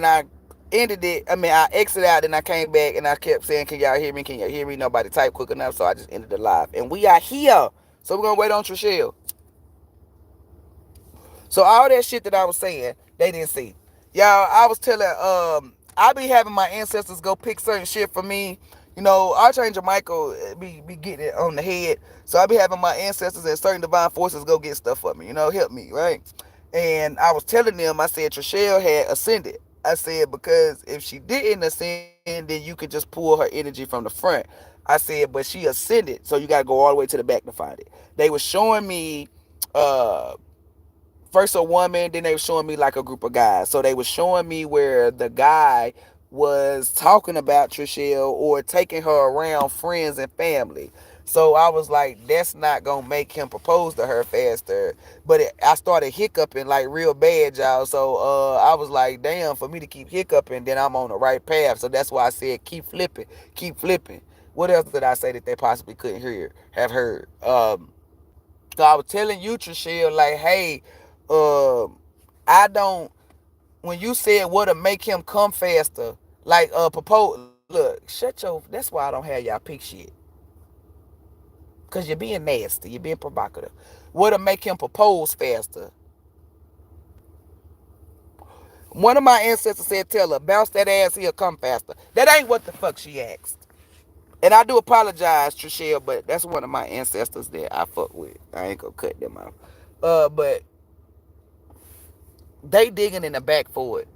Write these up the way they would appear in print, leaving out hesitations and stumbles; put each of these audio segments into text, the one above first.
I ended it. I mean, I exited out and I came back and I kept saying, "Can y'all hear me? Can y'all hear me?" Nobody typed quick enough, so I just ended the live. And we are here. So we're gonna wait on Trishelle. So all that shit that I was saying, they didn't see. Y'all, I was telling, I be having my ancestors go pick certain shit for me. You know, Archangel Michael be getting it on the head. So I be having my ancestors and certain divine forces go get stuff for me, you know, help me, right? And I was telling them, I said Trishelle had ascended. I said, because if she didn't ascend, then you could just pull her energy from the front. I said, but she ascended, so you gotta go all the way to the back to find it. They were showing me uh first a woman, then they were showing me like a group of guys. So they were showing me where the guy was talking about Trishelle or taking her around friends and family. So I was like, that's not gonna make him propose to her faster. But I started hiccuping like real bad, y'all. So I was like, damn, for me to keep hiccuping, then I'm on the right path. So that's why I said keep flipping, keep flipping. What else did I say that they possibly couldn't have heard? So I was telling you, Trishelle, like, hey, I don't. When you said what'll make him come faster, like propose. Look, shut your. That's why I don't have y'all pick shit. Cause you're being nasty. You're being provocative. What'll make him propose faster? One of my ancestors said, "Tell her bounce that ass. He'll come faster." That ain't what the fuck she asked. And I do apologize, Trishelle, but that's one of my ancestors that I fuck with. I ain't gonna cut them out. But they digging in the back for it.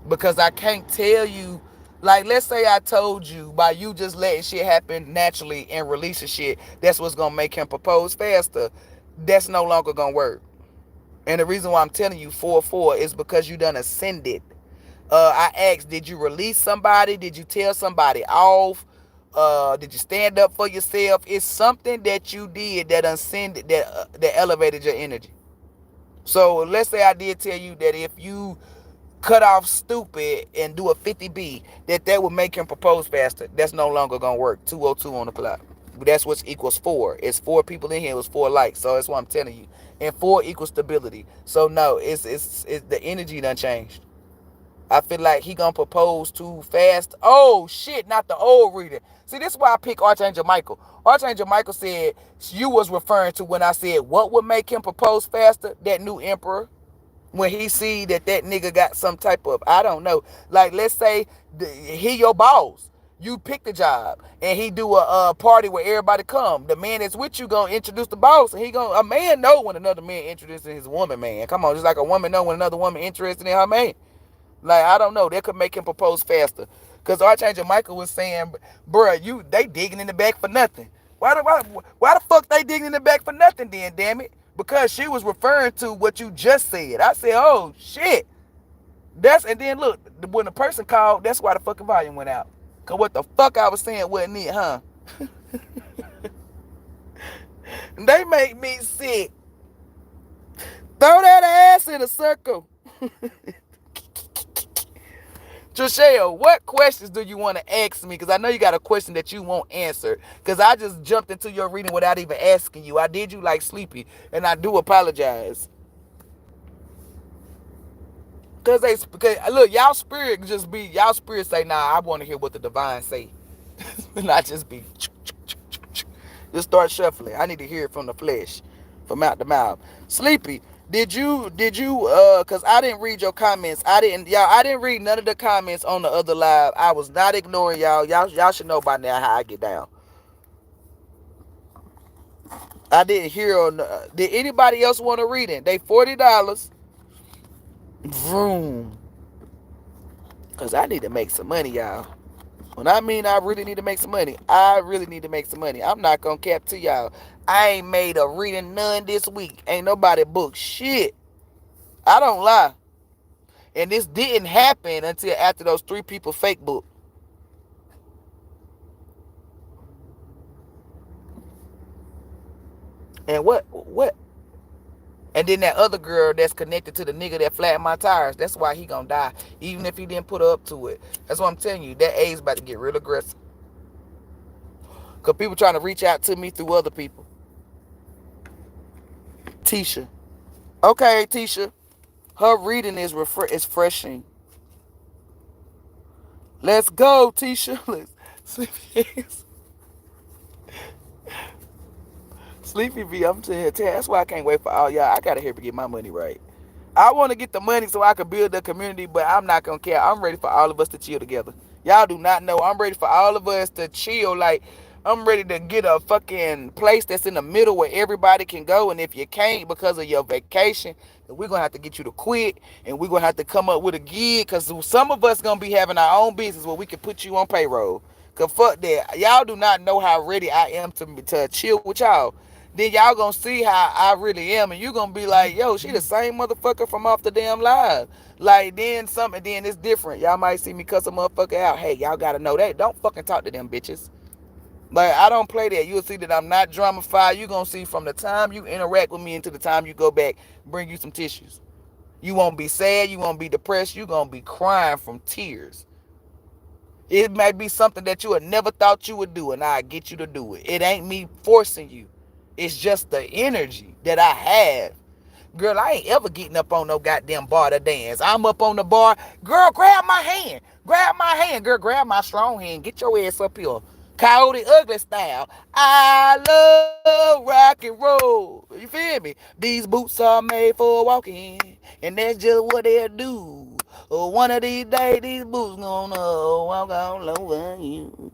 Because I can't tell you, like, let's say I told you by you just letting shit happen naturally and releasing shit, that's what's gonna make him propose faster. That's no longer gonna work. And the reason why I'm telling you 4-4 is because you done ascended. I asked, did you release somebody? Did you tell somebody off? Did you stand up for yourself? It's something that you did that ascended, that elevated your energy. So let's say I did tell you that if you cut off stupid and do a 50B, that would make him propose faster. That's no longer gonna work. 202 on the clock. That's what equals 4. It's 4 people in here. It was 4 likes. So that's what I'm telling you. And 4 equals stability. So no, it's the energy done changed. I feel like he gonna propose too fast. Oh shit, not the old reader. See, this is why I pick Archangel Michael. Archangel Michael said you was referring to when I said what would make him propose faster? That new emperor. When he see that nigga got some type of, I don't know, like let's say he your boss, you pick the job and he do a party where everybody come, the man that's with you gonna introduce the boss, and he gonna, a man know when another man introducing his woman, man, come on, just like a woman know when another woman interested in her man. Like, I don't know, that could make him propose faster. Because Archangel Michael was saying, bruh, they digging in the back for nothing. Why the fuck they digging in the back for nothing then, damn it? Because she was referring to what you just said. I said, oh, shit. And then look, when the person called, that's why the fucking volume went out. Because what the fuck I was saying wasn't it, huh? They make me sick. Throw that ass in a circle. Trishelle, what questions do you want to ask me? Because I know you got a question that you won't answer. Because I just jumped into your reading without even asking you. I did you like sleepy, and I do apologize. Because look, y'all spirit say, nah, I want to hear what the divine say. Not just be just start shuffling. I need to hear it from the flesh, from mouth to mouth. Sleepy, cause I didn't read your comments. I didn't read none of the comments on the other live. I was not ignoring y'all. Y'all should know by now how I get down. I didn't hear on did anybody else want to read it? They $40. Vroom. Cause I need to make some money, y'all. When I mean I really need to make some money, I really need to make some money. I'm not gonna cap to y'all. I ain't made a reading none this week. Ain't nobody booked shit. I don't lie. And this didn't happen until after those 3 people fake booked. And what? And then that other girl that's connected to the nigga that flattened my tires, that's why he gonna die. Even if he didn't put her up to it. That's what I'm telling you. That A's about to get real aggressive. Because people trying to reach out to me through other people. Tisha. Okay, Tisha. Her reading is refreshing. Let's go, Tisha. Let's sleepy. Sleepy V, I'm telling you, that's why I can't wait for all y'all. I gotta help get my money right. I want to get the money so I can build the community, but I'm not gonna care. I'm ready for all of us to chill together. Y'all do not know. I'm ready for all of us to chill. Like, I'm ready to get a fucking place that's in the middle where everybody can go. And if you can't because of your vacation, then we're gonna have to get you to quit, and we're gonna have to come up with a gig. Cause some of us gonna be having our own business where we can put you on payroll. Cause fuck that. Y'all do not know how ready I am to chill with y'all. Then y'all gonna see how I really am, and you gonna be like, yo, she the same motherfucker from off the damn live. Like, then it's different. Y'all might see me cuss a motherfucker out. Hey, y'all gotta know that. Don't fucking talk to them bitches. Like, I don't play that. You'll see that I'm not drama-fied. You gonna see from the time you interact with me until the time you go back, bring you some tissues. You won't be sad, you won't be depressed, you gonna be crying from tears. It might be something that you had never thought you would do, and I get you to do it. It ain't me forcing you. It's just the energy that I have. Girl, I ain't ever getting up on no goddamn bar to dance. I'm up on the bar. Girl, grab my hand. Grab my hand. Girl, grab my strong hand. Get your ass up here. Coyote Ugly style. I love rock and roll. You feel me? These boots are made for walking, and that's just what they'll do. One of these days, these boots gonna walk all over you.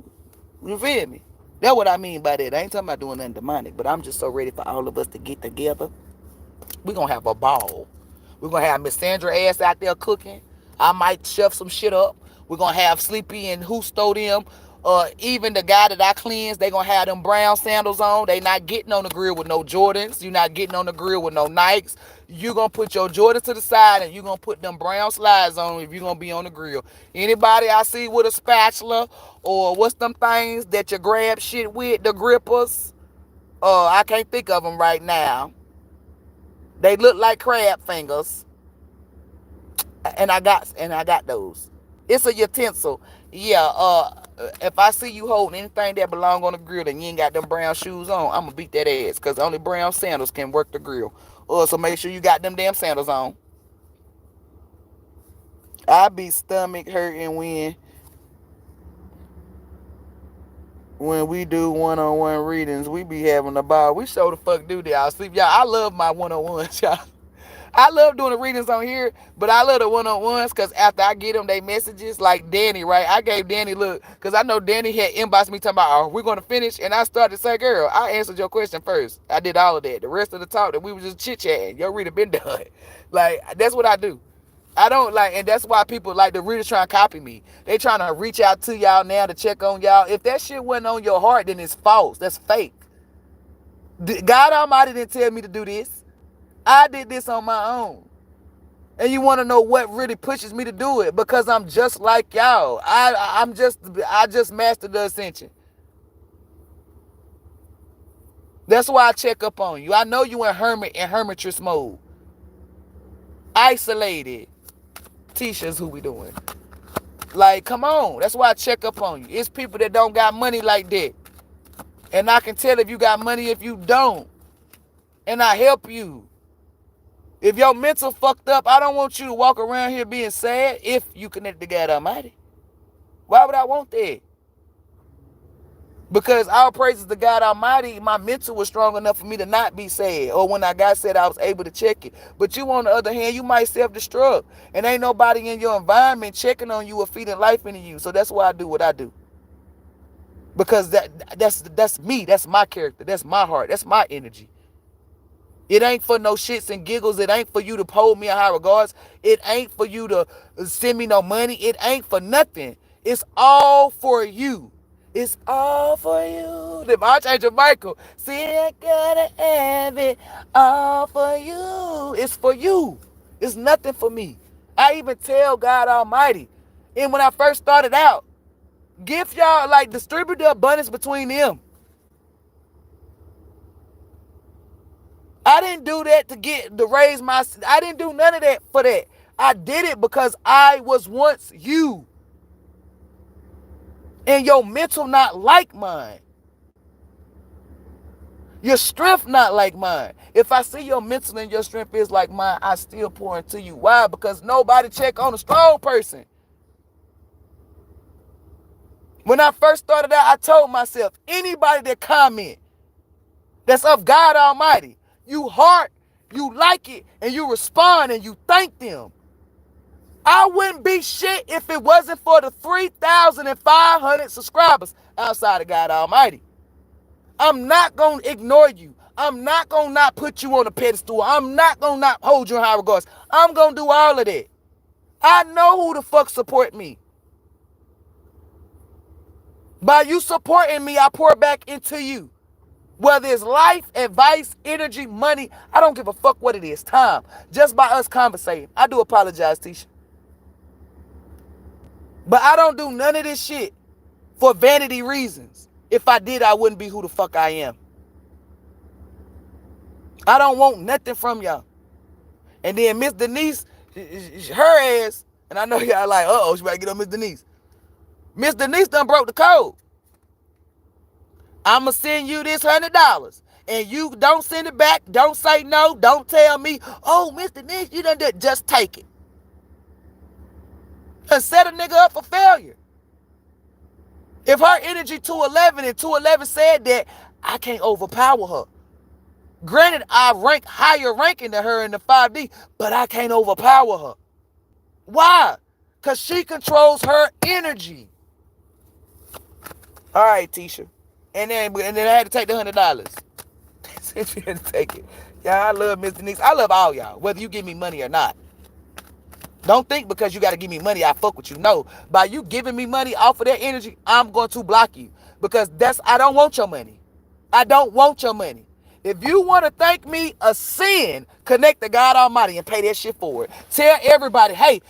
You feel me? That's what I mean by that. I ain't talking about doing nothing demonic, but I'm just so ready for all of us to get together. We're going to have a ball. We're going to have Miss Sandra ass out there cooking. I might shove some shit up. We're going to have Sleepy and Husto them. Even the guy that I cleanse, they going to have them brown sandals on. They not getting on the grill with no Jordans. You not getting on the grill with no Nikes. You going to put your Jordans to the side, and you going to put them brown slides on if you're going to be on the grill. Anybody I see with a spatula or what's them things that you grab shit with, the grippers, I can't think of them right now. They look like crab fingers, and I got those. It's a utensil. Yeah. If I see you holding anything that belong on the grill and you ain't got them brown shoes on, I'm gonna beat that ass, cause only brown sandals can work the grill. So make sure you got them damn sandals on. I be stomach hurting when we do one-on-one readings. We be having a ball. We show the fuck do that. I'll sleep. Y'all, I love my one-on-ones, y'all. I love doing the readings on here, but I love the one-on-ones because after I get them they messages, like Danny, right? I gave Danny, look, because I know Danny had inboxed me talking about, oh, we're going to finish, and I started to say, girl, I answered your question first. I did all of that. The rest of the talk that we were just chit-chatting, your reader been done. Like, that's what I do. I don't like, and that's why people like the readers trying to copy me. They trying to reach out to y'all now to check on y'all. If that shit wasn't on your heart, then it's false. That's fake. God Almighty didn't tell me to do this. I did this on my own. And you want to know what really pushes me to do it? Because I'm just like y'all. I just mastered the ascension. That's why I check up on you. I know you in hermitress mode. Isolated. Tisha's who we doing. Like, come on. That's why I check up on you. It's people that don't got money like that. And I can tell if you got money if you don't. And I help you. If your mental fucked up, I don't want you to walk around here being sad if you connect to God Almighty. Why would I want that? Because all praises to God Almighty, my mental was strong enough for me to not be sad. Or when I got sad, I was able to check it. But you, on the other hand, you might self-destruct. And ain't nobody in your environment checking on you or feeding life into you. So that's why I do what I do. Because that's me. That's my character. That's my heart. That's my energy. It ain't for no shits and giggles. It ain't for you to hold me in high regards. It ain't for you to send me no money. It ain't for nothing. It's all for you. It's all for you. The Archangel Michael. See, I gotta have it all for you. It's for you. It's nothing for me. I even tell God Almighty. And when I first started out, give y'all, like, distribute the abundance between them. I didn't do that to raise my, I didn't do none of that for that. I did it because I was once you. And your mental not like mine. Your strength not like mine. If I see your mental and your strength is like mine, I still pour into you. Why? Because nobody check on a strong person. When I first started out, I told myself, anybody that comment that's of God Almighty, you heart, you like it, and you respond and you thank them. I wouldn't be shit if it wasn't for the 3,500 subscribers outside of God Almighty. I'm not going to ignore you. I'm not going to not put you on a pedestal. I'm not going to not hold you in high regards. I'm going to do all of that. I know who the fuck support me. By you supporting me, I pour back into you. Whether it's life, advice, energy, money, I don't give a fuck what it is. Time. Just by us conversating. I do apologize, Tisha. But I don't do none of this shit for vanity reasons. If I did, I wouldn't be who the fuck I am. I don't want nothing from y'all. And then Miss Denise, her ass, and I know y'all like, uh-oh, she better get on Miss Denise. Miss Denise done broke the code. I'ma send you this $100. And you don't send it back. Don't say no. Don't tell me, oh, Miss Denise, you done did. Just take it. And set a nigga up for failure. If her energy 211 and 211 said that, I can't overpower her. Granted, I rank higher ranking than her in the 5D, but I can't overpower her. Why? Because she controls her energy. All right, Tisha. And then I had to take the $100. Since you had to take it. Yeah, I love Miss Denise. I love all y'all, whether you give me money or not. Don't think because you got to give me money, I fuck with you. No, by you giving me money off of that energy, I'm going to block you. Because I don't want your money. I don't want your money. If you want to thank me, a sin, connect to God Almighty and pay that shit forward. Tell everybody, hey,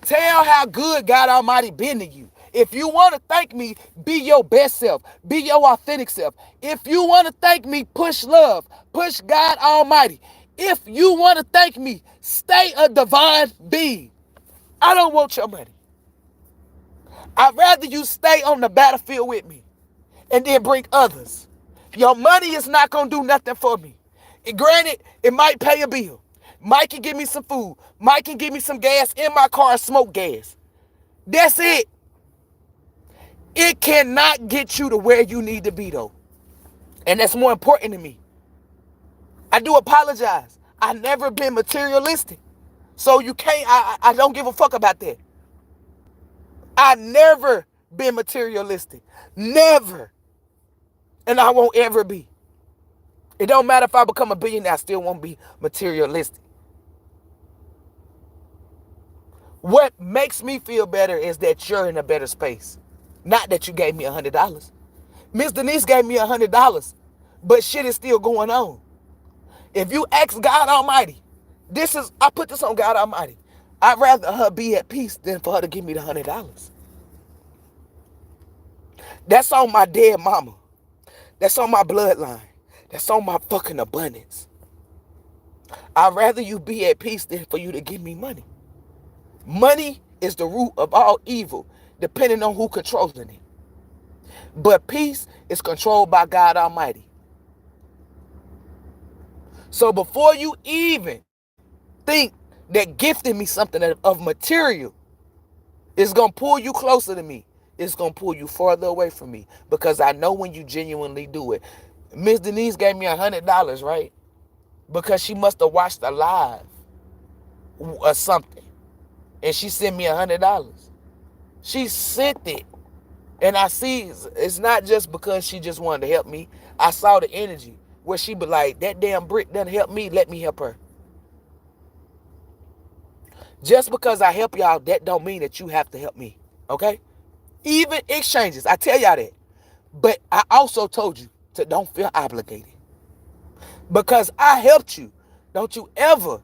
tell how good God Almighty been to you. If you want to thank me, be your best self. Be your authentic self. If you want to thank me, push love. Push God Almighty. If you want to thank me, stay a divine being. I don't want your money. I'd rather you stay on the battlefield with me and then bring others. Your money is not going to do nothing for me. And granted, it might pay a bill. Might can give me some food. Might can give me some gas in my car, smoke gas. That's it. It cannot get you to where you need to be, though. And that's more important to me. I do apologize. I've never been materialistic. So you can't, I don't give a fuck about that. I never been materialistic. Never. And I won't ever be. It don't matter if I become a billionaire, I still won't be materialistic. What makes me feel better is that you're in a better space. Not that you gave me $100. Miss Denise gave me $100, but shit is still going on. If you ask God Almighty, I put this on God Almighty. I'd rather her be at peace than for her to give me the $100. That's on my dead mama. That's on my bloodline. That's on my fucking abundance. I'd rather you be at peace than for you to give me money. Money is the root of all evil, depending on who controlling it. But peace is controlled by God Almighty. So before you even think that gifting me something of material is going to pull you closer to me, it's going to pull you farther away from me. Because I know when you genuinely do it. Miss Denise gave me $100, right? Because she must have watched a live or something. And she sent me $100. She sent it. And I see it's not just because she just wanted to help me. I saw the energy where she be like, that damn brick doesn't help me, let me help her. Just because I help y'all, that don't mean that you have to help me. Okay? Even exchanges, I tell y'all that. But I also told you to don't feel obligated. Because I helped you. Don't you ever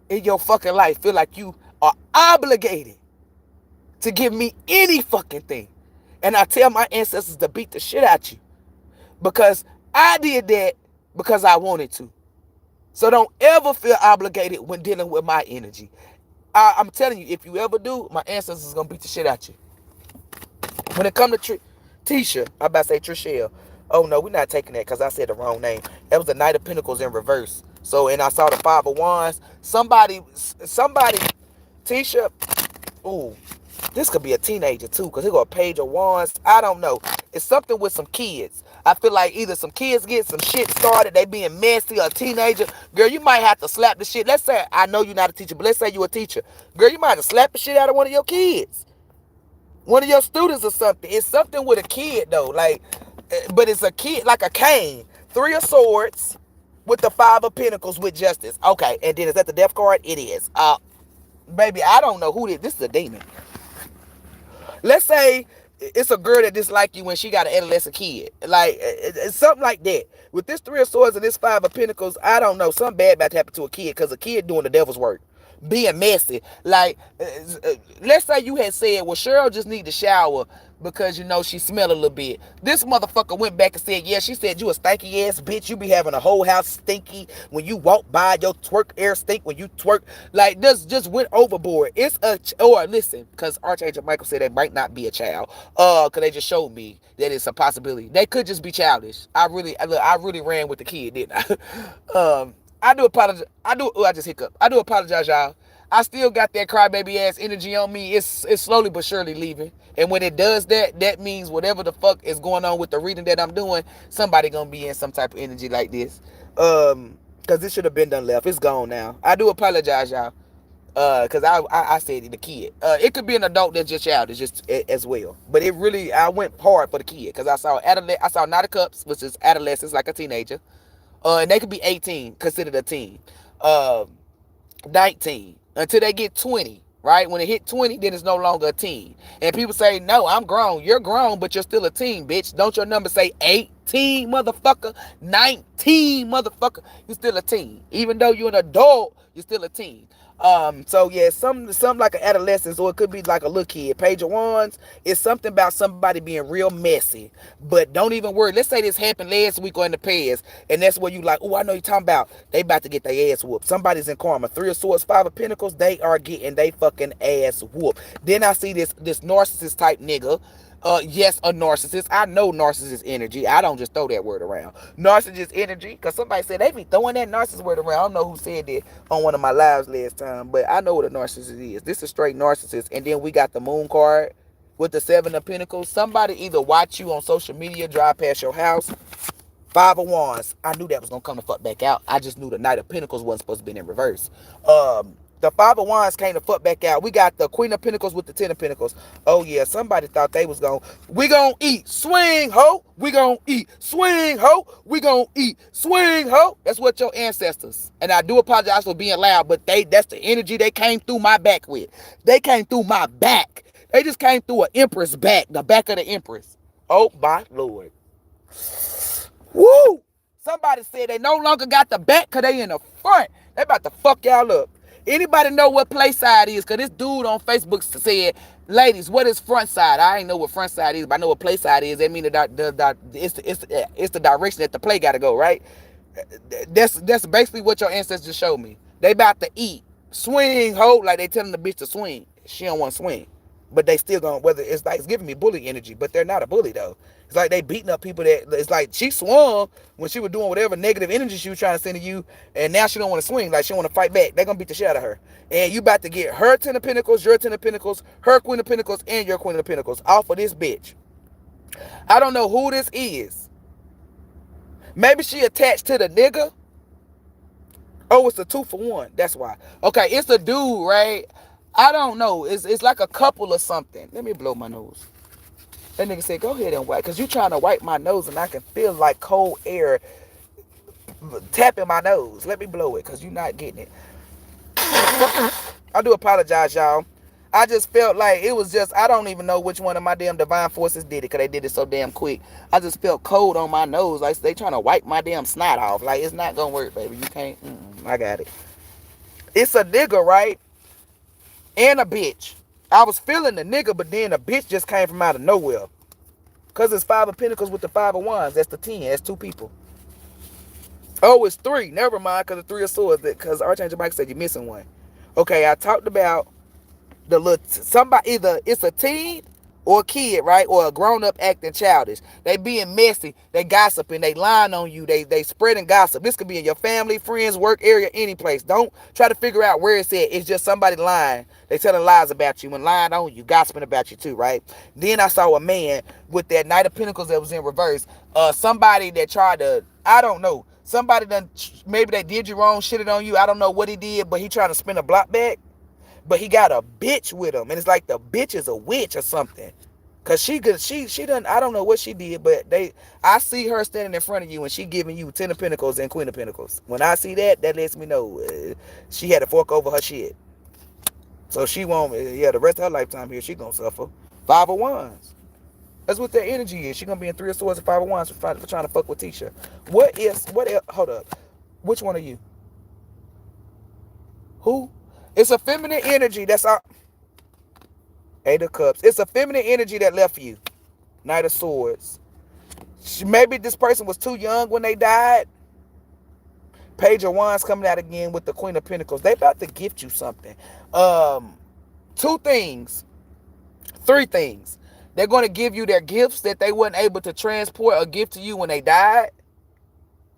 in your fucking life feel like you are obligated to give me any fucking thing. And I tell my ancestors to beat the shit out you. Because I did that because I wanted to. So don't ever feel obligated when dealing with my energy. I'm telling you, if you ever do, my ancestors is going to beat the shit out you. When it come to Tisha, I'm about to say Trishelle. Oh no, we're not taking that because I said the wrong name. That was the Knight of Pentacles in reverse. So, and I saw the Five of Wands. Somebody, Tisha, ooh, This could be a teenager too, because he got a page of wands. I don't know. It's something with some kids. I feel like either some kids get some shit started, they being messy, or a teenager. Girl, you might have to slap the shit. Let's say, I know you're not a teacher, but let's say you're a teacher. Girl, you might have to slap the shit out of one of your kids. One of your students or something. It's something with a kid though. Like, but it's a kid, like a cane. 3 of Swords with the 5 of Pentacles with Justice. Okay, and then is that the Death card? It is. Baby, I don't know who this. This is a demon. Let's say it's a girl that disliked you when she got an adolescent kid. Like, it's something like that. With this 3 of Swords and this 5 of Pentacles, I don't know. Something bad about to happen to a kid, because a kid doing the devil's work. Being messy. Like, let's say you had said, well, Cheryl just need to shower because, you know, she smell a little bit. This motherfucker went back and said, yeah, she said, you a stanky ass bitch. You be having a whole house stinky when you walk by. Your twerk air stink when you twerk. Like, this just went overboard. It's or listen, because Archangel Michael said they might not be a child. Because they just showed me that it's a possibility. They could just be childish. I really ran with the kid, didn't I? I do apologize. I just hiccup. I do apologize, y'all. I still got that crybaby ass energy on me. It's slowly but surely leaving. And when it does that, that means whatever the fuck is going on with the reading that I'm doing, somebody gonna be in some type of energy like this. Cause this should have been done left. It's gone now. I do apologize, y'all. Cause I said the kid. It could be an adult that's just childish, just as well. But it really, I went hard for the kid, cause I saw Knight of Cups, which is adolescence, like a teenager. And they could be 18, considered a teen. 19, until they get 20, right? When it hit 20, then it's no longer a teen. And people say, no, I'm grown. You're grown, but you're still a teen, bitch. Don't your number say 18, motherfucker? 19, motherfucker? You're still a teen. Even though you're an adult, you're still a teen. So yeah, some like an adolescence, or it could be like a little kid. Page of Wands is something about somebody being real messy. But don't even worry. Let's say this happened last week or in the past, and that's where you like, oh, I know you're talking about. They about to get their ass whooped. Somebody's in karma. 3 of Swords, 5 of Pentacles. They are getting they fucking ass whooped. Then I see this narcissist type nigga. Yes, a narcissist. I know narcissist energy. I don't just throw that word around. Narcissist energy, because somebody said they be throwing that narcissist word around. I don't know who said that on one of my lives last time, but I know what a narcissist is. This is straight narcissist. And then we got the Moon card with the 7 of Pentacles. Somebody either watch you on social media, drive past your house. 5 of Wands. I knew that was going to come the fuck back out. I just knew the Knight of Pentacles wasn't supposed to be in reverse. The 5 of Wands came to fuck back out. We got the Queen of Pentacles with the 10 of Pentacles. Oh, yeah. Somebody thought they was going, we going to eat. Swing, ho. We going to eat. Swing, ho. We going to eat. Swing, ho. That's what your ancestors. And I do apologize for being loud, but that's the energy they came through my back with. They came through my back. They just came through an empress back. The back of the empress. Oh, my Lord. Woo! Somebody said they no longer got the back because they in the front. They about to fuck y'all up. Anybody know what play side is? Because this dude on Facebook said, ladies, what is front side? I ain't know what front side is, but I know what play side is. That means it's the direction that the play got to go, right? That's basically what your ancestors showed me. They about to eat. Swing, ho, like they telling the bitch to swing. She don't want to swing. But they still going, whether it's like, it's giving me bully energy, but they're not a bully though. It's like they beating up people that, it's like she swung when she was doing whatever negative energy she was trying to send to you, and now she don't want to swing, like she want to fight back. They're going to beat the shit out of her. And you about to get her 10 of Pentacles, your 10 of Pentacles, her Queen of Pentacles, and your Queen of Pentacles off of this bitch. I don't know who this is. Maybe she attached to the nigga. Oh, it's a 2 for 1. That's why. Okay, it's a dude, right? I don't know. It's like a couple or something. Let me blow my nose. That nigga said, go ahead and wipe. Because you trying to wipe my nose and I can feel like cold air tapping my nose. Let me blow it because you're not getting it. I do apologize, y'all. I just felt like it was just, I don't even know which one of my damn divine forces did it because they did it so damn quick. I just felt cold on my nose. Like they trying to wipe my damn snot off. Like it's not going to work, baby. You can't. I got it. It's a nigga, right? And a bitch. I was feeling the nigga, but then a bitch just came from out of nowhere. Because it's 5 of Pentacles with the 5 of Wands. That's the 10. That's 2 people. Oh, it's 3. Never mind, because the 3 of Swords. Because Archangel Michael said you're missing one. Okay, I talked about the little, somebody, either it's a teen or a kid, right? Or a grown-up acting childish. They being messy, they gossiping, they lying on you, they spreading gossip. This could be in your family, friends, work area, any place. Don't try to figure out where it's at. It's just somebody lying. They telling lies about you and lying on you, gossiping about you too, right? Then I saw a man with that Knight of Pentacles that was in reverse. Somebody that tried to, I don't know, somebody done, maybe they did you wrong, shitted on you. I don't know what he did, but he trying to spin a block back. But he got a bitch with him, and it's like the bitch is a witch or something. Cause she done, I don't know what she did, but I see her standing in front of you and she giving you 10 of Pentacles and Queen of Pentacles. When I see that, that lets me know she had to fork over her shit. So she won't, the rest of her lifetime here, she gonna suffer. Five of Wands. That's what that energy is. She gonna be in Three of Swords and Five of Wands for trying to fuck with Tisha. What else? Hold up. Which one are you? Who? It's a feminine energy that's out. Eight of Cups. It's a feminine energy that left you. Knight of Swords. Maybe this person was too young when they died. Page of Wands coming out again with the Queen of Pentacles. They about to gift you something. Two things. Three things. They're going to give you their gifts that they weren't able to transport or give to you when they died.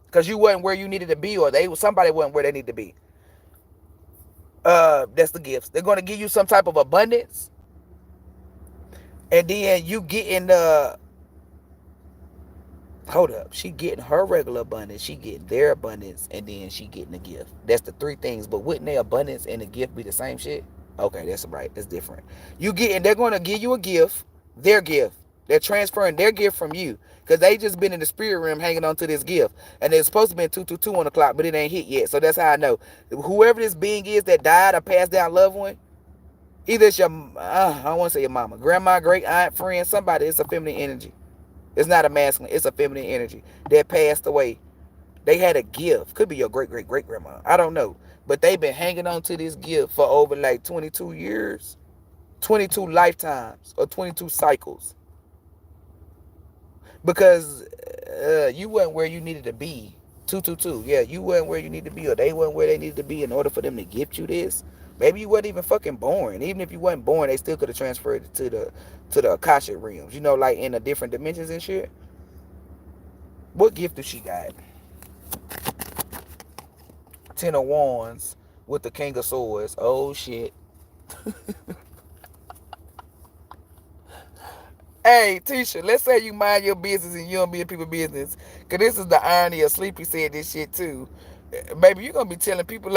Because you wasn't where you needed to be, or somebody wasn't where they need to be. That's the gifts. They're going to give you some type of abundance. And then you getting hold up. She getting her regular abundance. She getting their abundance. And then she getting a gift. That's the three things. But wouldn't their abundance and the gift be the same shit? Okay, that's right. That's different. They're going to give you a gift. Their gift. They're transferring their gift from you. Because they just been in the spirit realm hanging on to this gift. And it's supposed to be 222 on the clock, but it ain't hit yet. So that's how I know. Whoever this being is that died or passed down loved one, either it's your, I don't want to say your mama, grandma, great aunt, friend, somebody. It's a feminine energy. It's not a masculine. It's a feminine energy that passed away. They had a gift. Could be your great-great-great-grandma. I don't know. But they've been hanging on to this gift for over like 22 years. 22 lifetimes or 22 cycles. Because you weren't where you needed to be. 222. Yeah, you weren't where you needed to be, or they weren't where they needed to be in order for them to gift you this. Maybe you wasn't even fucking born. Even if you wasn't born, they still could have transferred it to the Akashic realms. You know, like in the different dimensions and shit. What gift does she got? 10 of Wands with the King of Swords. Oh shit. Hey, Tisha, let's say you mind your business and you don't be in people's business. Because this is the irony of Sleepy said this shit too. Baby, you're going to be telling people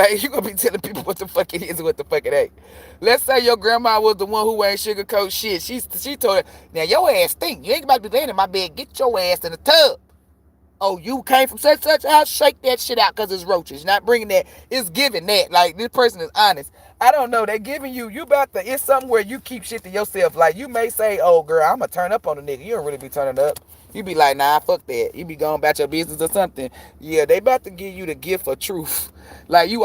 what the fuck it is and what the fuck it ain't. Let's say your grandma was the one who ain't sugarcoat shit. She told her, now your ass stink. You ain't about to be laying in my bed. Get your ass in the tub. Oh, you came from such house? Shake that shit out because it's roaches. Not bringing that. It's giving that. Like, this person is honest. I don't know. They giving you about the, it's something where you keep shit to yourself. Like, you may say, oh, girl, I'm going to turn up on a nigga. You don't really be turning up. You be like, nah, fuck that. You be going about your business or something. Yeah, they about to give you the gift of truth. Like, you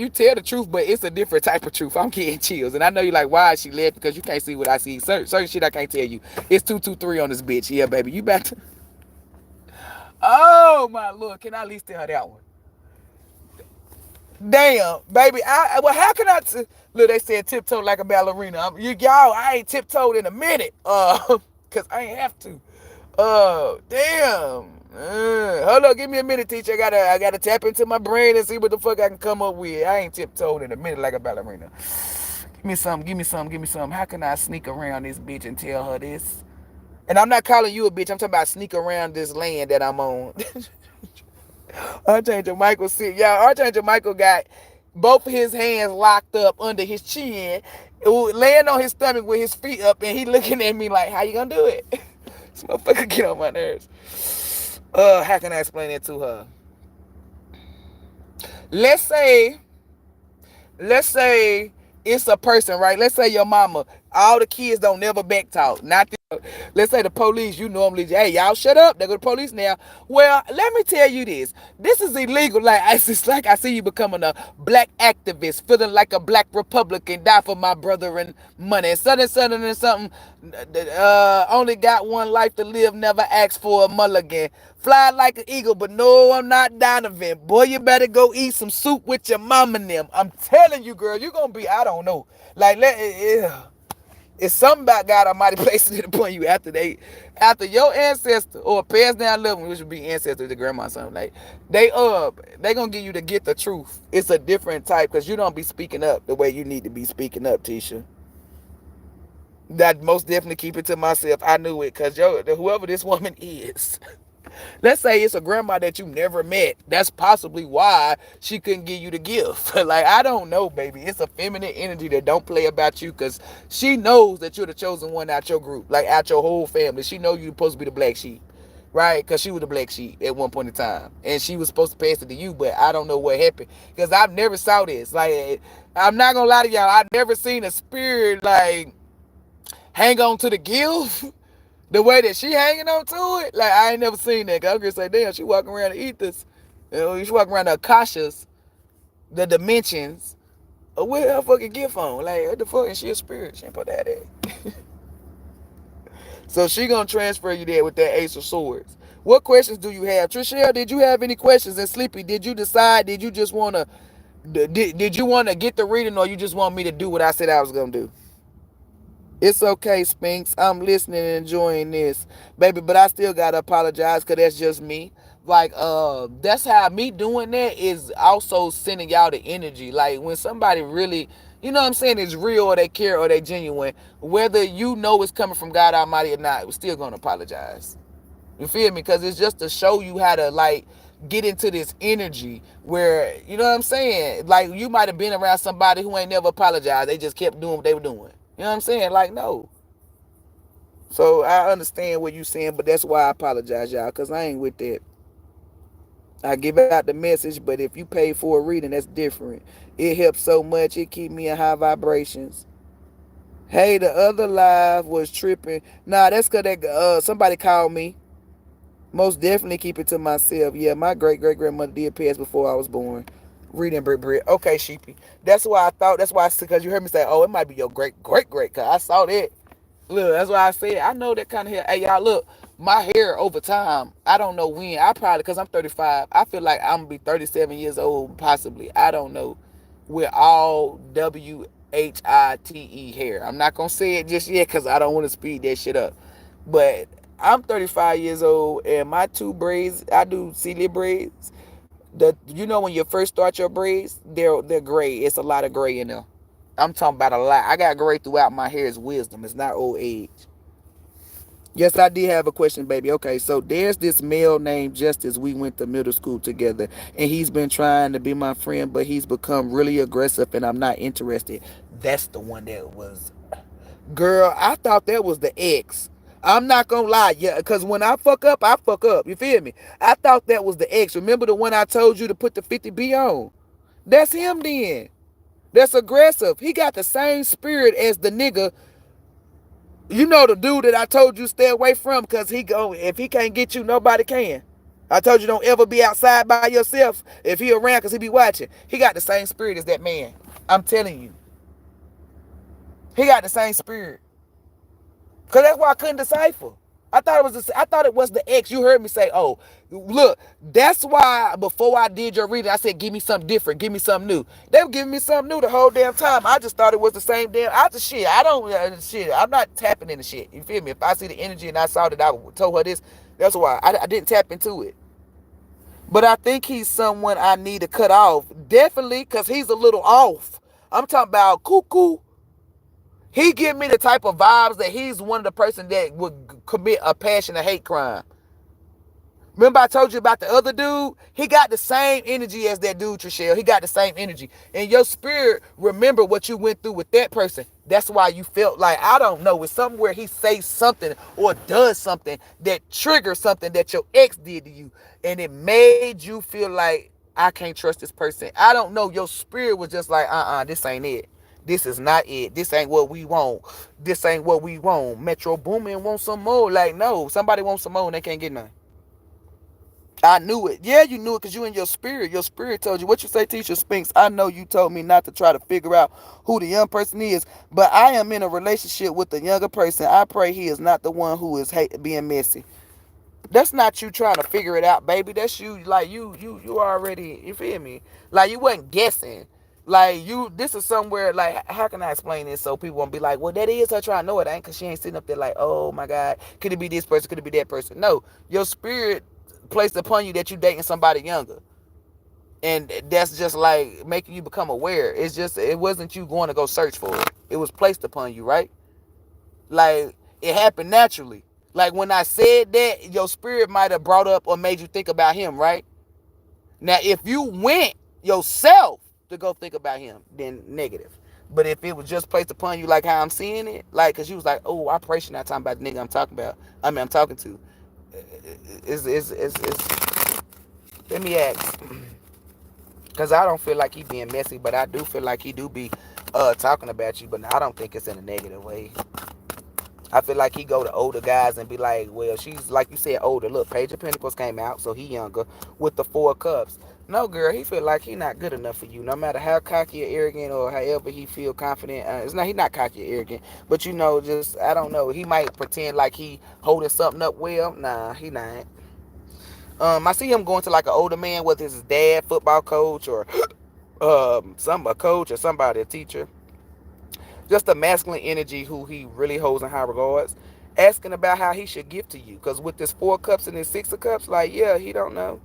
tell the truth, but it's a different type of truth. I'm getting chills. And I know you like, why is she left? Because you can't see what I see. Certain shit I can't tell you. It's 223 on this bitch. Yeah, baby. You about to... Oh my Lord, can I at least tell her that one? Damn, baby, well, how can I look, they said tiptoe like a ballerina. Y'all, I ain't tiptoed in a minute. Cause I ain't have to. Damn. Hold on, give me a minute, teacher. I gotta tap into my brain and see what the fuck I can come up with. I ain't tiptoed in a minute like a ballerina. Give me some. How can I sneak around this bitch and tell her this? And I'm not calling you a bitch. I'm talking about sneak around this land that I'm on. Archangel Michael said, y'all, Archangel Michael got both of his hands locked up under his chin, laying on his stomach with his feet up, and he looking at me like, how you gonna do it? This motherfucker get on my nerves. How can I explain it to her? Let's say it's a person, right? Let's say your mama, all the kids don't never back talk. Let's say the police, you normally, hey, y'all shut up. They go to the police now. Well, let me tell you this. This is illegal. Like, it's like I see you becoming a black activist, feeling like a black Republican, die for my brother and money. Something. Only got one life to live, never ask for a mulligan. Fly like an eagle, but no, I'm not Donovan. Boy, you better go eat some soup with your mom and them. I'm telling you, girl, you're going to be, I don't know. Like, It's something about God Almighty placing it upon you after your ancestor or passed down level, which would be ancestor, the grandma, something like they gonna give you to get the truth. It's a different type because you don't be speaking up the way you need to be speaking up, Tisha. That most definitely keep it to myself. I knew it because whoever this woman is. Let's say it's a grandma that you never met. That's possibly why she couldn't give you the gift. Like, I don't know, baby. It's a feminine energy that don't play about you because she knows that you're the chosen one out your group, like out your whole family. She know you're supposed to be the black sheep, right? Because she was the black sheep at one point in time. And she was supposed to pass it to you, but I don't know what happened because I've never saw this. Like, I'm not going to lie to y'all. I've never seen a spirit, like, hang on to the gift the way that she hanging on to it. Like, I ain't never seen that. I'm gonna say, damn, she walking around the ethers. You know, she walking around the akashas, the dimensions. Where her fucking gift on? Like, what the fuck? And she a spirit. She ain't put that in. So she gonna transfer you there with that Ace of Swords. What questions do you have? Trishelle, did you have any questions? And Sleepy, did you decide? Did you just wanna did you wanna get the reading, or you just want me to do what I said I was gonna do? It's okay, Spinks. I'm listening and enjoying this, baby. But I still gotta apologize because that's just me. Like, that's how me doing that is also sending y'all the energy. Like, when somebody really, you know what I'm saying, is real or they care or they genuine, whether you know it's coming from God Almighty or not, we're still gonna apologize. You feel me? Because it's just to show you how to, like, get into this energy where, you know what I'm saying? Like, you might have been around somebody who ain't never apologized. They just kept doing what they were doing. You know what I'm saying? Like, no. So I understand what you're saying, but that's why I apologize, y'all, because I ain't with that. I give out the message, but if you pay for a reading, that's different. It helps so much. It keep me in high vibrations. Hey, the other live was tripping. Nah, that's because somebody called me. Most definitely keep it to myself. Yeah, my great-great-grandmother did pass before I was born. Reading Brit. Okay, sheepy. That's why I thought, that's why, because you heard me say, oh, it might be your great-great-great, because I saw that. Look, that's why I said, I know that kind of hair. Hey, y'all, look, my hair over time, I don't know when. I probably, because I'm 35, I feel like I'm going to be 37 years old, possibly. I don't know. With all WHITE hair. I'm not going to say it just yet because I don't want to speed that shit up. But I'm 35 years old, and my two braids, I do ceiling braids. You know when you first start your braids, they're gray. It's a lot of gray in there. I'm talking about a lot. I got gray throughout my hair. It's wisdom. It's not old age. Yes, I did have a question, baby. Okay, so there's this male named Justice. We went to middle school together, and he's been trying to be my friend, but he's become really aggressive, and I'm not interested. That's the one that was... Girl, I thought that was the ex. I'm not gonna lie, yeah, because when I fuck up, I fuck up. You feel me? I thought that was the ex. Remember the one I told you to put the 50B on? That's him then. That's aggressive. He got the same spirit as the nigga. You know, the dude that I told you stay away from, because if he can't get you, nobody can. I told you don't ever be outside by yourself if he around, because he be watching. He got the same spirit as that man. I'm telling you. He got the same spirit. Because that's why I couldn't decipher. I thought it was the ex. You heard me say, oh, look, that's why before I did your reading, I said, give me something different. Give me something new. They were giving me something new the whole damn time. I just thought it was the same damn. I'm not tapping into shit. You feel me? If I see the energy and I saw that I told her this, that's why I didn't tap into it. But I think he's someone I need to cut off. Definitely, because he's a little off. I'm talking about cuckoo. He give me the type of vibes that he's one of the person that would commit a passionate hate crime. Remember I told you about the other dude? He got the same energy as that dude, Trishelle. He got the same energy. And your spirit remember what you went through with that person. That's why you felt like, I don't know, it's somewhere he says something or does something that triggers something that your ex did to you. And it made you feel like, I can't trust this person. I don't know. Your spirit was just like, this ain't it. This is not it. This ain't what we want. This ain't what we want. Metro Boomin want some more. Like, no. Somebody wants some more and they can't get none. I knew it. Yeah, you knew it because you in your spirit. Your spirit told you. What you say, teacher Spinks? I know you told me not to try to figure out who the young person is, but I am in a relationship with the younger person. I pray he is not the one who is being messy. That's not you trying to figure it out, baby. That's you, like, you already, you feel me? Like, you wasn't guessing. Like this is somewhere, like, how can I explain this so people won't be like, well, that is her trying. No, it ain't, because she ain't sitting up there like, oh my God, could it be this person? Could it be that person? No, your spirit placed upon you that you dating somebody younger. And that's just like making you become aware. It's just, it wasn't you going to go search for it. It was placed upon you, right? Like, it happened naturally. Like, when I said that, your spirit might have brought up or made you think about him, right? Now, if you went yourself to go think about him, then negative. But if it was just placed upon you, like how I'm seeing it, like, because you was like, oh, I pray she not talking about the nigga I'm talking about. I'm talking to. Let me ask. Because I don't feel like he being messy, but I do feel like he do be talking about you, but I don't think it's in a negative way. I feel like he go to older guys and be like, well, she's, like you said, older. Look, Page of Pentacles came out, so he younger, with the Four of Cups. No, girl, he feel like he not good enough for you. No matter how cocky or arrogant or however he feel confident. It's not, he not cocky or arrogant, but just, I don't know. He might pretend like he holding something up well. Nah, he not. I see him going to like an older man, whether it's his dad, football coach, or a coach or somebody, a teacher. Just a masculine energy who he really holds in high regards, asking about how he should give to you. Because with this Four of Cups and this Six of Cups, like, yeah, he don't know.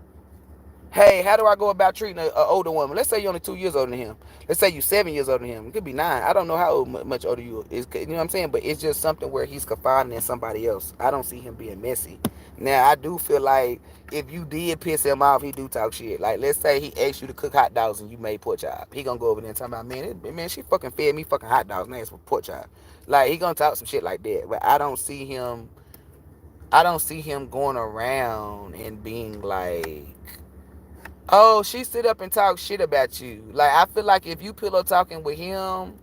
Hey, how do I go about treating an older woman? Let's say you're only 2 years older than him. Let's say you're 7 years older than him. It could be 9. I don't know how much older you is. You know what I'm saying? But it's just something where he's confiding in somebody else. I don't see him being messy. Now, I do feel like if you did piss him off, he do talk shit. Like, let's say he asked you to cook hot dogs and you made pork chop. He gonna go over there and talk about, man, she fucking fed me fucking hot dogs. Now it's for pork chop. Like, he gonna talk some shit like that. But I don't see him going around and being like, oh, she sit up and talk shit about you. Like, I feel like if you pillow talking with him,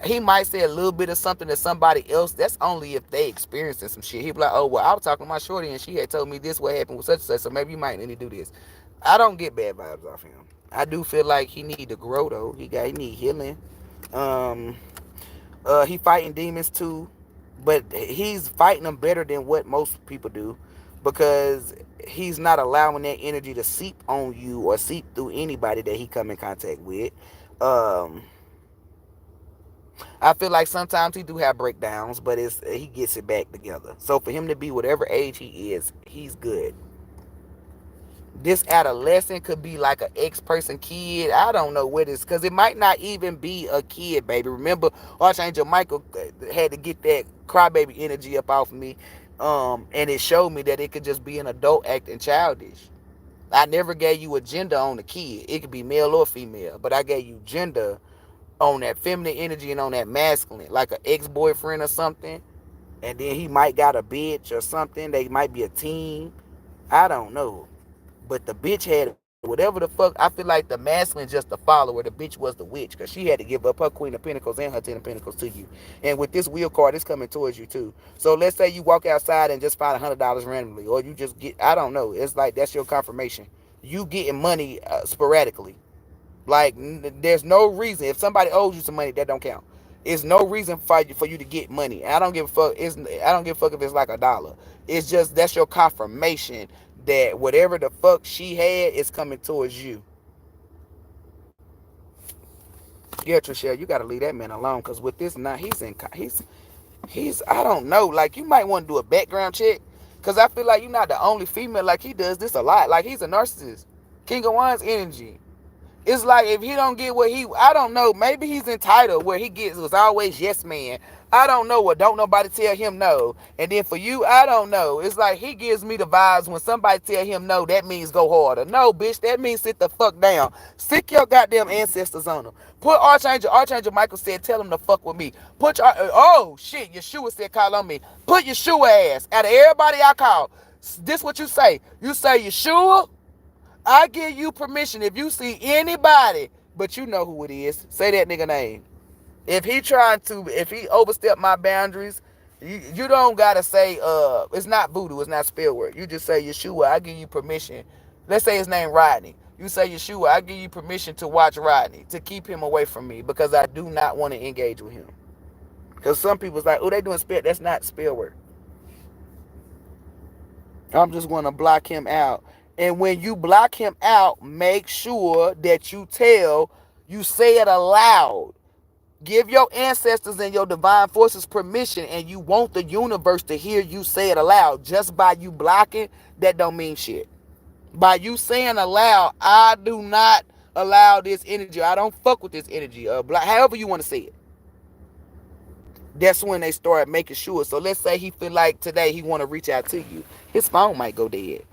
he might say a little bit of something to somebody else. That's only if they experiencing some shit. He be like, oh, well, I was talking to my shorty and she had told me this, what happened with such and such, so maybe you might need to do this. I don't get bad vibes off him. I do feel like he need to grow though. He need healing. Um, he fighting demons too, but he's fighting them better than what most people do, because he's not allowing that energy to seep on you or seep through anybody that he come in contact with. Um, I feel like sometimes he do have breakdowns, but he gets it back together. So for him to be whatever age he is, he's good. This adolescent could be like an ex-person kid. I don't know what it's, because it might not even be a kid, baby. Remember, Archangel Michael had to get that crybaby energy up off of me. And it showed me that it could just be an adult acting childish. I never gave you a gender on the kid. It could be male or female, but I gave you gender on that feminine energy and on that masculine, like an ex-boyfriend or something. And then he might got a bitch or something. They might be a team. I don't know. But the bitch had whatever the fuck. I feel like the masculine just the follower. The bitch was the witch, because she had to give up her Queen of Pentacles and her Ten of Pentacles to you. And with this wheel card, it's coming towards you too. So let's say you walk outside and just find $100 randomly, or you just get, I don't know. It's like that's your confirmation. You getting money sporadically. Like, there's no reason. If somebody owes you some money, that don't count. It's no reason for you to get money. I don't give a fuck. I don't give a fuck if it's like $1. It's just, that's your confirmation that whatever the fuck she had is coming towards you. Yeah, Trishelle, you gotta leave that man alone, because with this now, he's I don't know. Like, you might want to do a background check, because I feel like you're not the only female. Like, he does this a lot. Like, he's a narcissist. King of Wands energy. It's like, if he don't get what I don't know, maybe he's entitled, where he was always yes man. I don't know, or don't nobody tell him no. And then for you, I don't know. It's like he gives me the vibes when somebody tell him no, that means go harder. No, bitch, that means sit the fuck down. Stick your goddamn ancestors on him. Put Archangel Michael said, tell him to fuck with me. Oh shit, Yeshua said, call on me. Put Yeshua ass out of everybody I call. This what you say. You say, Yeshua, I give you permission, if you see anybody, but you know who it is, say that nigga name. If he overstep my boundaries, you don't gotta say, it's not voodoo, it's not spell word. You just say, Yeshua, I give you permission. Let's say his name Rodney. You say, Yeshua, I give you permission to watch Rodney, to keep him away from me, because I do not want to engage with him. Because some people's like, oh, they doing spell. That's not spell word. I'm just going to block him out. And when you block him out, make sure that you tell You say it aloud. Give your ancestors and your divine forces permission, and you want the universe to hear you say it aloud. Just by you blocking, that don't mean shit. By you saying aloud, I do not allow this energy. I don't fuck with this energy. However you want to say it. That's when they start making sure. So let's say he feel like today he want to reach out to you. His phone might go dead.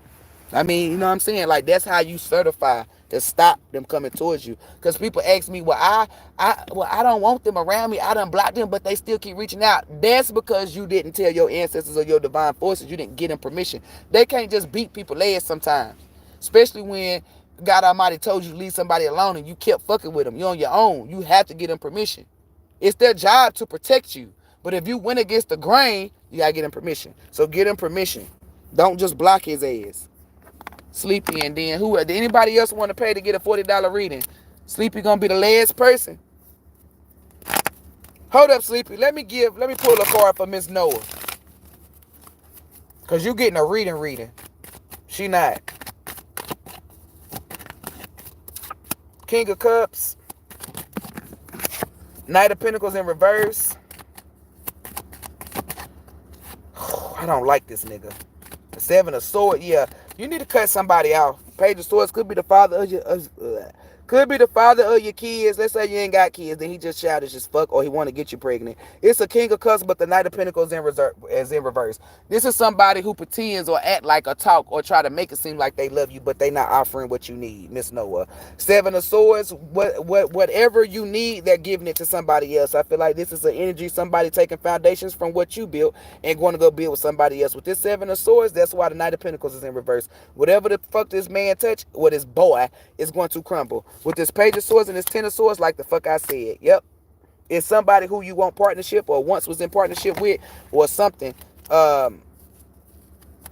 I mean, you know what I'm saying? Like, that's how you certify to stop them coming towards you. Because people ask me, well, I don't want them around me. I done blocked them, but they still keep reaching out. That's because you didn't tell your ancestors or your divine forces. You didn't get them permission. They can't just beat people's legs sometimes. Especially when God Almighty told you to leave somebody alone and you kept fucking with them. You're on your own. You have to get them permission. It's their job to protect you. But if you went against the grain, you got to get them permission. So get them permission. Don't just block his ass. Sleepy, and then who? Did anybody else want to pay to get a $40 reading? Sleepy gonna be the last person. Hold up, Sleepy. Let me pull a card for Miss Noah. Cause you getting a reading. She not. King of Cups. Knight of Pentacles in reverse. I don't like this nigga. The Seven of Swords, yeah. You need to cut somebody out. Page of Swords could be the father of your kids. Let's say you ain't got kids, then he just childish as fuck, or he want to get you pregnant. It's a King of Cups, but the Knight of Pentacles is in reverse. This is somebody who pretends or act like a talk or try to make it seem like they love you, but they not offering what you need, Miss Noah. Seven of Swords, whatever you need, they're giving it to somebody else. I feel like this is an energy, somebody taking foundations from what you built and going to go build with somebody else. With this Seven of Swords, that's why the Knight of Pentacles is in reverse. Whatever the fuck this man touch, or this boy, is going to crumble. With this Page of Swords and this Ten of Swords, like the fuck I said, yep. It's somebody who you want partnership or once was in partnership with or something.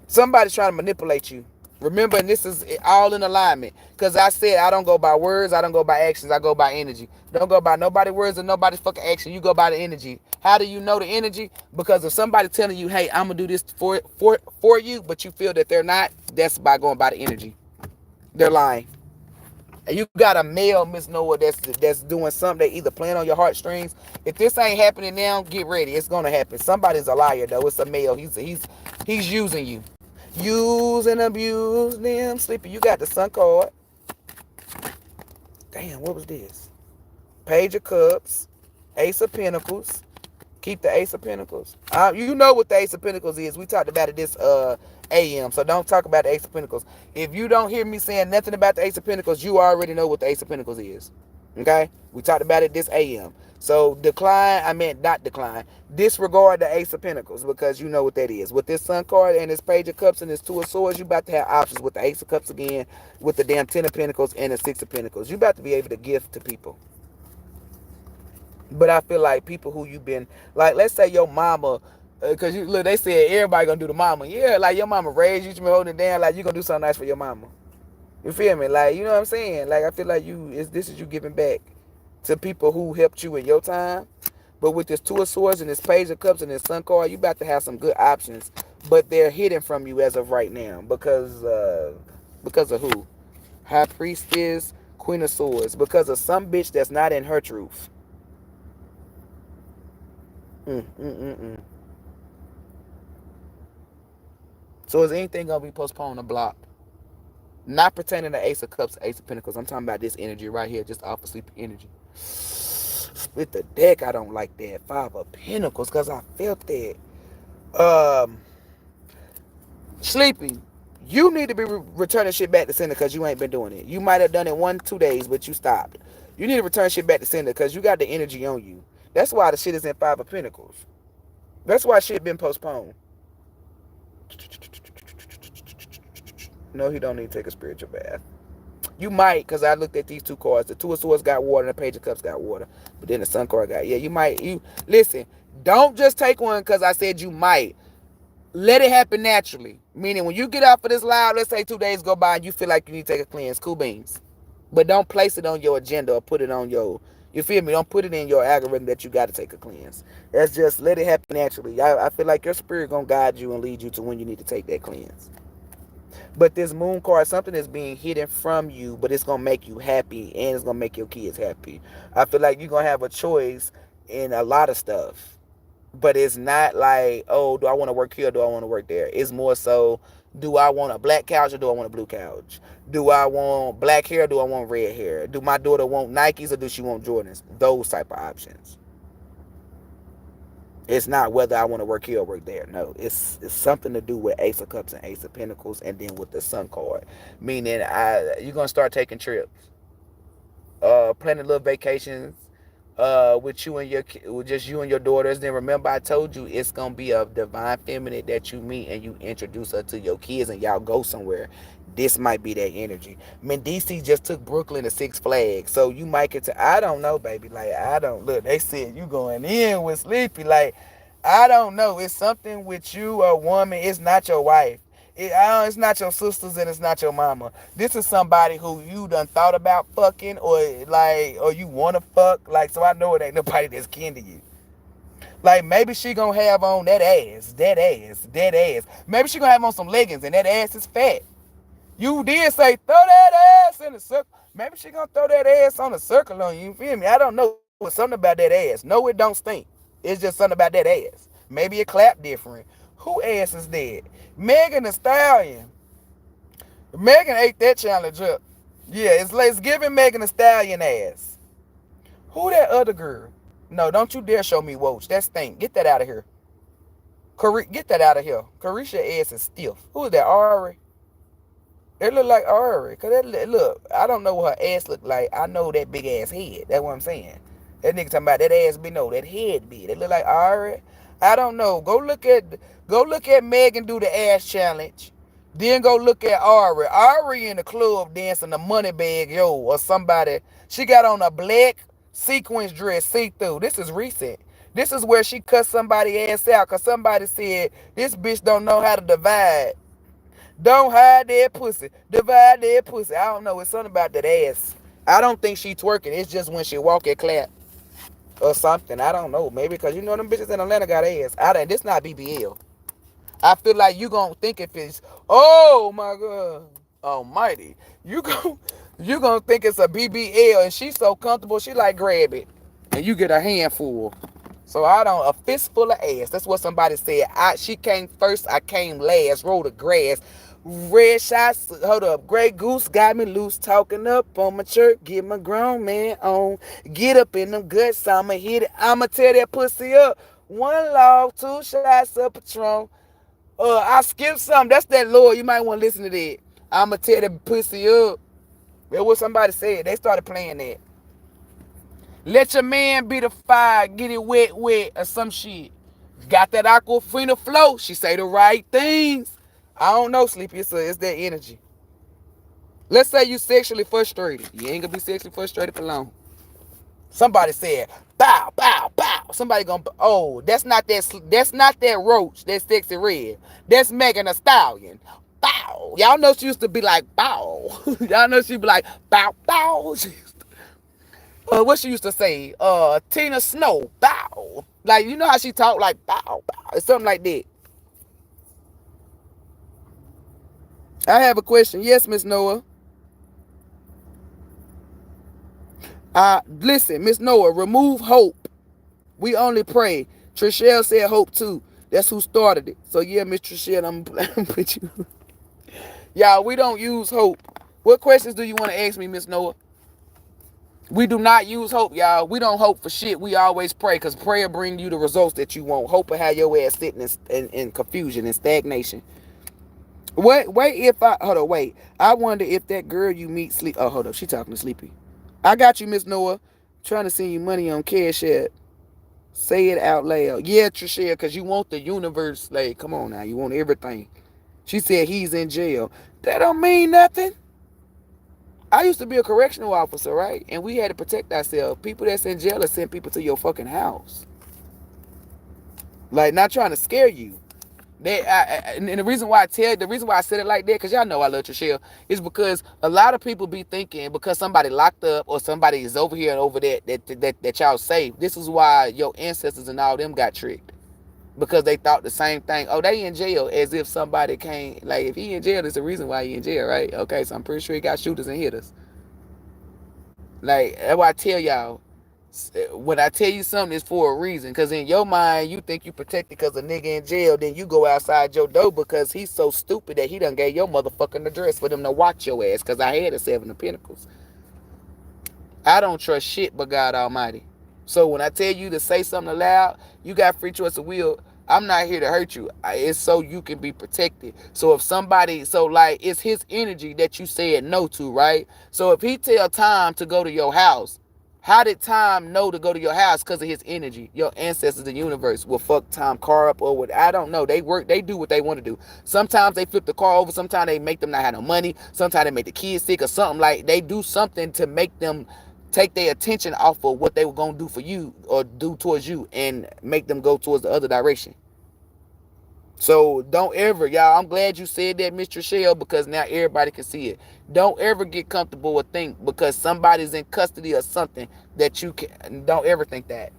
Somebody's trying to manipulate you. Remember, and this is all in alignment. Because I said I don't go by words, I don't go by actions, I go by energy. Don't go by nobody's words or nobody's fucking action. You go by the energy. How do you know the energy? Because if somebody telling you, hey, I'm going to do this for you, but you feel that they're not, that's by going by the energy. They're lying. And you got a male, Miss Noah, that's doing something. They either playing on your heartstrings. If this ain't happening now, get ready. It's gonna happen. Somebody's a liar though. It's a male. He's using you. Use and abuse them. Sleepy. You got the Sun card. Damn, what was this? Page of Cups. Ace of Pentacles. Keep the Ace of Pentacles. You know what the Ace of Pentacles is. We talked about it this AM. So don't talk about the Ace of Pentacles. If you don't hear me saying nothing about the Ace of Pentacles, you already know what the Ace of Pentacles is. Okay? We talked about it this AM. So not decline. Disregard the Ace of Pentacles because you know what that is. With this Sun card and this Page of Cups and this Two of Swords, you about to have options with the Ace of Cups again, with the damn Ten of Pentacles and the Six of Pentacles. You about to be able to give to people. But I feel like people who you've been, like, let's say your mama, because you look, they said everybody gonna do the mama. Yeah, like your mama raised you, you been holding it down, like you gonna do something nice for your mama. You feel me? Like, you know what I'm saying? Like, I feel like this is you giving back to people who helped you in your time. But with this Two of Swords and this Page of Cups and this Sun card, you about to have some good options. But they're hidden from you as of right now because of who? High Priestess, Queen of Swords. Because of some bitch that's not in her truth. So is anything gonna be postponed or blocked? Not pertaining to Ace of Cups, Ace of Pentacles. I'm talking about this energy right here, just off of sleepy energy. With the deck, I don't like that. Five of Pentacles, because I felt that. Sleepy, you need to be returning shit back to sender because you ain't been doing it. You might have done it 1-2 days, but you stopped. You need to return shit back to sender because you got the energy on you. That's why the shit is in Five of Pentacles. That's why shit been postponed. No, he don't need to take a spiritual bath. You might, because I looked at these two cards. The Two of Swords got water and the Page of Cups got water. But then the Sun card got, yeah, you might. Listen, don't just take one because I said you might. Let it happen naturally. Meaning when you get out for this live, let's say 2 days go by and you feel like you need to take a cleanse. Cool beans. But don't place it on your agenda or put it on your, you feel me? Don't put it in your algorithm that you got to take a cleanse. That's just let it happen naturally. I feel like your spirit going to guide you and lead you to when you need to take that cleanse. But this moon card, something is being hidden from you, but it's gonna make you happy and it's gonna make your kids happy. I feel like you're gonna have a choice in a lot of stuff. But it's not like, oh, do I want to work here or do I want to work there? It's more so, do I want a black couch or do I want a blue couch? Do I want black hair or do I want red hair? Do my daughter want Nikes or do she want Jordans? Those type of options. It's not whether I want to work here or work there. No, it's something to do with Ace of Cups and Ace of Pentacles, and then with the Sun card, meaning you're gonna start taking trips, planning little vacations, with you and with just you and your daughters. Then remember, I told you it's gonna be a divine feminine that you meet and you introduce her to your kids, and y'all go somewhere. This might be that energy. I mean, DC just took Brooklyn to Six Flags, so you might get to. I don't know, baby. Like, I don't look. They said you going in with Sleepy. Like, I don't know. It's something with you, a woman. It's not your wife. It's not your sisters and it's not your mama. This is somebody who you done thought about fucking, or you wanna fuck. Like, so I know it ain't nobody that's kin to you. Like, maybe she gonna have on that ass. Maybe she gonna have on some leggings and that ass is fat. You did say throw that ass in the circle. Maybe she gonna throw that ass on a circle on you. You feel me? I don't know. It's something about that ass. No, it don't stink. It's just something about that ass. Maybe it clap different. Who ass is that? Megan Thee Stallion. Megan ate that challenge up. Yeah, it's giving Megan Thee Stallion ass. Who that other girl? No, don't you dare show me Woach. That stink. Get that out of here. Get that out of here. Carisha ass is stiff. Who is that? Ari? It look like Ari. Cause look, I don't know what her ass look like. I know that big ass head. That's what I'm saying. That nigga talking about that ass be no, that head be. It look like Ari. I don't know. Go look at Megan do the ass challenge. Then go look at Ari. Ari in the club dancing the money bag, yo, or somebody. She got on a black sequins dress, see-through. This is recent. This is where she cut somebody ass out because somebody said, this bitch don't know how to divide. Don't hide that pussy. Divide that pussy. I don't know. It's something about that ass. I don't think she twerking. It's just when she walk and clap or something. I don't know. Maybe because you know them bitches in Atlanta got ass. This not BBL. I feel like you gonna think if it's, oh my God almighty. You gonna think it's a BBL and she's so comfortable, she like grab it. And you get a handful. So a fistful of ass. That's what somebody said. She came first, I came last. Roll the grass. Red shots, hold up. Grey Goose got me loose, talking up on my church. Get my grown man on. Get up in them guts, I'ma hit it. I'ma tear that pussy up. One log, 2 shots of Patron. I skipped something. That's that Lord. You might want to listen to that. I'ma tear that pussy up. That's what somebody said. They started playing that. Let your man be the fire, get it wet, or some shit. Got that Aquafina flow. She say the right things. I don't know, Sleepy. It's that energy. Let's say you sexually frustrated. You ain't gonna be sexually frustrated for long. Somebody said, bow, bow, bow. Somebody gonna, oh, that's not that roach, that sexy red. That's Megan Thee Stallion. Bow. Y'all know she used to be like, bow. Y'all know she be like, bow, bow. What she used to say? Tina Snow, bow. Like, you know how she talk, like, bow, bow. It's something like that. I have a question. Yes, Miss Noah. Listen, Miss Noah, remove hope. We only pray. Trishelle said hope too. That's who started it. So yeah, Miss Trishelle, I'm put you. Y'all, we don't use hope. What questions do you want to ask me, Miss Noah? We do not use hope, y'all. We don't hope for shit. We always pray, because prayer bring you the results that you want. Hope will have your ass sitting in confusion and stagnation. Wait, hold on, wait. I wonder if that girl you meet sleep. Oh, hold up. She talking to Sleepy. I got you, Miss Noah. Trying to send you money on cashapp. Say it out loud. Yeah, Trishelle, because you want the universe. Like, come on now. You want everything. She said he's in jail. That don't mean nothing. I used to be a correctional officer, right? And we had to protect ourselves. People that's in jail are send people to your fucking house. Like, not trying to scare you. And the reason why I said it like that, because y'all know I love Trishelle, is because a lot of people be thinking because somebody locked up or somebody is over here and over there that y'all safe. This is why your ancestors and all them got tricked. because they thought the same thing. Oh, they in jail, as if somebody can't. Like, if he in jail, there's a reason why he in jail, right? Okay, so I'm pretty sure he got shooters and hitters. Like, that's why I tell y'all, when I tell you something, it's for a reason. Because in your mind, you think you protected because a nigga in jail. Then you go outside your door because he's so stupid that he done gave your motherfucking address for them to watch your ass. Because I had a 7 of Pentacles. I don't trust shit but God Almighty. So when I tell you to say something aloud, you got free choice of will. I'm not here to hurt you. It's so you can be protected. So if somebody, so like, it's his energy that you said no to, right? So if he tell Tom to go to your house, how did Tom know to go to your house? Because of his energy. Your ancestors, the universe, will fuck Tom car up or what? I don't know. They work. They do what they want to do. Sometimes they flip the car over. Sometimes they make them not have no money. Sometimes they make the kids sick or something. Like, they do something to make them take their attention off of what they were going to do for you or do towards you and make them go towards the other direction. So don't ever, y'all, I'm glad you said that, Mr. Shell, because now everybody can see it. Don't ever get comfortable or think because somebody's in custody or something that you can. Don't ever think that.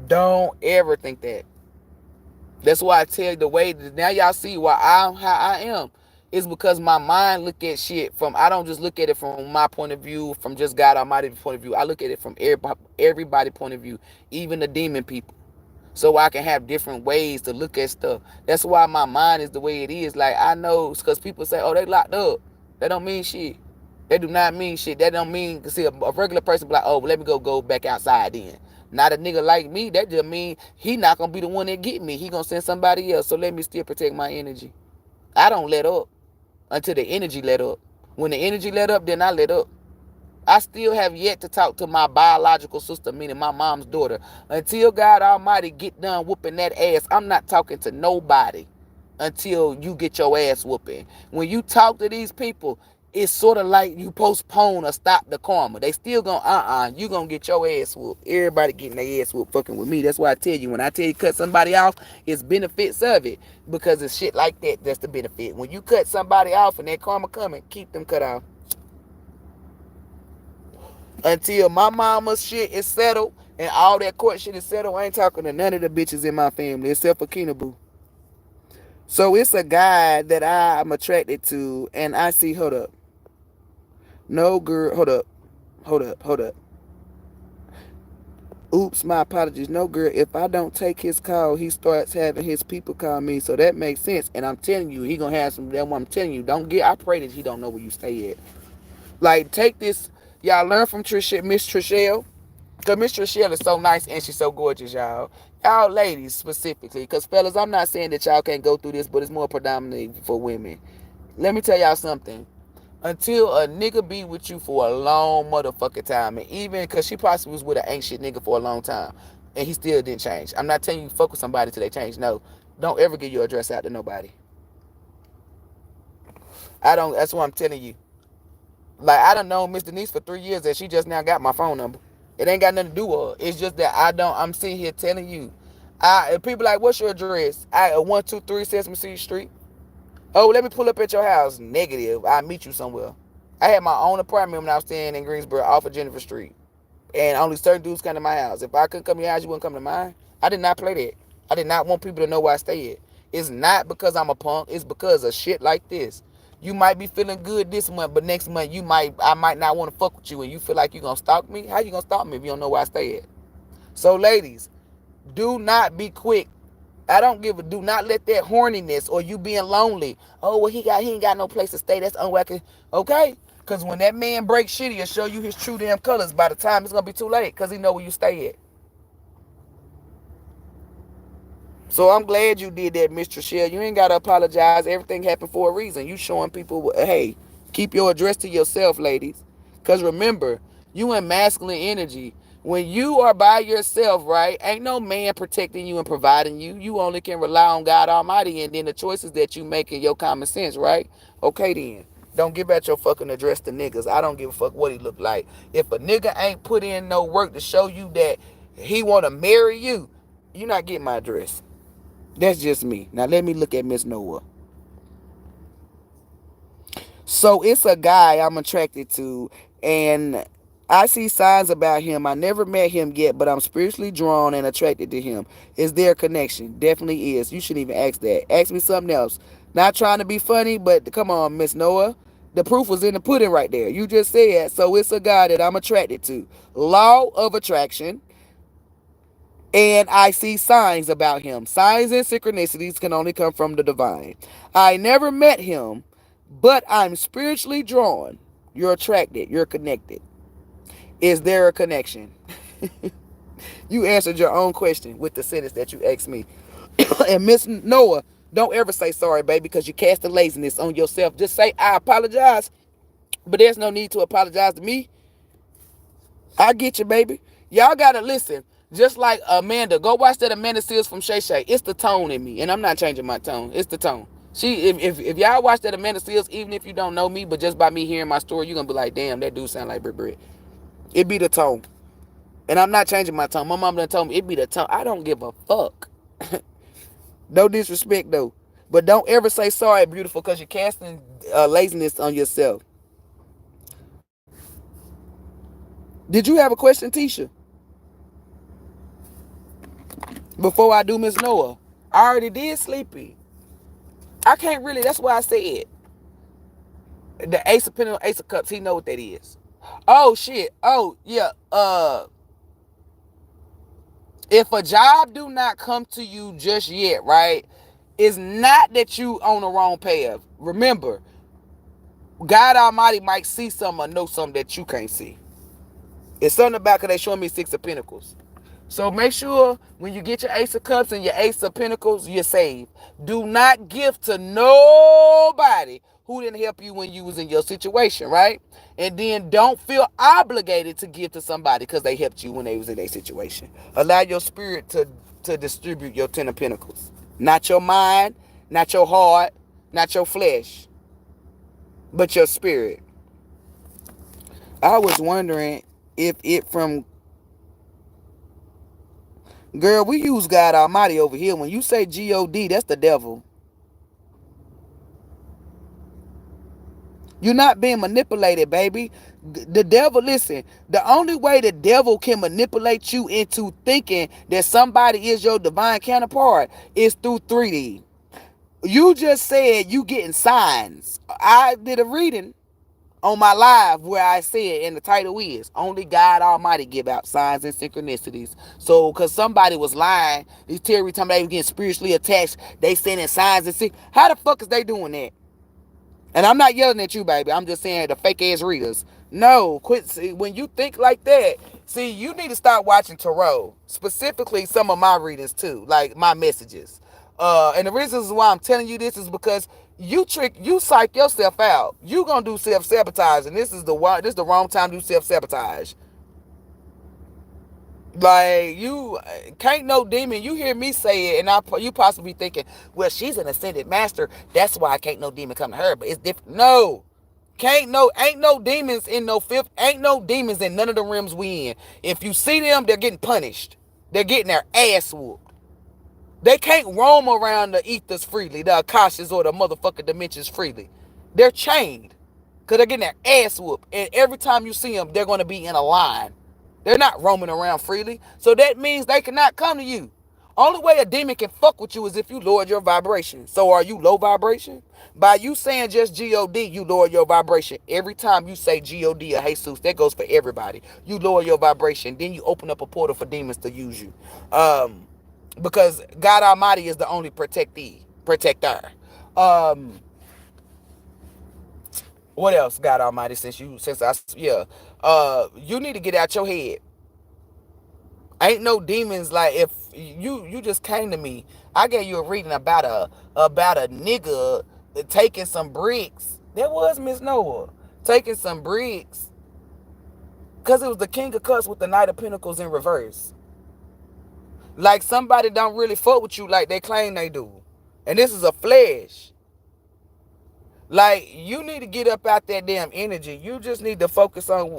Don't ever think that. That's why I tell you the way that now y'all see why I'm how I am. It's because my mind look at shit from, I don't just look at it from my point of view, from just God Almighty's point of view. I look at it from everybody's point of view, even the demon people. So I can have different ways to look at stuff. That's why my mind is the way it is. Like, I know, because people say, oh, they locked up. That don't mean shit. They do not mean shit. That don't mean, see, a regular person be like, oh, well, let me go back outside then. Not a nigga like me. That just mean he not going to be the one that get me. He going to send somebody else. So let me still protect my energy. I don't let up until the energy let up. When the energy let up, then I let up. I still have yet to talk to my biological sister, meaning my mom's daughter. Until God Almighty get done whooping that ass, I'm not talking to nobody until you get your ass whooping. When you talk to these people, it's sort of like you postpone or stop the karma. They still gonna, you gonna get your ass whooped. Everybody getting their ass whooped fucking with me. That's why I tell you, when I tell you cut somebody off, it's benefits of it. Because it's shit like that, that's the benefit. When you cut somebody off and that karma coming, keep them cut off. Until my mama's shit is settled and all that court shit is settled, I ain't talking to none of the bitches in my family except for Keenaboo. So it's a guy that I'm attracted to, and I see, hold up. No girl, hold up. Oops, my apologies. No girl, if I don't take his call, he starts having his people call me. So that makes sense. And I'm telling you, he gonna have some, that's what I'm telling you. I pray that he don't know where you stay at. Like, take this, y'all learn from Miss Trishelle. Because Miss Trishelle is so nice and she's so gorgeous, y'all. Y'all ladies specifically. Because fellas, I'm not saying that y'all can't go through this, but it's more predominantly for women. Let me tell y'all something. Until a nigga be with you for a long motherfucking time, and even because she possibly was with an ain't shit nigga for a long time, and he still didn't change. I'm not telling you fuck with somebody till they change. No. Don't ever give your address out to nobody. That's what I'm telling you. Like, I done known Miss Denise for 3 years and she just now got my phone number. It ain't got nothing to do with her. It's just that I'm sitting here telling you. People like, what's your address? 123 Sesame Street. Oh, let me pull up at your house. Negative. I'll meet you somewhere. I had my own apartment when I was staying in Greensboro off of Jennifer Street. And only certain dudes come to my house. If I couldn't come to your house, you wouldn't come to mine. I did not play that. I did not want people to know where I stay at. It's not because I'm a punk. It's because of shit like this. You might be feeling good this month, but next month I might not want to fuck with you, and you feel like you're gonna stalk me. How you gonna stalk me if you don't know where I stay at? So ladies, do not be quick. Do not let that horniness or you being lonely. Oh, well, he ain't got no place to stay. That's unwelcome. Okay? Because when that man breaks shit, he'll show you his true damn colors. By the time it's gonna be too late, because he know where you stay at. So I'm glad you did that, Mr. Shell. You ain't got to apologize. Everything happened for a reason. You showing people, hey, keep your address to yourself, ladies. Because remember, you in masculine energy. When you are by yourself, right, ain't no man protecting you and providing you. You only can rely on God Almighty and then the choices that you make in your common sense, right? Okay, then. Don't give out your fucking address to niggas. I don't give a fuck what he look like. If a nigga ain't put in no work to show you that he want to marry you, you not getting my address. That's just me. Now let me look at Miss Noah. So it's a guy I'm attracted to, and I see signs about him. I never met him yet, but I'm spiritually drawn and attracted to him. Is there a connection? Definitely is. You shouldn't even ask that. Ask me something else. Not trying to be funny, but come on, Miss Noah. The proof was in the pudding right there. You just said, so it's a guy that I'm attracted to. Law of attraction. And I see signs about him. Signs and synchronicities can only come from the divine. I never met him, but I'm spiritually drawn. You're attracted. You're connected. Is there a connection? You answered your own question with the sentence that you asked me. And Miss Noah, don't ever say sorry, baby, because you cast the laziness on yourself. Just say, I apologize. But there's no need to apologize to me. I get you, baby. Y'all gotta listen. Just like Amanda, go watch that Amanda Seals from Shay Shay. It's the tone in me, and I'm not changing my tone. It's the tone. If y'all watch that Amanda Seals, even if you don't know me, but just by me hearing my story, you're gonna be like, damn, that dude sound like Britt Britt. It be the tone, and I'm not changing my tone. My mom done told me it be the tone. I don't give a fuck. No disrespect though, but don't ever say sorry, beautiful, because you're casting laziness on yourself. Did you have a question, Tisha? Before I do Miss Noah, I already did Sleepy. I can't really. That's why I said the Ace of Pentacles, Ace of Cups. He know what that is. Oh shit. Oh yeah. If a job do not come to you just yet, right? It's not that you on the wrong path. Remember, God Almighty might see something or know something that you can't see. It's something about because they showing me Six of Pentacles. So make sure when you get your Ace of Cups and your Ace of Pentacles, you're saved. Do not give to nobody who didn't help you when you was in your situation, right? And then don't feel obligated to give to somebody because they helped you when they was in their situation. Allow your spirit to distribute your Ten of Pentacles. Not your mind, not your heart, not your flesh, but your spirit. I was wondering if it from... Girl, we use God Almighty over here. When you say G-O-D, that's the devil. You're not being manipulated, baby. The devil, listen, the only way the devil can manipulate you into thinking that somebody is your divine counterpart is through 3D. You just said you getting signs. I did a reading on my live where I said, and the title is only God Almighty give out signs and synchronicities. So because somebody was lying, these Terry time they were getting spiritually attached, they sending signs and see how the fuck is they doing that? And I'm not yelling at you, baby. I'm just saying the fake ass readers. No, quit. See, when you think like that, see, you need to start watching tarot, specifically some of my readings too, like my messages. And the reasons why I'm telling you this is because you psych yourself out. You gonna do self-sabotage, and this is the wrong time to do self-sabotage. Like, you can't no demon. You hear me say it, and you possibly thinking, well, she's an ascended master. That's why I can't no demon come to her. But it's different. No, ain't no demons in no fifth. Ain't no demons in none of the realms we in. If you see them, they're getting punished. They're getting their ass whooped. They can't roam around the ethers freely, the akashas or the motherfucking dimensions freely. They're chained because they're getting their ass whooped. And every time you see them, they're going to be in a line. They're not roaming around freely. So that means they cannot come to you. Only way a demon can fuck with you is if you lowered your vibration. So are you low vibration? By you saying just G-O-D, you lower your vibration. Every time you say G-O-D or Jesus, that goes for everybody. You lower your vibration. Then you open up a portal for demons to use you. Because God Almighty is the only protector. What else, God Almighty, you need to get out your head. Ain't no demons. Like, if you just came to me, I gave you a reading about a nigga taking some bricks. That was Miss Noah. Taking some bricks. Because it was the King of Cups with the Knight of Pentacles in reverse. Like, somebody don't really fuck with you like they claim they do. And this is a flesh. Like, you need to get up out that damn energy. You just need to focus on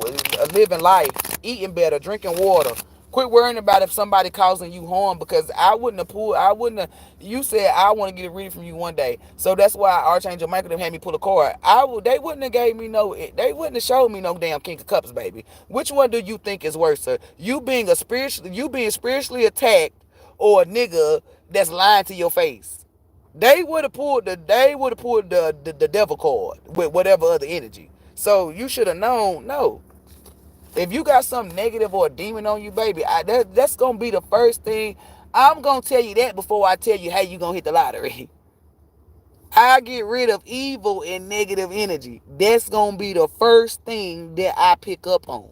living life, eating better, drinking water. Quit worrying about if somebody causing you harm, because I wouldn't have, you said I want to get a reading from you one day. So that's why Archangel Michael them had me pull a card. They wouldn't have gave me no, they wouldn't have showed me no damn King of Cups, baby. Which one do you think is worse, sir? You being spiritually attacked, or a nigga that's lying to your face? They would have pulled the devil card with whatever other energy. So you should have known, no. If you got something negative or a demon on you, baby, that's going to be the first thing. I'm going to tell you that before I tell you how you going to hit the lottery. I get rid of evil and negative energy. That's going to be the first thing that I pick up on.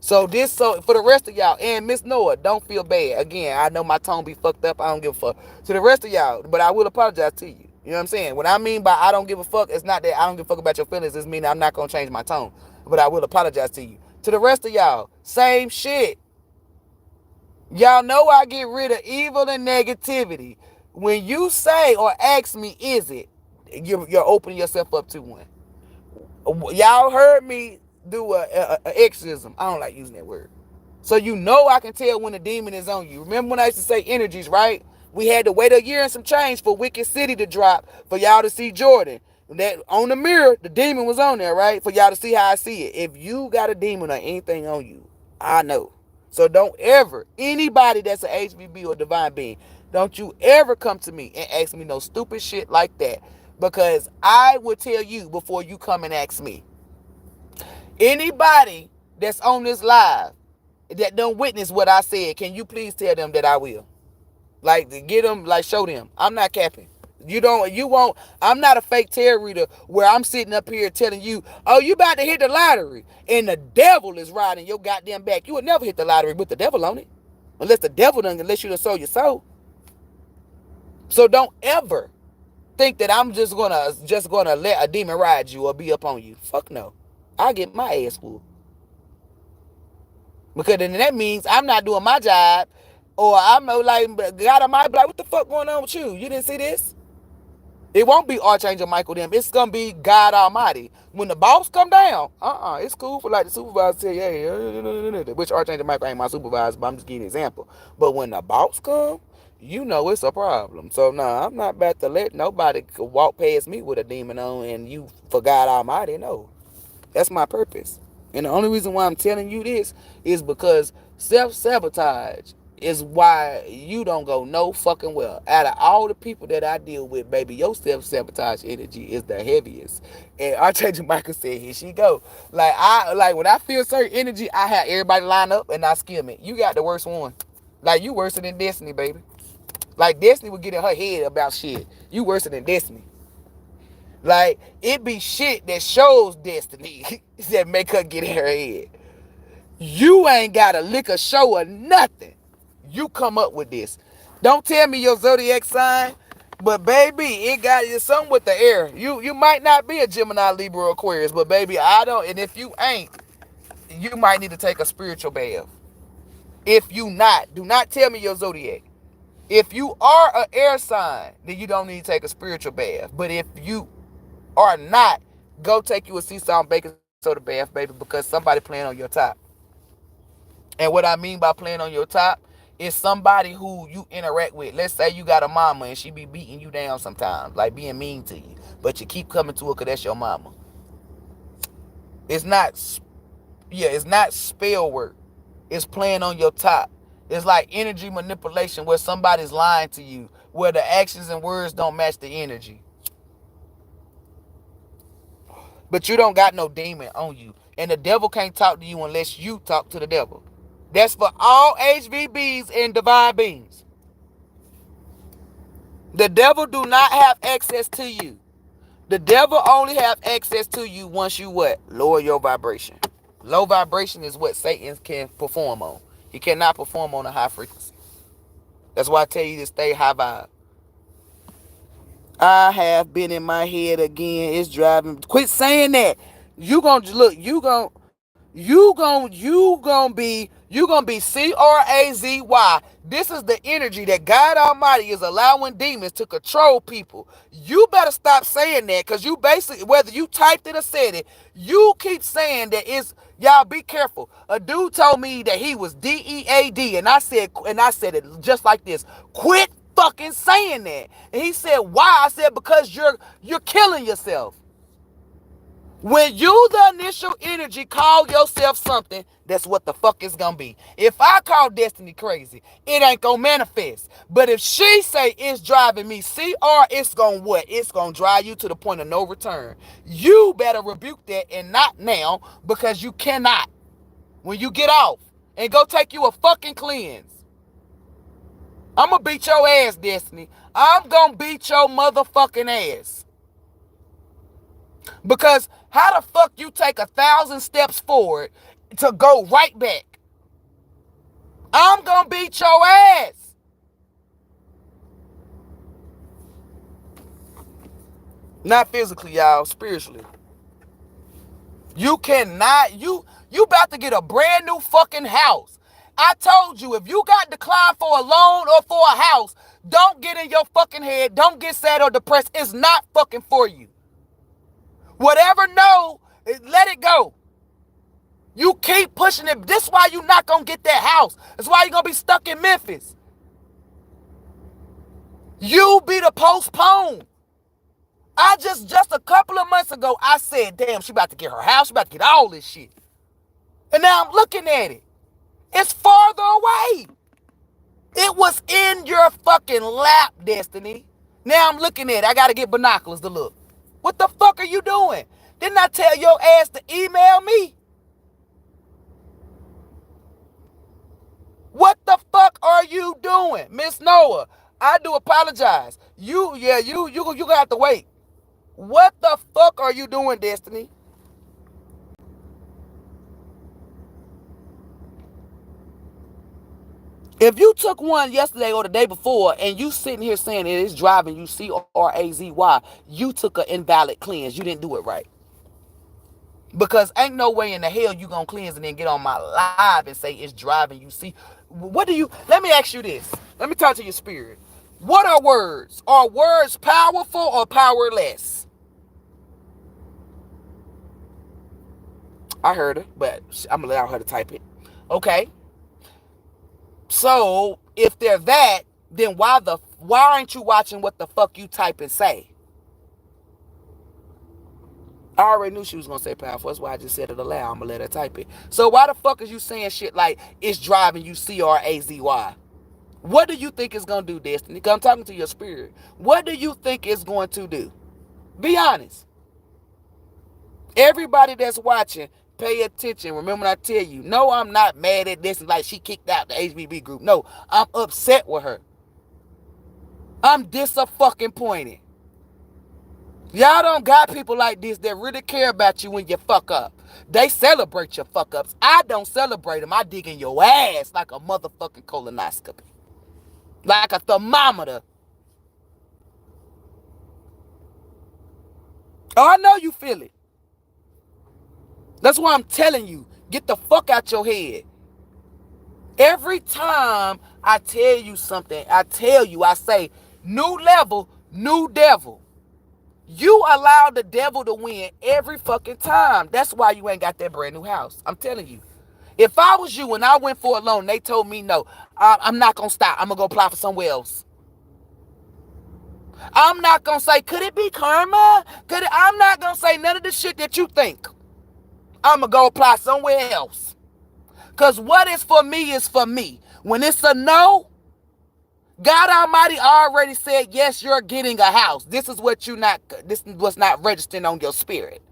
So for the rest of y'all, and Miss Noah, don't feel bad. Again, I know my tone be fucked up. I don't give a fuck. To the rest of y'all, but I will apologize to you. You know what I'm saying? What I mean by I don't give a fuck, it's not that I don't give a fuck about your feelings. It's meaning I'm not going to change my tone. But I will apologize to you. To the rest of y'all, same shit. Y'all know I get rid of evil and negativity. When you say or ask me, is it? You're opening yourself up to one. Y'all heard me do a exorcism. I don't like using that word. So you know I can tell when a demon is on you. Remember when I used to say energies, right? We had to wait a year and some change for Wicked City to drop for y'all to see Jordan. That on the mirror, the demon was on there, right? For y'all to see how I see it. If you got a demon or anything on you, I know. So don't ever, anybody that's an HVB or divine being, don't you ever come to me and ask me no stupid shit like that. Because I will tell you before you come and ask me. Anybody that's on this live that don't witness what I said, can you please tell them that I will? Like, get them, like, show them. I'm not capping. You won't, I'm not a fake tarot reader where I'm sitting up here telling you, oh, you about to hit the lottery and the devil is riding your goddamn back. You would never hit the lottery with the devil on it. Unless you done sold your soul. So don't ever think that I'm just gonna let a demon ride you or be up on you. Fuck no. I'll get my ass whooped. Because then that means I'm not doing my job, or I'm like, God, I might be like, what the fuck going on with you? You didn't see this? It won't be Archangel Michael them. It's going to be God Almighty. When the boss come down, it's cool for like the supervisor to say, hey, which Archangel Michael ain't my supervisor, but I'm just giving you an example. But when the boss come, you know it's a problem. So, no, I'm not about to let nobody walk past me with a demon on and you for God Almighty. No. That's my purpose. And the only reason why I'm telling you this is because self-sabotage is why you don't go no fucking well. Out of all the people that I deal with, baby, your self-sabotage energy is the heaviest. And Archangel Michael said, here she go. Like when I feel certain energy, I have everybody line up and I skim it. You got the worst one. Like, you worse than Destiny, baby. Like, Destiny would get in her head about shit. You worse than Destiny. Like, it be shit that shows Destiny that make her get in her head. You ain't got a lick of show or nothing. You come up with this. Don't tell me your zodiac sign, but baby, it's something with the air. You might not be a Gemini, Libra, or Aquarius, but baby, I don't. And if you ain't, you might need to take a spiritual bath. If you not, do not tell me your zodiac. If you are an air sign, then you don't need to take a spiritual bath. But if you are not, go take you a sea salt baking soda bath, baby, because somebody playing on your top. And what I mean by playing on your top is somebody who you interact with. Let's say you got a mama and she be beating you down sometimes, like being mean to you, but you keep coming to her because that's your mama. It's not spell work. It's playing on your top. It's like energy manipulation where somebody's lying to you, where the actions and words don't match the energy. But you don't got no demon on you. And the devil can't talk to you unless you talk to the devil. That's for all HVBs and divine beings. The devil do not have access to you. The devil only have access to you once you what? Lower your vibration. Low vibration is what Satan can perform on. He cannot perform on a high frequency. That's why I tell you to stay high vibe. I have been in my head again. It's driving. Quit saying that. You gonna look. You gonna be CRAZY. This is the energy that God Almighty is allowing demons to control people. You better stop saying that, because you basically, whether you typed it or said it, you keep saying that Y'all be careful. A dude told me that he was DEAD, and I said it just like this. Quit fucking saying that. And he said, why? I said, because you're killing yourself. When you, the initial energy, call yourself something, that's what the fuck it's gonna be. If I call Destiny crazy, it ain't gonna manifest. But if she say it's driving me CR, it's gonna what? It's gonna drive you to the point of no return. You better rebuke that, and not now, because you cannot. When you get off and go take you a fucking cleanse. I'm gonna beat your ass, Destiny. I'm gonna beat your motherfucking ass. Because how the fuck you take 1,000 steps forward to go right back? I'm gonna beat your ass. Not physically, y'all, spiritually. You cannot, you about to get a brand new fucking house. I told you, if you got declined for a loan or for a house, don't get in your fucking head. Don't get sad or depressed. It's not fucking for you. Whatever, no, let it go. You keep pushing it. This is why you're not going to get that house. That's why you're going to be stuck in Memphis. You be the postpone. I just a couple of months ago, I said, damn, she about to get her house. She about to get all this shit. And now I'm looking at it. It's farther away. It was in your fucking lap, Destiny. Now I'm looking at it. I got to get binoculars to look. What the fuck are you doing? Didn't I tell your ass to email me? What the fuck are you doing, Miss Noah? I do apologize. You gonna have to wait. What the fuck are you doing, Destiny? If you took one yesterday or the day before and you sitting here saying it is driving you CRAZY, you took an invalid cleanse. You didn't do it right. Because ain't no way in the hell you gonna cleanse and then get on my live and say it's driving you see. Let me ask you this. Let me talk to your spirit. What are words? Are words powerful or powerless? I heard her, but I'm gonna allow her to type it. Okay. So if they're that, then why aren't you watching what the fuck you type and say? I already knew she was gonna say powerful. That's why I just said it aloud. I'm gonna let her type it. So why the fuck is you saying shit like it's driving you CRAZY? What do you think it's gonna do, Destiny? Because I'm talking to your spirit. What do you think it's going to do? Be honest. Everybody that's watching, pay attention. Remember when I tell you, no, I'm not mad at this like she kicked out the HBB group. No, I'm upset with her. I'm disappointed. Y'all don't got people like this that really care about you when you fuck up. They celebrate your fuck ups. I don't celebrate them. I dig in your ass like a motherfucking colonoscopy. Like a thermometer. Oh, I know you feel it. That's why I'm telling you, get the fuck out your head. Every time I tell you something, I say, new level, new devil. You allow the devil to win every fucking time. That's why you ain't got that brand new house. I'm telling you. If I was you and I went for a loan, they told me no, I'm not going to stop. I'm going to go apply for somewhere else. I'm not going to say, could it be karma? I'm not going to say none of the shit that you think. I'm going to go apply somewhere else. Because what is for me is for me. When it's a no, God Almighty already said, yes, you're getting a house. This is what's not registering on your spirit.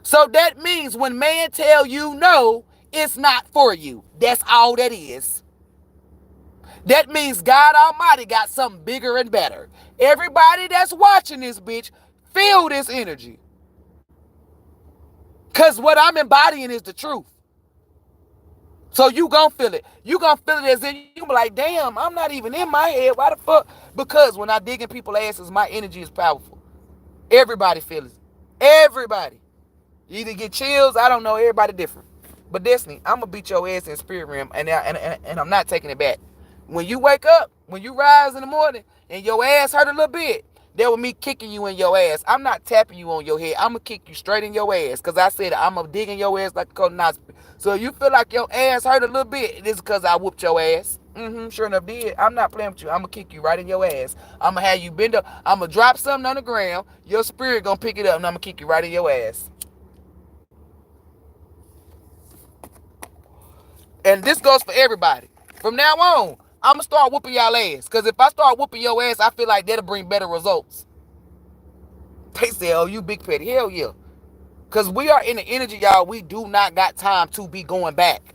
So that means when man tell you no, it's not for you. That's all that is. That means God Almighty got something bigger and better. Everybody that's watching this bitch, feel this energy. Because what I'm embodying is the truth. So you gonna feel it. You gonna feel it as in you be like, damn, I'm not even in my head. Why the fuck? Because when I dig in people's asses, my energy is powerful. Everybody feels it. Everybody. You either get chills, I don't know, everybody different. But Destiny, I'm gonna beat your ass in spirit realm, and I'm not taking it back. When you wake up, when you rise in the morning, and your ass hurt a little bit, That was me kicking you in your ass. I'm not tapping you on your head. I'm going to kick you straight in your ass. Because I said I'm going to dig in your ass like a colonoscopy. So if you feel like your ass hurt a little bit, this is because I whooped your ass. Sure enough did. I'm not playing with you. I'm going to kick you right in your ass. I'm going to have you bend up. I'm going to drop something on the ground. Your spirit going to pick it up and I'm going to kick you right in your ass. And this goes for everybody. From now on, I'm going to start whooping y'all ass. Because if I start whooping your ass, I feel like that'll bring better results. They say, oh, you big petty. Hell yeah. Because we are in the energy, y'all. We do not got time to be going back.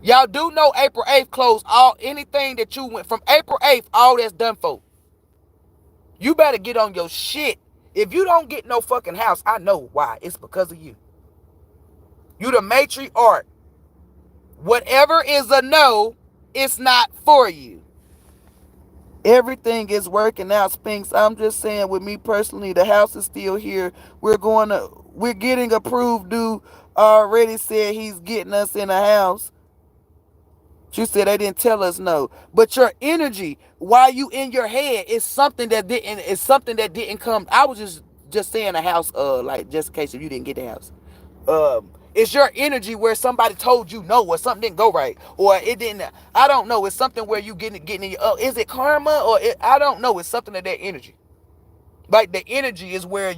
Y'all do know April 8th closed all anything that you went from April 8th, all that's done for. You better get on your shit. If you don't get no fucking house, I know why. It's because of you. You the matriarch. Whatever is a no, it's not for you. Everything is working out, Spinks. I'm just saying, with me personally, the house is still here. We're getting approved. Dude already said he's getting us in a house. She said they didn't tell us no. But your energy, while you in your head, is something that didn't come. I was just saying a house, like just in case if you didn't get the house. It's your energy where somebody told you no, or something didn't go right, or it didn't. I don't know. It's something where you getting in your. Is it karma or I don't know. It's something of that energy. Like the energy is where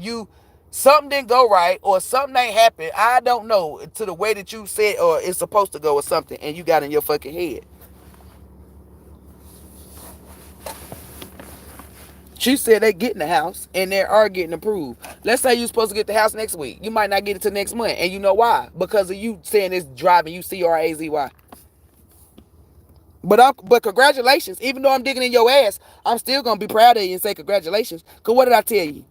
something didn't go right or something ain't happened. I don't know, to the way that you said or it's supposed to go or something, and you got in your fucking head. She said they getting the house and they are getting approved. Let's say you're supposed to get the house next week. You might not get it till next month. And you know why? Because of you saying it's driving you CRAZY. But congratulations. Even though I'm digging in your ass, I'm still going to be proud of you and say congratulations. Because what did I tell you?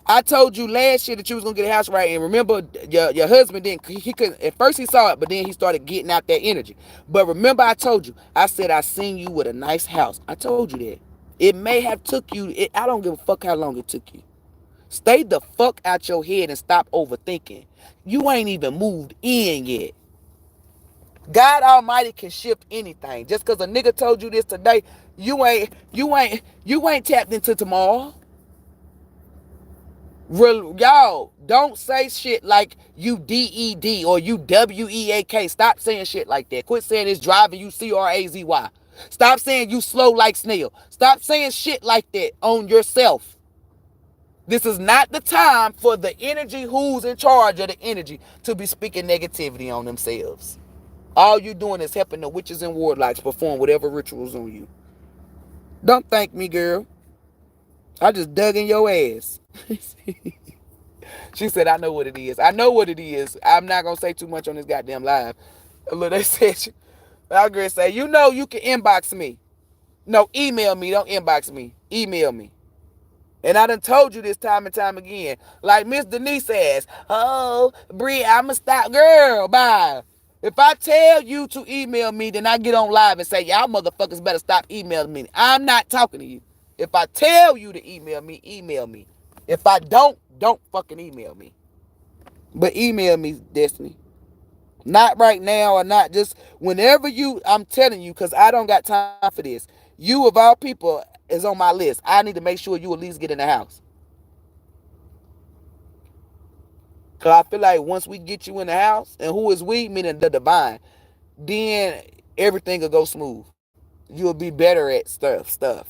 I told you last year that you was going to get a house right. And remember, your husband didn't, he couldn't, at first he saw it, but then he started getting out that energy. But remember I told you, I said I seen you with a nice house. I told you that. It may have took you, I don't give a fuck how long it took you. Stay the fuck out your head and stop overthinking. You ain't even moved in yet. God Almighty can shift anything. Just because a nigga told you this today, you ain't tapped into tomorrow. Y'all, don't say shit like you DED or you WEAK. Stop saying shit like that. Quit saying it's driving you CRAZY. Stop saying you slow like snail. Stop saying shit like that on yourself. This is not the time for the energy who's in charge of the energy to be speaking negativity on themselves. All you doing is helping the witches and warlocks perform whatever rituals on you. Don't thank me, girl. I just dug in your ass. She said, I know what it is. I know what it is. I'm not going to say too much on this goddamn live. Look, they said, I'll girl say, you know you can inbox me. No, email me. Don't inbox me. Email me. And I done told you this time and time again. Like Miss Denise says, oh, Brie, I'ma stop. Girl, bye. If I tell you to email me, then I get on live and say, y'all motherfuckers better stop emailing me. I'm not talking to you. If I tell you to email me, email me. If I don't fucking email me. But email me, Destiny. Not right now or not just whenever I'm telling you, because I don't got time for this. You of all people is on my list. I need to make sure you at least get in the house. Because I feel like once we get you in the house, and who is we, meaning the divine, then everything will go smooth. You'll be better at certain stuff.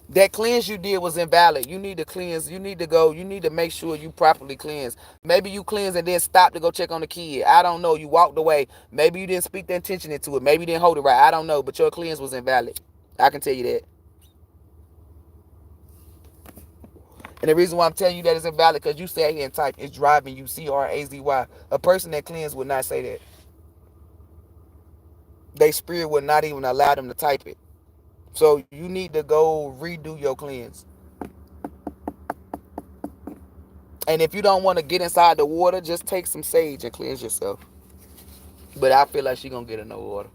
That cleanse you did was invalid. You need to cleanse. You need to go. You need to make sure you properly cleanse. Maybe you cleanse and then stop to go check on the kid. I don't know. You walked away. Maybe you didn't speak the intention into it. Maybe you didn't hold it right. I don't know. But your cleanse was invalid. I can tell you that. And the reason why I'm telling you that it's invalid because you sat here and typed, it's driving you CRAZY. A person that cleansed would not say that. Their spirit would not even allow them to type it. So you need to go redo your cleanse. And if you don't want to get inside the water, just take some sage and cleanse yourself. But I feel like she's going to get in the water.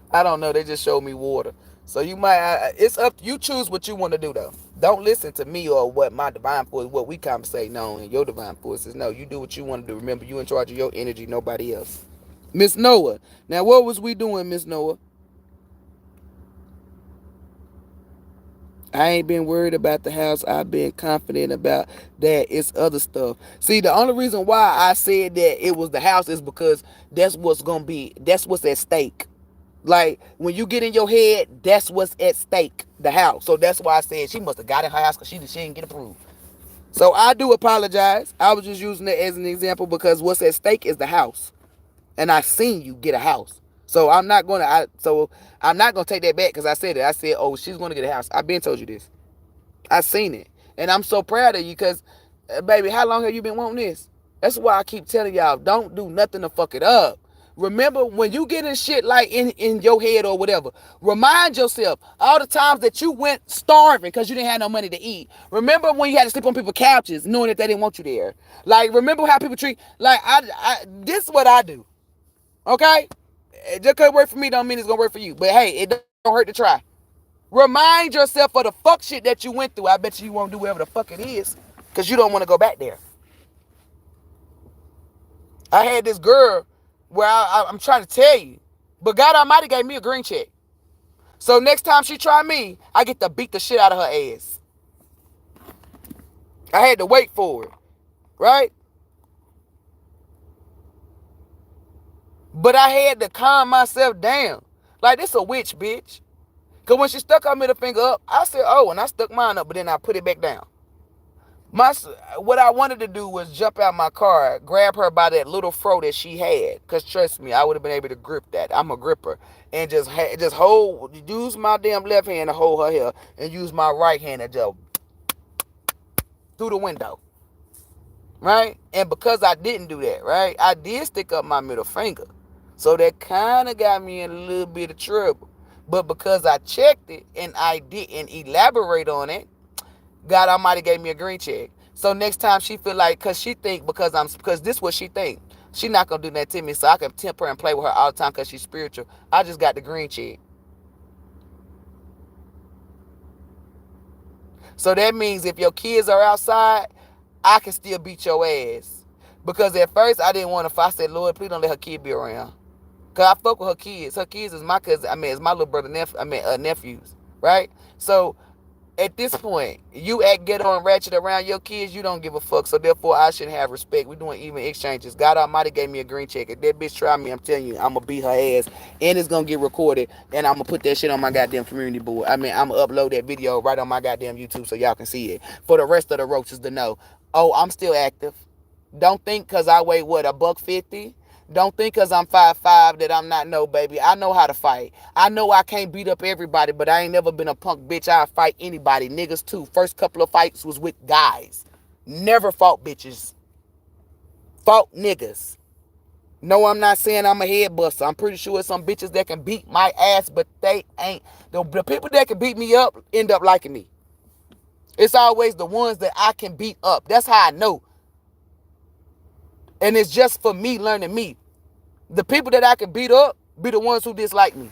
I don't know. They just showed me water. So you might, it's up, you choose what you want to do though. Don't listen to me or what my divine force, what we conversate on, and your divine forces. No, you do what you want to do. Remember, you in charge of your energy, nobody else. Miss Noah. Now, what was we doing, Miss Noah? I ain't been worried about the house. I've been confident about that. It's other stuff. See, the only reason why I said that it was the house is because that's what's gonna be. That's what's at stake. Like when you get in your head, that's what's at stake. The house. So that's why I said she must have got in her house because she didn't get approved. So I do apologize. I was just using it as an example because what's at stake is the house, and I seen you get a house. So I'm not gonna take that back because I said it. I said, oh, she's gonna get a house. I've been told you this. I seen it, and I'm so proud of you because, baby, how long have you been wanting this? That's why I keep telling y'all, don't do nothing to fuck it up. Remember when you get in shit like in your head or whatever, remind yourself all the times that you went starving because you didn't have no money to eat. Remember when you had to sleep on people's couches knowing that they didn't want you there. Like, remember how people treat, like, this is what I do. Okay? It just could work for me don't mean it's gonna work for you. But hey, it don't hurt to try. Remind yourself of the fuck shit that you went through. I bet you won't do whatever the fuck it is because you don't want to go back there. I had this girl where I'm trying to tell you, but God Almighty gave me a green check. So next time she try me, I get to beat the shit out of her ass. I had to wait for it, right? But I had to calm myself down. Like, this a witch, bitch. Because when she stuck her middle finger up, I said, oh, and I stuck mine up, but then I put it back down. What I wanted to do was jump out my car, grab her by that little fro that she had. Because trust me, I would have been able to grip that. I'm a gripper. And just use my damn left hand to hold her hair and use my right hand to just through the window. Right? And because I didn't do that, right, I did stick up my middle finger. So that kind of got me in a little bit of trouble. But because I checked it and I didn't elaborate on it, God Almighty gave me a green check. So next time she feel like, because this is what she think. She not going to do that to me, so I can temper and play with her all the time because she's spiritual. I just got the green check. So that means if your kids are outside, I can still beat your ass. Because at first I didn't want to fight. I said, Lord, please don't let her kid be around. Because I fuck with her kids. Her kids is my cousin. It's my little brother, nephews. Right? So at this point, you act ghetto and ratchet around your kids, you don't give a fuck. So therefore, I shouldn't have respect. We're doing even exchanges. God Almighty gave me a green check. If that bitch try me, I'm telling you, I'm going to beat her ass. And it's going to get recorded. And I'm going to put that shit on my goddamn community board. I'm going to upload that video right on my goddamn YouTube so y'all can see it. For the rest of the roaches to know, oh, I'm still active. Don't think because I weigh, what, $150? Don't think because I'm 5'5" that I'm not, no, baby. I know how to fight. I know I can't beat up everybody, but I ain't never been a punk bitch. I'll fight anybody. Niggas too. First couple of fights was with guys. Never fought bitches. Fought niggas. No, I'm not saying I'm a head buster. I'm pretty sure it's some bitches that can beat my ass, but they ain't. The people that can beat me up end up liking me. It's always the ones that I can beat up. That's how I know. And it's just for me learning me. The people that I can beat up be the ones who dislike me.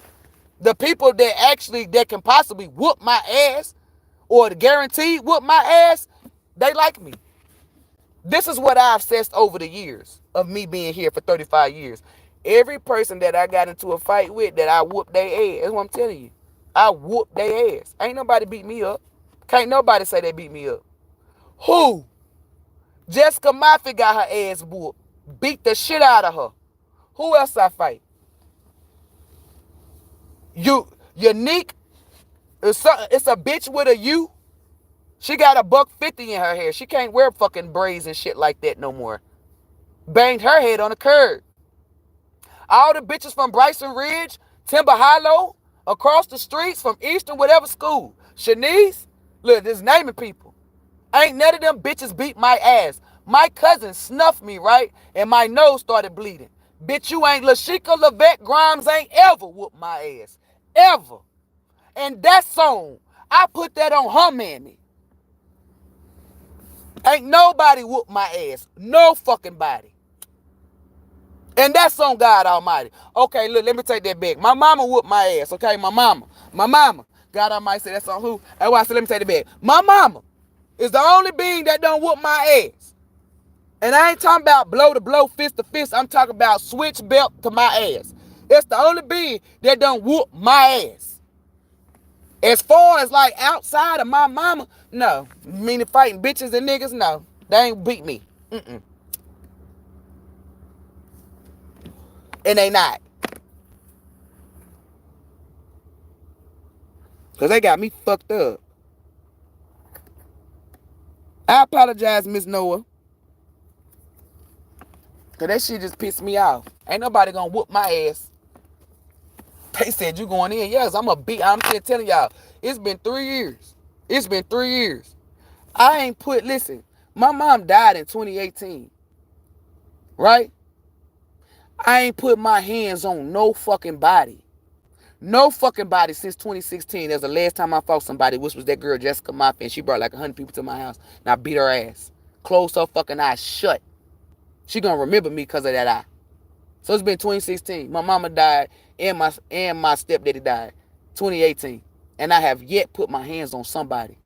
The people that can possibly whoop my ass or guaranteed whoop my ass, they like me. This is what I've assessed over the years of me being here for 35 years. Every person that I got into a fight with that I whooped their ass, that's what I'm telling you. I whooped their ass. Ain't nobody beat me up. Can't nobody say they beat me up. Who? Jessica Moffitt got her ass whooped. Beat the shit out of her. Who else I fight? Unique. It's a bitch with a U. She got $150 in her hair. She can't wear fucking braids and shit like that no more. Banged her head on the curb. All the bitches from Bryson Ridge, Timber Hollow, across the streets from Eastern, whatever school. Shanice, look, just naming people. Ain't none of them bitches beat my ass. My cousin snuffed me, right? And my nose started bleeding. Bitch, you ain't Lashika Levette Grimes ain't ever whooped my ass. Ever. And that song, I put that on her mammy. Ain't nobody whooped my ass. No fucking body. And that's on God Almighty. Okay, look, let me take that back. My mama whooped my ass, okay? My mama. God Almighty said that's on who? That's why I said, let me take the bed. My mama is the only being that don't whoop my ass. And I ain't talking about blow to blow, fist to fist. I'm talking about switch belt to my ass. It's the only being that don't whoop my ass. As far as like outside of my mama, no. Meaning fighting bitches and niggas, no. They ain't beat me. And they not. Because they got me fucked up. I apologize, Miss Noah. Because that shit just pissed me off. Ain't nobody gonna whoop my ass. They said you going in. Yes, I'm a beat. I'm still telling y'all. It's been 3 years. It's been 3 years. I ain't put, listen, my mom died in 2018. Right? I ain't put my hands on no fucking body. No fucking body since 2016. That's the last time I fought somebody, which was that girl Jessica Moffitt, and she brought like 100 people to my house, and I beat her ass. Closed her fucking eyes shut. She gonna remember me because of that eye. So it's been 2016. My mama died, and my stepdaddy died. 2018. And I have yet put my hands on somebody.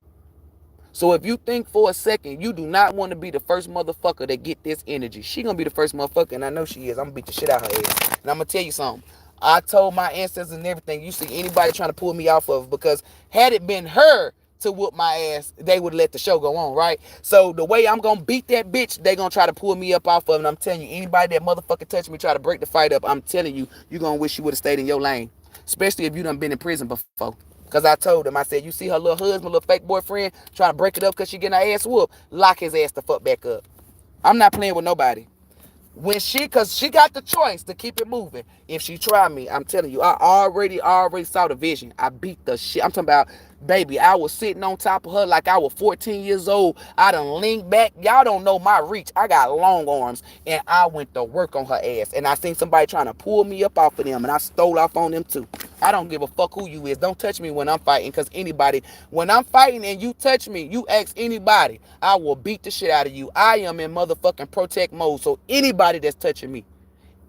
So if you think for a second you do not want to be the first motherfucker that get this energy, she gonna be the first motherfucker, and I know she is. I'm gonna beat the shit out of her ass. And I'm gonna tell you something. I told my ancestors and everything, you see anybody trying to pull me off of, because had it been her to whoop my ass, they would let the show go on, right? So the way I'm gonna beat that bitch, they gonna try to pull me up off of it. And I'm telling you, anybody that motherfucking touch me, try to break the fight up, I'm telling you, you gonna wish you would have stayed in your lane. Especially if you done been in prison before. Because I told him, I said, you see her little husband, little fake boyfriend, trying to break it up because she getting her ass whooped, lock his ass the fuck back up. I'm not playing with nobody. Cause she got the choice to keep it moving. If she try me, I'm telling you, I already saw the vision. I beat the shit. I'm talking about, baby, I was sitting on top of her like I was 14 years old. I done leaned back. Y'all don't know my reach. I got long arms, and I went to work on her ass. And I seen somebody trying to pull me up off of them, and I stole off on them too. I don't give a fuck who you is. Don't touch me when I'm fighting, because anybody, when I'm fighting and you touch me, you ask anybody, I will beat the shit out of you. I am in motherfucking protect mode, so anybody that's touching me,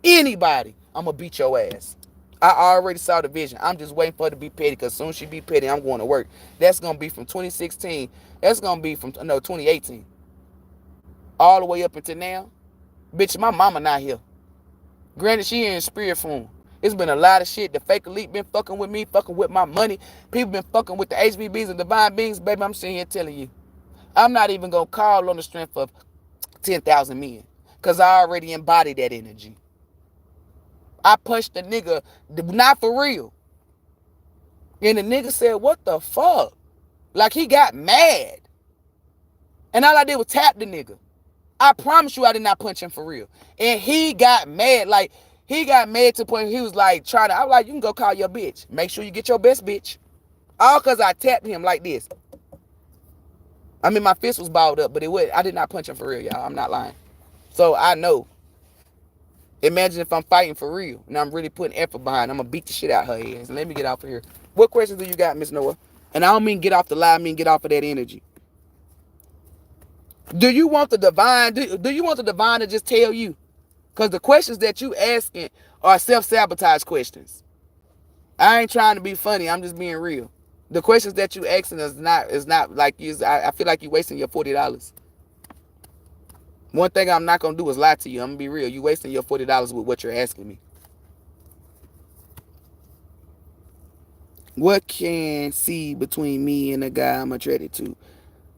anybody, I'm going to beat your ass. I already saw the vision. I'm just waiting for her to be petty, because as soon as she be petty, I'm going to work. That's going to be from 2016. That's going to be from, 2018. All the way up until now. Bitch, my mama not here. Granted, she in spirit form. It's been a lot of shit. The fake elite been fucking with me, fucking with my money. People been fucking with the HBBs and divine beings. Baby, I'm sitting here telling you, I'm not even going to call on the strength of 10,000 men, because I already embody that energy. I punched the nigga, not for real. And the nigga said, what the fuck? Like he got mad. And all I did was tap the nigga. I promise you I did not punch him for real. And he got mad. Like, he got mad to the point he was like trying to, I was like, you can go call your bitch. Make sure you get your best bitch. All because I tapped him like this. I mean, my fist was balled up, but I did not punch him for real, y'all. I'm not lying. So I know. Imagine if I'm fighting for real and I'm really putting effort behind. I'm going to beat the shit out of her ass. Let me get off of here. What questions do you got, Miss Noah? And I don't mean get off the line, I mean get off of that energy. Do you want the divine? Do you want the divine to just tell you? Because the questions that you asking are self-sabotage questions. I ain't trying to be funny. I'm just being real. The questions that you asking is not like you. I feel like you wasting your $40. One thing I'm not gonna do is lie to you. I'm gonna be real. You wasting your $40 with what you're asking me. What can see between me and the guy I'm attracted to?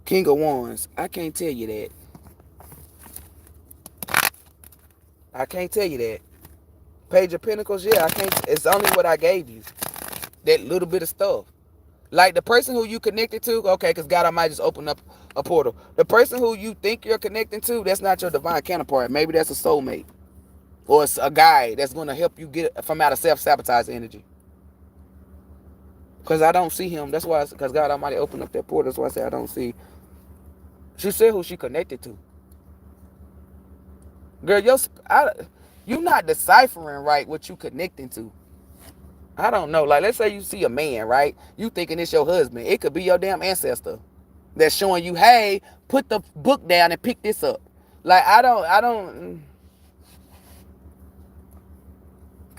King of Wands. I can't tell you that. I can't tell you that. Page of Pentacles, yeah, I can't. It's only what I gave you. That little bit of stuff. Like the person who you connected to, okay, because God, I might just open up a portal. The person who you think you're connecting to, that's not your divine counterpart. Maybe that's a soulmate. Or it's a guy that's going to help you get from out of self-sabotage energy. Because I don't see him. That's why, because God Almighty opened up that portal. That's why I say I don't see. She said who she connected to. Girl, you're not deciphering right what you connecting to. I don't know. Like, let's say you see a man, right? You thinking it's your husband. It could be your damn ancestor that's showing you, hey, put the book down and pick this up. Like, I don't.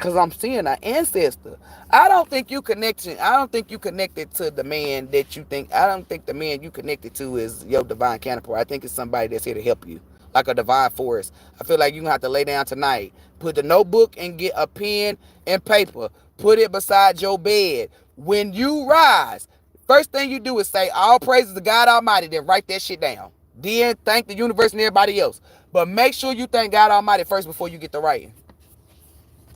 Cause I'm seeing an ancestor. I don't think you connection. I don't think you connected to the man that you think. I don't think the man you connected to is your divine counterpart. I think it's somebody that's here to help you, like a divine force. I feel like you gonna have to lay down tonight, put the notebook and get a pen and paper, put it beside your bed. When you rise, first thing you do is say all praises to God Almighty. Then write that shit down. Then thank the universe and everybody else. But make sure you thank God Almighty first before you get to writing.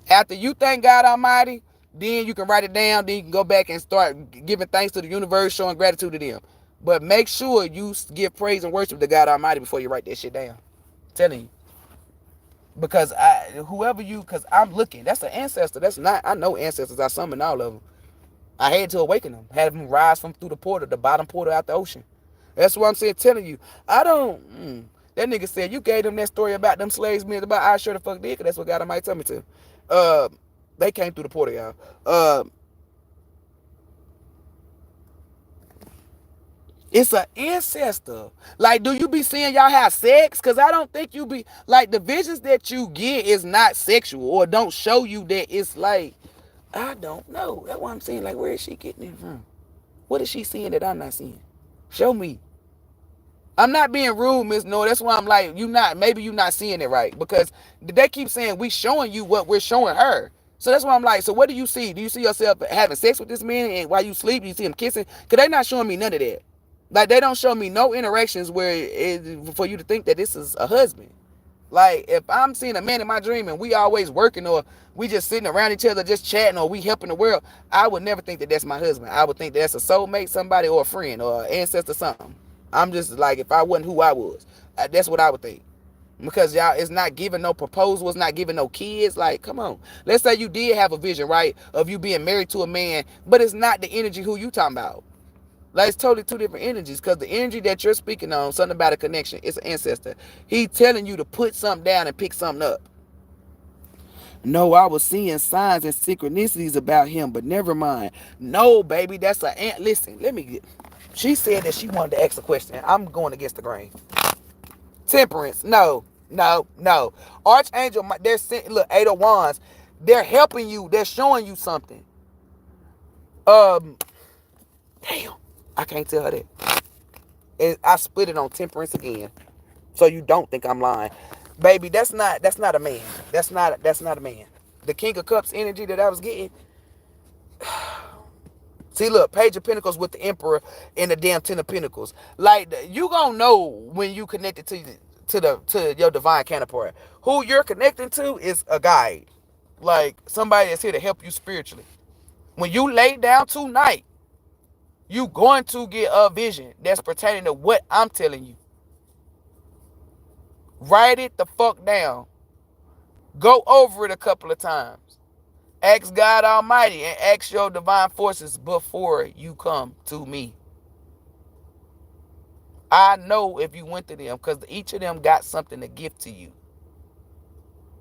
After you thank God Almighty, then you can write it down. Then you can go back and start giving thanks to the universe, showing gratitude to them. But make sure you give praise and worship to God Almighty before you write that shit down. I'm telling you. Because because I'm looking. That's an ancestor. That's not, I know ancestors. I summoned all of them. I had to awaken them. Had them rise from through the portal, the bottom portal out the ocean. That's what I'm saying, telling you. I don't, that nigga said, you gave them that story about them slaves being about, I sure the fuck did, because that's what God Almighty tell me to. They came through the portal, y'all. It's an ancestor. Like, do you be seeing y'all have sex? Because I don't think you be, like, the visions that you get is not sexual or don't show you that it's like, I don't know. That's what I'm saying. Like, where is she getting it from? What is she seeing that I'm not seeing? Show me. I'm not being rude, Miss Noah. That's why I'm like, maybe you not seeing it right. Because they keep saying we showing you what we're showing her. So that's why I'm like, so what do you see? Do you see yourself having sex with this man and while you sleep? Do you see him kissing? Because they not showing me none of that. Like, they don't show me no interactions for you to think that this is a husband. Like, if I'm seeing a man in my dream and we always working or we just sitting around each other just chatting or we helping the world, I would never think that that's my husband. I would think that that's a soulmate, somebody, or a friend or an ancestor, something. I'm just like, if I wasn't who I was, that's what I would think. Because y'all, it's not giving no proposal, it's not giving no kids. Like, come on. Let's say you did have a vision, right, of you being married to a man, but it's not the energy who you talking about. Like, it's totally two different energies, because the energy that you're speaking on, something about a connection, it's an ancestor. He telling you to put something down and pick something up. No, I was seeing signs and synchronicities about him, but never mind. No, baby, that's a listen, she said that she wanted to ask a question. I'm going against the grain. Temperance. No. Archangel, they're look, 8 of Wands. They're helping you. They're showing you something. Damn. I can't tell her that. And I split it on temperance again. So you don't think I'm lying. Baby, that's not a man. That's not a man. The King of Cups energy that I was getting. See, look, Page of Pentacles with the Emperor and the damn Ten of Pentacles. Like, you gonna know when you connected to your divine counterpart. Who you're connecting to is a guide. Like, somebody that's here to help you spiritually. When you lay down tonight, you going to get a vision that's pertaining to what I'm telling you. Write it the fuck down. Go over it a couple of times. Ask God Almighty and ask your divine forces before you come to me. I know if you went to them, because each of them got something to give to you.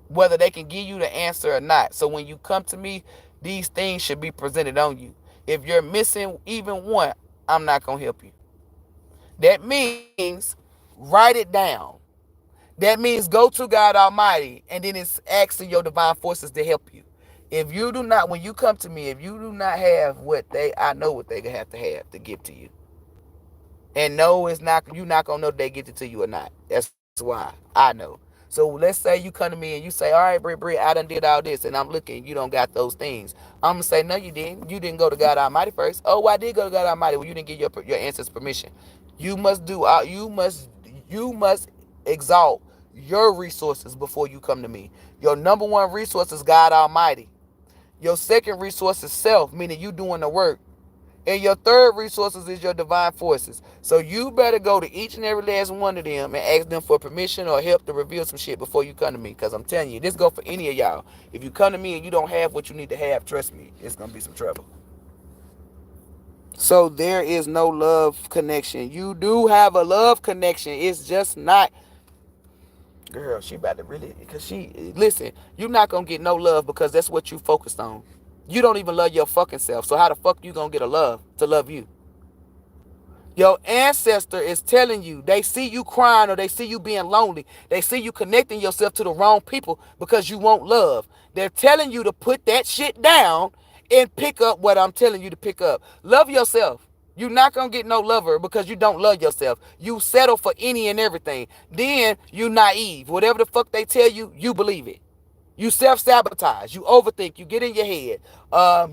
Whether they can give you the answer or not. So when you come to me, these things should be presented on you. If you're missing even one, I'm not going to help you. That means write it down. That means go to God Almighty, and then it's asking your divine forces to help you. If you do not, when you come to me, if you do not have I know what they have to give to you. And no, it's not, you're not going to know if they get it to you or not. That's why I know. So let's say you come to me and you say, all right, Bri, I done did all this, and I'm looking, you don't got those things. I'm going to say, no, you didn't. You didn't go to God Almighty first. Oh, well, I did go to God Almighty. Well, you didn't give your ancestors permission. You must exalt your resources before you come to me. Your number one resource is God Almighty. Your second resource is self, meaning you doing the work. And your third resources is your divine forces. So you better go to each and every last one of them and ask them for permission or help to reveal some shit before you come to me. Because I'm telling you, this go for any of y'all. If you come to me and you don't have what you need to have, trust me, it's going to be some trouble. So there is no love connection. You do have a love connection. It's just not. Girl, she about to really, because listen, you're not going to get no love because that's what you focused on. You don't even love your fucking self. So how the fuck you going to get a love to love you? Your ancestor is telling you, they see you crying or they see you being lonely. They see you connecting yourself to the wrong people because you want love. They're telling you to put that shit down and pick up what I'm telling you to pick up. Love yourself. You're not going to get no lover because you don't love yourself. You settle for any and everything. Then you naive. Whatever the fuck they tell you, you believe it. You self-sabotage. You overthink. You get in your head.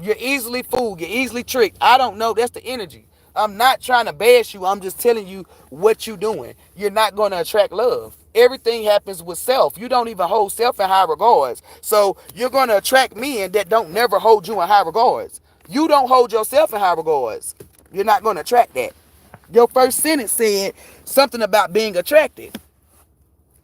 You're easily fooled. You're easily tricked. I don't know. That's the energy. I'm not trying to bash you. I'm just telling you what you're doing. You're not going to attract love. Everything happens with self. You don't even hold self in high regards. So you're going to attract men that don't never hold you in high regards. You don't hold yourself in high regards. You're not going to attract that. Your first sentence said something about being attracted.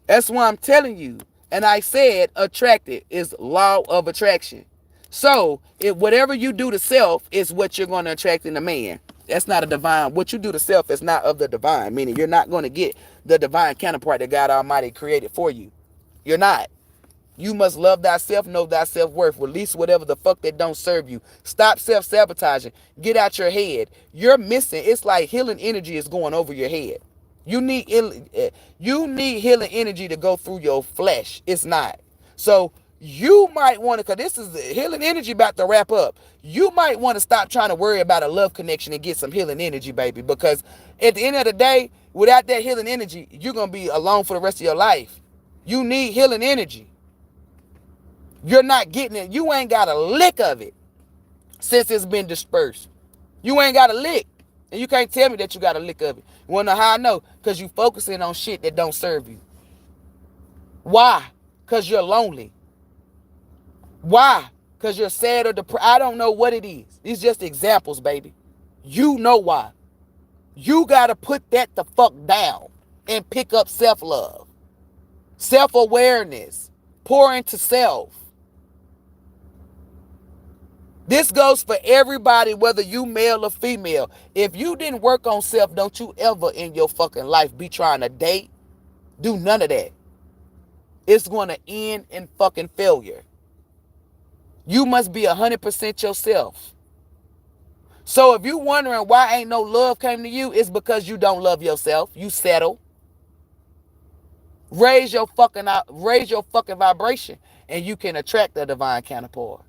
That's why I'm telling you. And I said attracted is law of attraction. So if whatever you do to self is what you're going to attract in a man. That's not a divine. What you do to self is not of the divine, meaning you're not going to get the divine counterpart that God Almighty created for you. You're not. You must love thyself, know thy self-worth. Release whatever the fuck that don't serve you. Stop self-sabotaging. Get out your head. You're missing. It's like healing energy is going over your head. You need healing energy to go through your flesh. It's not. So you might want to, because this is healing energy about to wrap up. You might want to stop trying to worry about a love connection and get some healing energy, baby. Because at the end of the day, without that healing energy, you're going to be alone for the rest of your life. You need healing energy. You're not getting it. You ain't got a lick of it since it's been dispersed. You ain't got a lick. And you can't tell me that you got a lick of it. You want to know how I know? Because you focusing on shit that don't serve you. Why? Because you're lonely. Why? Because you're sad or depressed. I don't know what it is. It's just examples, baby. You know why. You got to put that the fuck down and pick up self-love. Self-awareness. Pour into self. This goes for everybody, whether you male or female. If you didn't work on self, don't you ever in your fucking life be trying to date. Do none of that. It's going to end in fucking failure. You must be 100% yourself. So if you wondering why ain't no love came to you, it's because you don't love yourself. You settle. Raise your fucking vibration and you can attract a divine counterpart.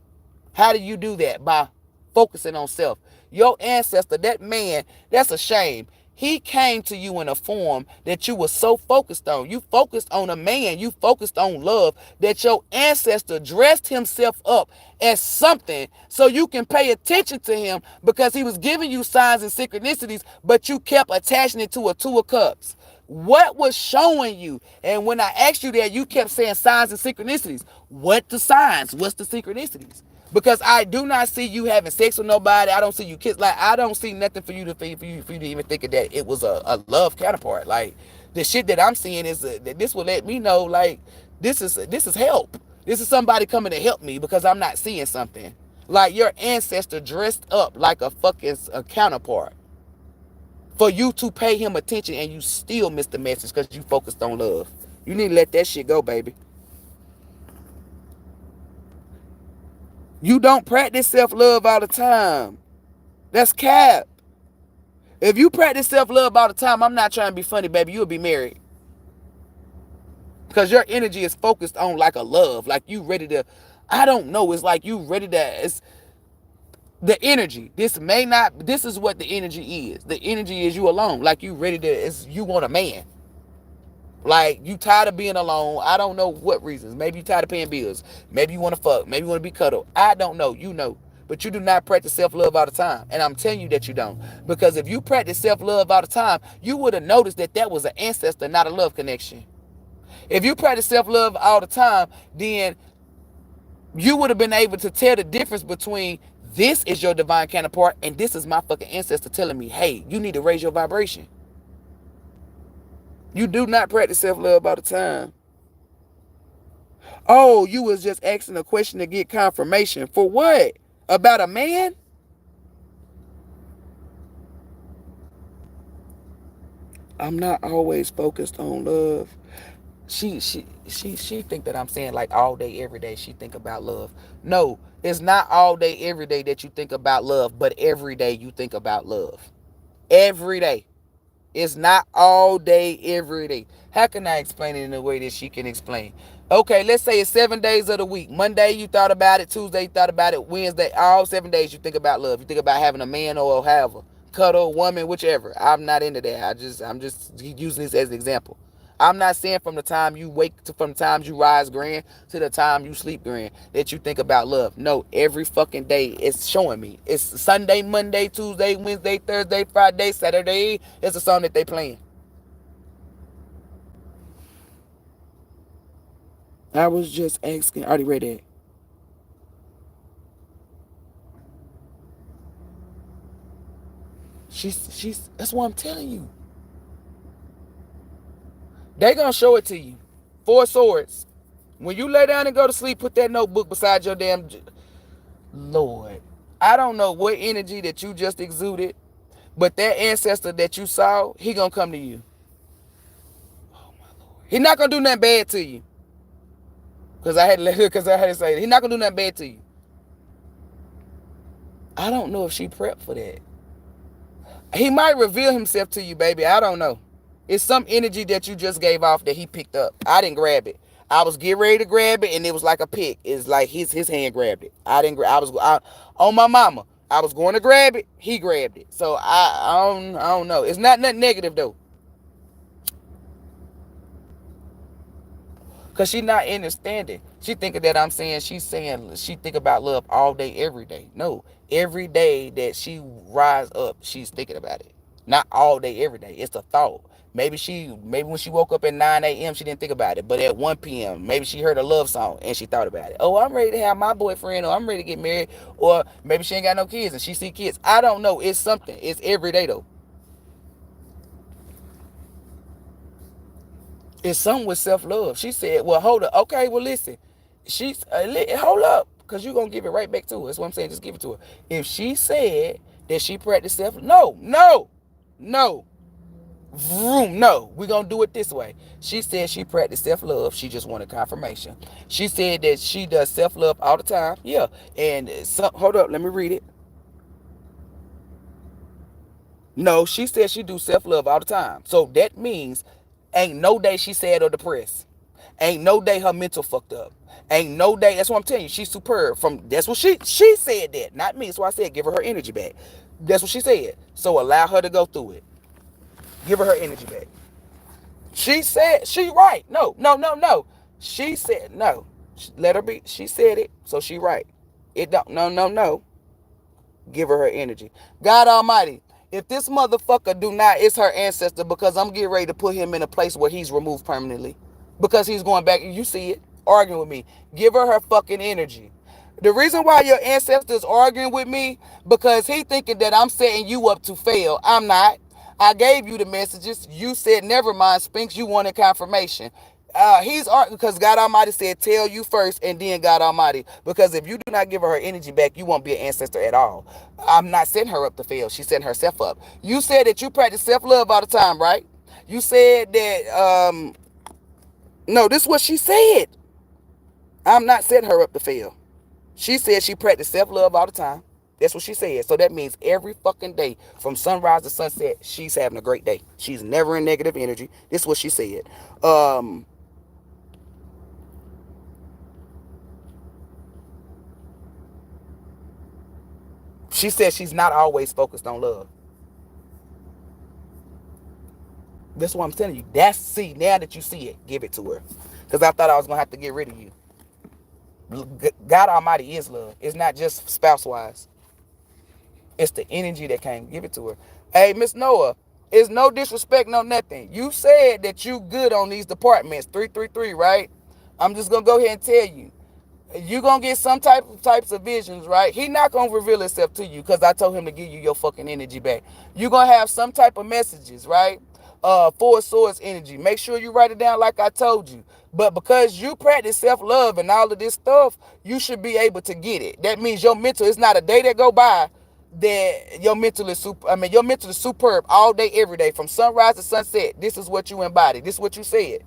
How do you do that? By focusing on self. Your ancestor, that man, that's a shame. He came to you in a form that you were so focused on. You focused on a man. You focused on love that your ancestor dressed himself up as something so you can pay attention to him because he was giving you signs and synchronicities, but you kept attaching it to a two of cups. What was showing you? And when I asked you that, you kept saying signs and synchronicities. What the signs? What's the synchronicities? Because I do not see you having sex with nobody. I don't see you kiss. Like, I don't see nothing for you to even think of that it was a love counterpart. Like, the shit that I'm seeing is that this will let me know, like, this is help. This is somebody coming to help me because I'm not seeing something. Like your ancestor dressed up like a fucking counterpart for you to pay him attention, and you still missed the message because you focused on love. You need to let that shit go, baby. You don't practice self-love all the time. That's cap. If you practice self-love all the time, I'm not trying to be funny, baby, you'll be married. Because your energy is focused on like a love. Like you ready to, I don't know, it's like you ready to, it's the energy. This is what the energy is. The energy is you alone. Like you ready to, you want a man. Like, you tired of being alone. I don't know what reasons. Maybe you tired of paying bills. Maybe you want to fuck. Maybe you want to be cuddled. I don't know. You know. But you do not practice self-love all the time. And I'm telling you that you don't. Because if you practice self-love all the time, you would have noticed that that was an ancestor, not a love connection. If you practice self-love all the time, then you would have been able to tell the difference between this is your divine counterpart and this is my fucking ancestor telling me, hey, you need to raise your vibration. You do not practice self-love all the time. Oh, you was just asking a question to get confirmation. For what? About a man? I'm not always focused on love. She think that I'm saying like all day, every day she think about love. No, it's not all day, every day that you think about love, but every day you think about love. Every day. It's not all day, every day. How can I explain it in a way that she can explain? Okay, let's say it's 7 days of the week. Monday you thought about it. Tuesday you thought about it. Wednesday, all 7 days you think about love. You think about having a man or however, cuddle, woman, whichever. I'm not into that. I'm just using this as an example. I'm not saying from the time you wake to from the time you rise grand to the time you sleep grand that you think about love. No, every fucking day it's showing me. It's Sunday, Monday, Tuesday, Wednesday, Thursday, Friday, Saturday. It's a song that they playing. I was just asking. I already read that. She's. That's what I'm telling you. They gonna show it to you. Four swords. When you lay down and go to sleep, put that notebook beside your damn. Lord, I don't know what energy that you just exuded, but that ancestor that you saw, he gonna come to you. Oh my Lord. He not gonna do nothing bad to you. Cause I had to say it. He not gonna do nothing bad to you. I don't know if she prepped for that. He might reveal himself to you, baby. I don't know. It's some energy that you just gave off that he picked up. I didn't grab it. I was getting ready to grab it, and it was like a pick. It's like his hand grabbed it. I didn't. On my mama. I was going to grab it. He grabbed it. So I don't know. It's not nothing negative though. Cause she not understanding. She thinking that I'm saying she think about love all day, every day. No, every day that she rise up, she's thinking about it. Not all day, every day. It's a thought. Maybe when she woke up at 9 a.m. she didn't think about it. But at 1 p.m. maybe she heard a love song and she thought about it. Oh, I'm ready to have my boyfriend, or I'm ready to get married, or maybe she ain't got no kids and she see kids. I don't know. It's something. It's every day though. It's something with self-love. She said, well, hold up. Okay, well, listen. Hold up, because you're going to give it right back to her. That's what I'm saying. Just give it to her. If she said that she practiced self, no, vroom, no. We're going to do it this way. She said she practiced self-love. She just wanted confirmation. She said that she does self-love all the time. Yeah. And hold up. Let me read it. No, she said she do self-love all the time. So that means ain't no day she sad or depressed. Ain't no day her mental fucked up. Ain't no day. That's what I'm telling you. She's superb. That's what she said that, not me. So I said give her energy back. That's what she said. So allow her to go through it. Give her energy back. She said she right. No. She said no. Let her be. She said it. So she right. It don't. No. Give her energy. God Almighty, if this motherfucker do not, it's her ancestor, because I'm getting ready to put him in a place where he's removed permanently. Because he's going back, you see it, arguing with me. Give her fucking energy. The reason why your ancestor's arguing with me, because he thinking that I'm setting you up to fail. I'm not. I gave you the messages. You said, never mind, Spinks, you wanted confirmation. He's arguing because God Almighty said, tell you first and then God Almighty. Because if you do not give her energy back, you won't be an ancestor at all. I'm not setting her up to fail. She's setting herself up. You said that you practice self-love all the time, right? You said that, no, this is what she said. I'm not setting her up to fail. She said she practiced self-love all the time. That's what she said. So that means every fucking day from sunrise to sunset, she's having a great day. She's never in negative energy. This is what she said. She said she's not always focused on love. That's what I'm telling you. See, now that you see it, give it to her. Because I thought I was going to have to get rid of you. God Almighty is love. It's not just spouse-wise. It's the energy that came. Give it to her. Hey, Miss Noah, it's no disrespect, no nothing. You said that you good on these departments, 333, right? I'm just going to go ahead and tell you. You're going to get some types of visions, right? He not going to reveal himself to you because I told him to give you your fucking energy back. You're going to have some type of messages, right? Four swords energy. Make sure you write it down like I told you. But because you practice self-love and all of this stuff, you should be able to get it. That means your mental, it's not a day that go by that your mental is your mental is superb all day, every day, from sunrise to sunset. This is what you embody. This is what you said.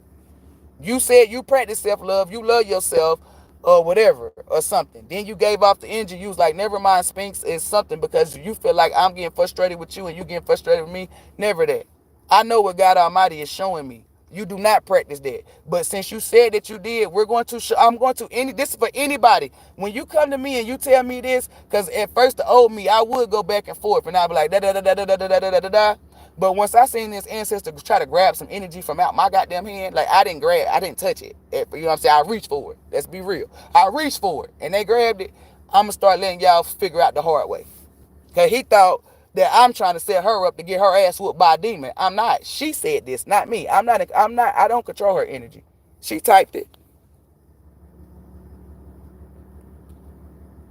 You said you practice self-love, you love yourself, or whatever, or something. Then you gave off the energy. You was like, never mind, Spinks, is something because you feel like I'm getting frustrated with you and you getting frustrated with me. Never that. I know what God Almighty is showing me. You do not practice that. But since you said that you did, we're going to show, I'm going to this is for anybody. When you come to me and you tell me this, because at first the old me, I would go back and forth and I'd be like da da da da da da da da da da da. But once I seen this ancestor try to grab some energy from out my goddamn hand, like I didn't touch it. You know what I'm saying? I reached for it. Let's be real. I reached for it and they grabbed it. I'm gonna start letting y'all figure out the hard way. Cause he thought that I'm trying to set her up to get her ass whooped by a demon. I'm not. She said this, not me. I don't control her energy. She typed it.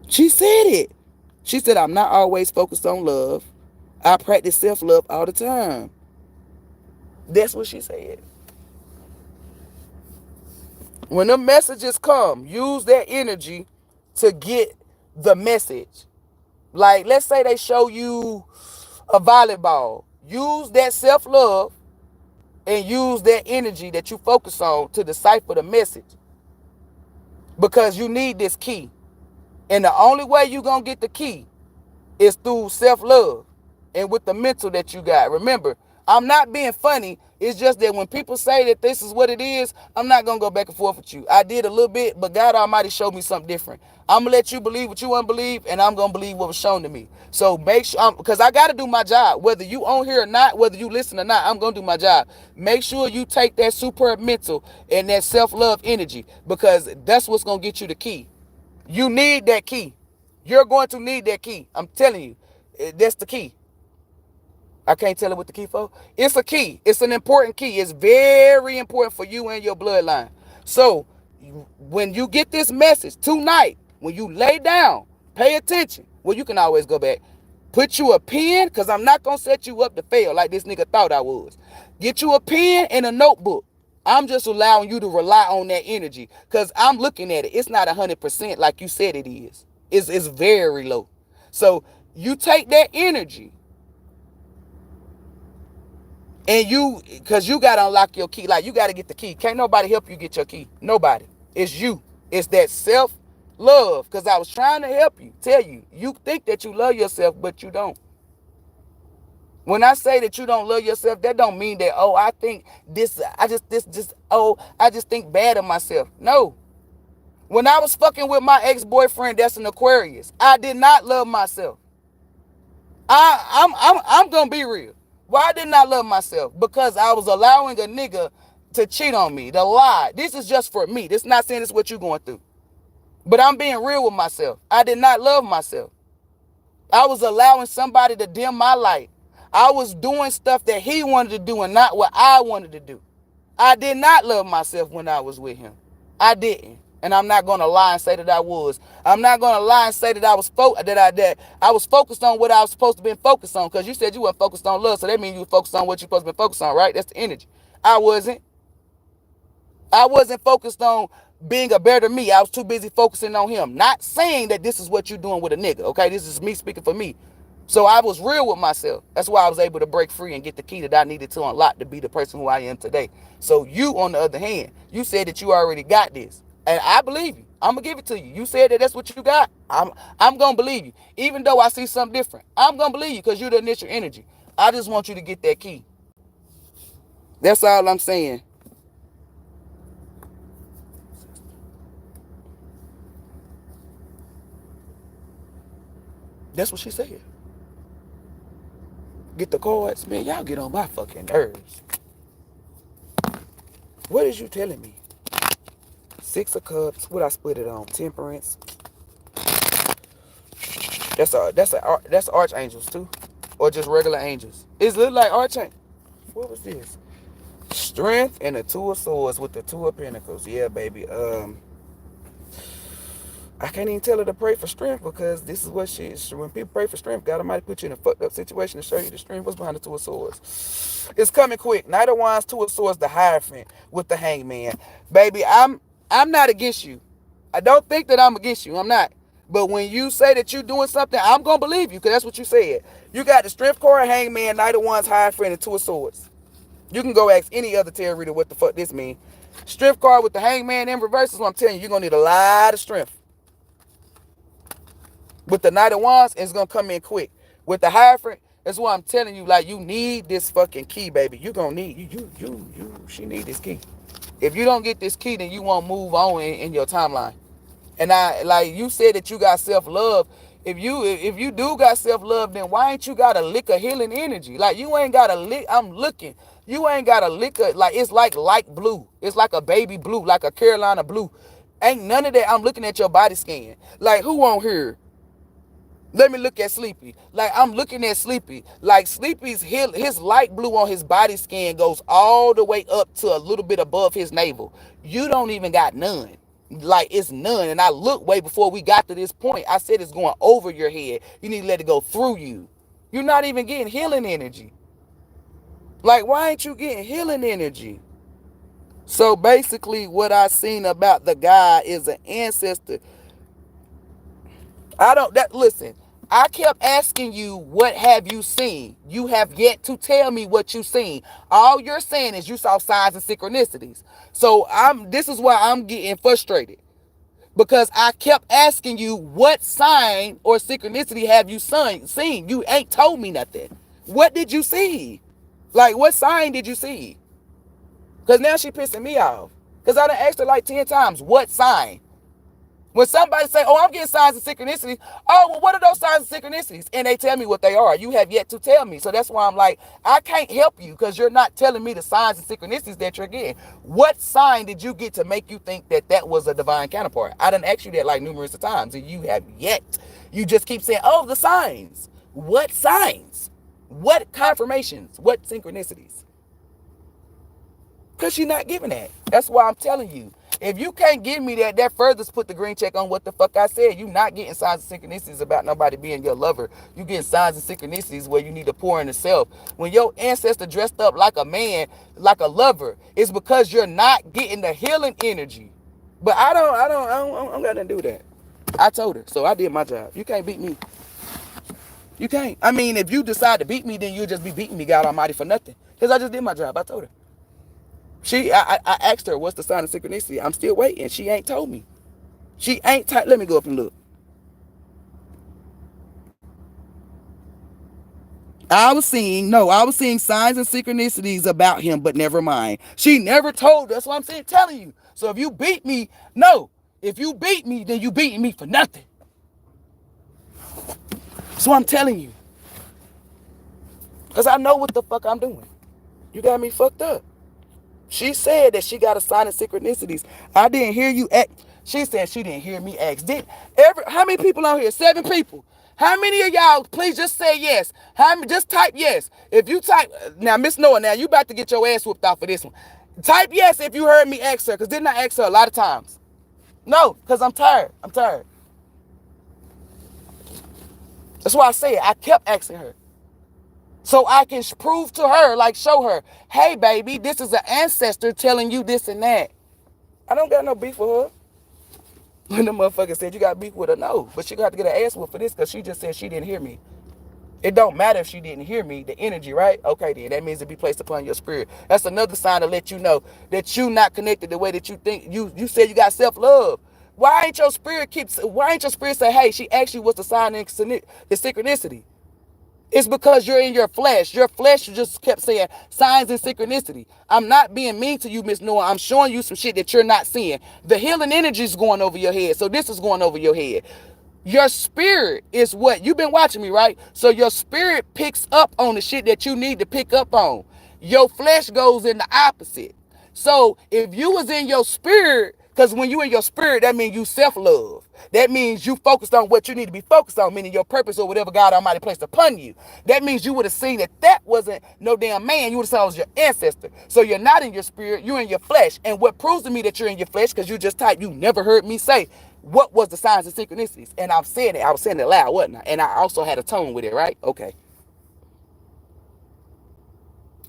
She said it. She said, I'm not always focused on love. I practice self-love all the time. That's what she said. When the messages come, use that energy to get the message. Like, let's say they show you a volleyball. Use that self-love and use that energy that you focus on to decipher the message. Because you need this key. And the only way you're going to get the key is through self-love and with the mental that you got. Remember, I'm not being funny. It's just that when people say that this is what it is, I'm not going to go back and forth with you. I did a little bit, but God Almighty showed me something different. I'm going to let you believe what you want to believe, and I'm going to believe what was shown to me. So make sure, because I got to do my job. Whether you on here or not, whether you listen or not, I'm going to do my job. Make sure you take that superb mental and that self-love energy, because that's what's going to get you the key. You need that key. You're going to need that key. I'm telling you, that's the key. I can't tell it what the key for. It's a key. It's an important key. It's very important for you and your bloodline. So when you get this message tonight, when you lay down, pay attention. Well, you can always go back. Put you a pen, because I'm not going to set you up to fail like this nigga thought I was. Get you a pen and a notebook. I'm just allowing you to rely on that energy, because I'm looking at it. It's not 100% like you said it is. It's very low. So you take that energy and because you got to unlock your key. Like, you got to get the key. Can't nobody help you get your key. Nobody. It's you. It's that self-love. Because I was trying to help you, tell you. You think that you love yourself, but you don't. When I say that you don't love yourself, that don't mean that, oh, I think I just think bad of myself. No. When I was fucking with my ex-boyfriend that's an Aquarius, I did not love myself. I'm gonna be real. Why didn't I love myself? Because I was allowing a nigga to cheat on me, to lie. This is just for me. This is not saying this is what you're going through. But I'm being real with myself. I did not love myself. I was allowing somebody to dim my light. I was doing stuff that he wanted to do and not what I wanted to do. I did not love myself when I was with him. I didn't. And I'm not going to lie and say that I was. I'm not going to lie and say that I was focused on what I was supposed to be focused on. Because you said you weren't focused on love, so that means you were focused on what you're supposed to be focused on, right? That's the energy. I wasn't. I wasn't focused on being a better me. I was too busy focusing on him. Not saying that this is what you're doing with a nigga, okay? This is me speaking for me. So I was real with myself. That's why I was able to break free and get the key that I needed to unlock to be the person who I am today. So you, on the other hand, you said that you already got this. And I believe you. I'm going to give it to you. You said that that's what you got. I'm going to believe you. Even though I see something different, I'm going to believe you because you're the initial energy. I just want you to get that key. That's all I'm saying. That's what she said. Get the cards. Man, y'all get on my fucking nerves. What is you telling me? 6 of Cups. What I split it on? Temperance. That's archangels too, or just regular angels. It's look like archangel. What was this? Strength and the 2 of Swords with the 2 of Pentacles. Yeah, baby. I can't even tell her to pray for strength, because this is what she is. When people pray for strength, God might put you in a fucked up situation to show you the strength. What's behind the 2 of Swords? It's coming quick. Knight of Wands, 2 of Swords, the Hierophant with the Hangman. Baby, I'm not against you. I don't think that I'm against you. I'm not. But when you say that you're doing something, I'm going to believe you, because that's what you said. You got the Strength card, Hangman, Knight of Wands, Hierophant, and 2 of Swords. You can go ask any other tarot reader what the fuck this means. Strength card with the Hangman in reverse is what I'm telling you. You're going to need a lot of strength. With the Knight of Wands, it's going to come in quick. With the Hierophant, That's why I'm telling you, like, you need this fucking key, baby. You gonna need she need this key. If you don't get this key, then you won't move on in your timeline. And I, like you said, that you got self-love. If you do got self-love, then why ain't you got a lick of healing energy? Like, you ain't got a lick. I'm looking. You ain't got a lick of, like, it's like light blue. It's like a baby blue, like a Carolina blue. Ain't none of that. I'm looking at your body scan. Like, who on here? Let me look at Sleepy. Like, I'm looking at Sleepy. Like, Sleepy's his light blue on his body scan goes all the way up to a little bit above his navel. You don't even got none. Like, it's none. And I looked way before we got to this point. I said it's going over your head. You need to let it go through you. You're not even getting healing energy. Like, why ain't you getting healing energy? So basically, what I seen about the guy is an ancestor. Listen, I kept asking you, what have you seen? You have yet to tell me what you seen. All you're saying is you saw signs and synchronicities. So this is why I'm getting frustrated. Because I kept asking you, what sign or synchronicity have you seen? You ain't told me nothing. What did you see? Like, what sign did you see? Because now she pissing me off. Because I done asked her like 10 times, what sign? When somebody say, oh, I'm getting signs of synchronicities. Oh, well, what are those signs of synchronicities? And they tell me what they are. You have yet to tell me. So that's why I'm like, I can't help you because you're not telling me the signs and synchronicities that you're getting. What sign did you get to make you think that that was a divine counterpart? I done asked you that like numerous times and you have yet. You just keep saying, oh, the signs. What signs? What confirmations? What synchronicities? Because you're not giving that. That's why I'm telling you. If you can't give me that, that furthers put the green check on what the fuck I said. You not getting signs and synchronicities about nobody being your lover. You getting signs and synchronicities where you need to pour into self. When your ancestor dressed up like a man, like a lover, it's because you're not getting the healing energy. But I don't got to do that. I told her, so I did my job. You can't beat me. You can't. I mean, if you decide to beat me, then you'll just be beating me, God Almighty, for nothing. Because I just did my job. I told her. I asked her, what's the sign of synchronicity? I'm still waiting. She ain't told me. She ain't let me go up and look. I was seeing signs and synchronicities about him, but never mind. She never told. That's what I'm saying, telling you. So if you beat me, no. If you beat me, then you beating me for nothing. So I'm telling you. Because I know what the fuck I'm doing. You got me fucked up. She said that she got a sign of synchronicities. I didn't hear you ask. She said she didn't hear me ask. How many people on here? 7 people. How many of y'all, please just say yes. Just type yes. If you type, now Miss Noah, now you about to get your ass whooped off for this one. Type yes if you heard me ask her, because didn't I ask her a lot of times? No, because I'm tired. I'm tired. That's why I say it. I kept asking her. So I can prove to her, like show her, hey baby, this is an ancestor telling you this and that. I don't got no beef with her. When the motherfucker said you got beef with her, no. But she got to get her ass whooped for this because she just said she didn't hear me. It don't matter if she didn't hear me, the energy, right? Okay, then that means it be placed upon your spirit. That's another sign to let you know that you not connected the way that you think. You said you got self-love. Why ain't your spirit say, hey, she asked you what's the sign and the synchronicity? It's because you're in your flesh. Your flesh just kept saying signs and synchronicity. I'm not being mean to you, Miss Noah. I'm showing you some shit that you're not seeing. The healing energy is going over your head. So this is going over your head. Your spirit is what? You've been watching me, right? So your spirit picks up on the shit that you need to pick up on. Your flesh goes in the opposite. So if you was in your spirit, because when you in your spirit, that means you self-love. That means you focused on what you need to be focused on, meaning your purpose or whatever God Almighty placed upon you. That means you would have seen that that wasn't no damn man. You would have said it was your ancestor. So you're not in your spirit, you're in your flesh. And what proves to me that you're in your flesh, because you just typed, you never heard me say, what was the signs and synchronicities? And I'm saying it. I was saying it loud, wasn't I? And I also had a tone with it, right? Okay.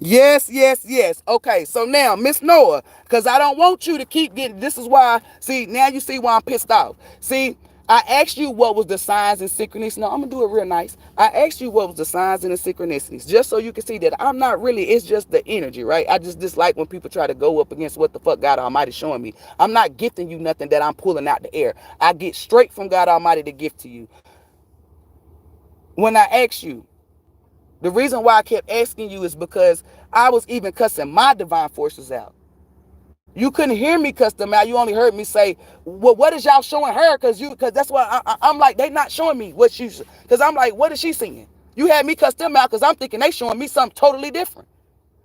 Yes, yes, yes. Okay, so now, Miss Noah, because I don't want you to keep getting, this is why, see, now you see why I'm pissed off. See, I asked you what was the signs and synchronicities. No, I'm going to do it real nice. I asked you what was the signs and the synchronicities, just so you can see that I'm not really, it's just the energy, right? I just dislike when people try to go up against what the fuck God Almighty showing me. I'm not gifting you nothing that I'm pulling out the air. I get straight from God Almighty to gift to you. When I ask you, The reason why I kept asking you is because I was even cussing my divine forces out. You couldn't hear me cuss them out. You only heard me say, "Well, what is y'all showing her?" Because that's what I'm like. They not showing me what she's. Because I'm like, what is she seeing? You had me cuss them out because I'm thinking they showing me something totally different.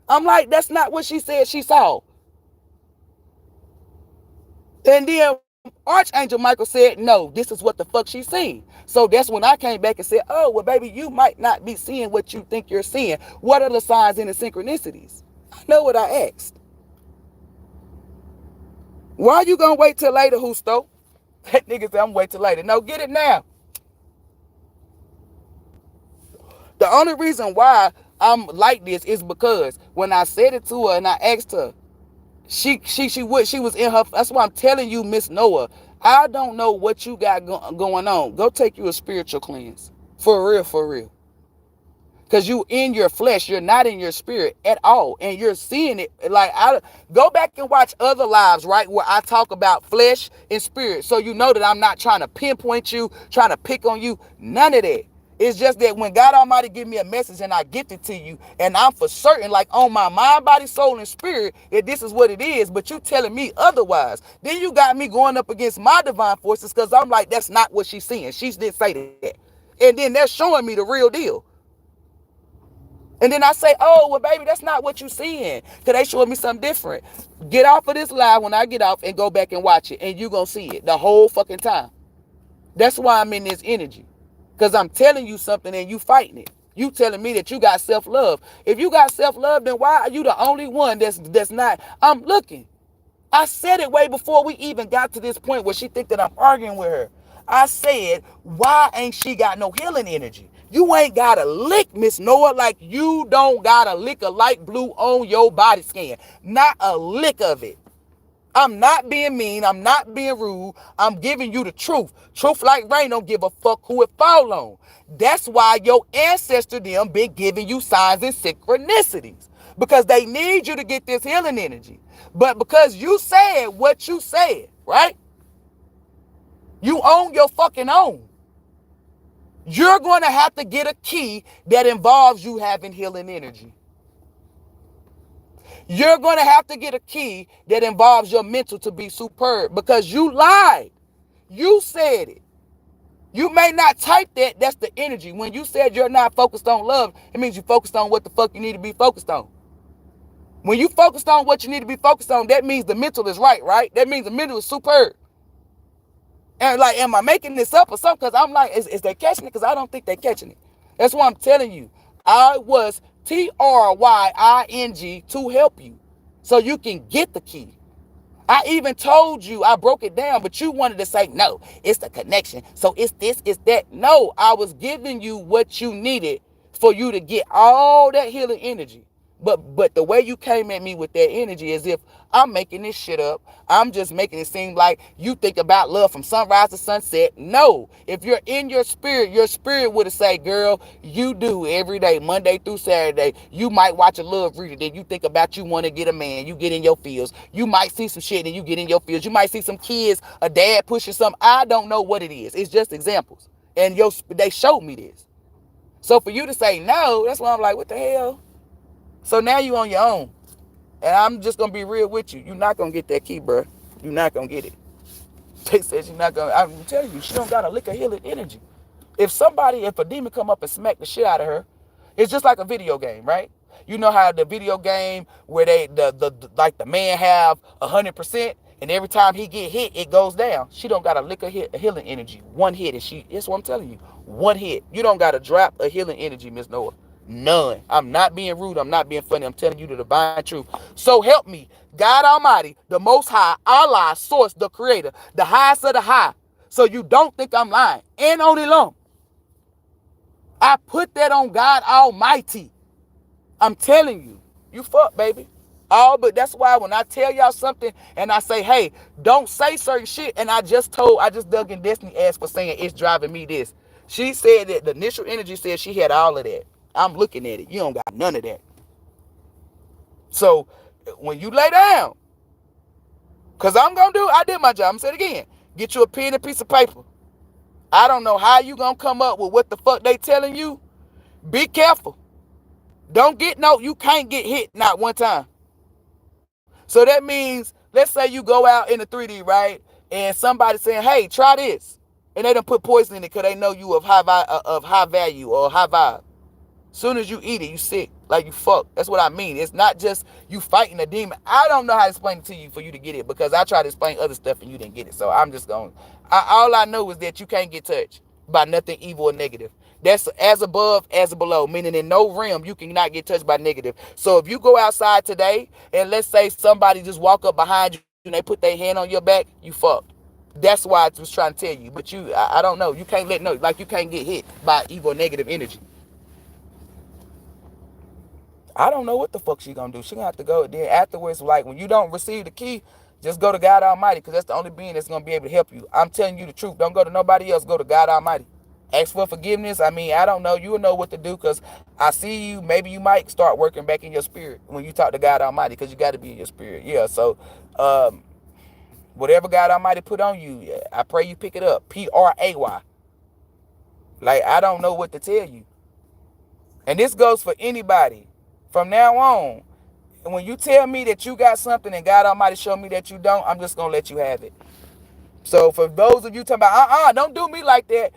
I'm like, that's not what she said she saw. And then Archangel Michael said, no, this is what the fuck she's seeing. So that's when I came back and said, oh, well, baby, you might not be seeing what you think you're seeing. What are the signs and the synchronicities? I know what I asked. Why are you going to wait till later, Husto? That nigga said, I'm wait till later. No, get it now. The only reason why I'm like this is because when I said it to her and I asked her, she was in her. That's why I'm telling you, Miss Noah, I don't know what you got going on. Go take you a spiritual cleanse. For real, for real. Because you in your flesh, you're not in your spirit at all. And you're seeing it. Like, go back and watch other lives, right, where I talk about flesh and spirit. So you know that I'm not trying to pinpoint you, trying to pick on you. None of that. It's just that when God Almighty give me a message and I get it to you, and I'm for certain, like on my mind, body, soul, and spirit, that this is what it is, but you telling me otherwise, then you got me going up against my divine forces because I'm like, that's not what she's seeing. She didn't say that. And then they're showing me the real deal. And then I say, oh, well, baby, that's not what you seeing. Because they showing me something different. Get off of this live when I get off and go back and watch it. And you going to see it the whole fucking time. That's why I'm in this energy. Because I'm telling you something and you fighting it. You telling me that you got self-love. If you got self-love, then why are you the only one that's not? I'm looking. I said it way before we even got to this point where she think that I'm arguing with her. I said, why ain't she got no healing energy? You ain't got a lick, Miss Noah, like you don't got a lick of light blue on your body scan. Not a lick of it. I'm not being mean. I'm not being rude. I'm giving you the truth. Truth like rain don't give a fuck who it fall on. That's why your ancestor them been giving you signs and synchronicities. Because they need you to get this healing energy. But because you said what you said, right? You own your fucking own. You're going to have to get a key that involves you having healing energy. You're going to have to get a key that involves your mental to be superb because you lied. You said it. You may not type that. That's the energy. When you said you're not focused on love, it means you focused on what the fuck you need to be focused on. When you focused on what you need to be focused on, that means the mental is right? That means the mental is superb. And like, am I making this up or something? Because I'm like, is they catching it? Because I don't think they're catching it. That's why I'm telling you. I was TRYING to help you so you can get the key. I even told you, I broke it down, but you wanted to say, no, it's the connection. So it's this, it's that. No, I was giving you what you needed for you to get all that healing energy. But the way you came at me with that energy is if I'm making this shit up. I'm just making it seem like you think about love from sunrise to sunset. No. If you're in your spirit would have said, girl, you do every day, Monday through Saturday. You might watch a love reader. Then you think about you want to get a man. You get in your feels. You might see some shit and you get in your feels. You might see some kids, a dad pushing something. I don't know what it is. It's just examples. And they showed me this. So for you to say no, that's why I'm like, what the hell? So now you on your own. And I'm just going to be real with you. You're not going to get that key, bro. You're not going to get it. They said you're not going to. I'm telling you, she don't got a lick of healing energy. If a demon come up and smack the shit out of her, it's just like a video game, right? You know how the video game where the man have 100% and every time he get hit, it goes down. She don't got a lick of healing energy. One hit and that's what I'm telling you. One hit. You don't got to drop a healing energy, Miss Noah. None. I'm not being rude. I'm not being funny. I'm telling you the divine truth. So help me, God Almighty, the Most High, Allah, Source, the Creator, the highest of the high. So you don't think I'm lying. And on Elohym. I put that on God Almighty. I'm telling you. You fuck, baby. But that's why when I tell y'all something and I say, hey, don't say certain shit. And I just dug in Destiny ass for saying it's driving me this. She said that the initial energy said she had all of that. I'm looking at it. You don't got none of that. So when you lay down, because I did my job. I'm saying it again. Get you a pen and piece of paper. I don't know how you going to come up with what the fuck they telling you. Be careful. You can't get hit not one time. So that means, let's say you go out in the 3D, right? And somebody saying, hey, try this. And they done put poison in it because they know you of high value or high vibe. Soon as you eat it, you sick. Like you fuck. That's what I mean. It's not just you fighting a demon. I don't know how to explain it to you for you to get it, because I tried to explain other stuff and you didn't get it. So I'm just going. All I know is that you can't get touched by nothing evil or negative. That's as above as below, meaning in no realm you cannot get touched by negative. So if you go outside today and let's say somebody just walk up behind you and they put their hand on your back, you fucked. That's why I was trying to tell you. But I don't know. You can't you can't get hit by evil or negative energy. I don't know what the fuck she gonna do. She gonna have to go. Then afterwards, like when you don't receive the key, just go to God Almighty, because that's the only being that's gonna be able to help you. I'm telling you the truth. Don't go to nobody else. Go to God Almighty. Ask for forgiveness. I mean, I don't know. You'll know what to do, because I see you. Maybe you might start working back in your spirit when you talk to God Almighty, because you got to be in your spirit. Yeah. So, whatever God Almighty put on you, I pray you pick it up. Pray. Like, I don't know what to tell you. And this goes for anybody. From now on, when you tell me that you got something and God Almighty show me that you don't, I'm just going to let you have it. So for those of you talking about, don't do me like that,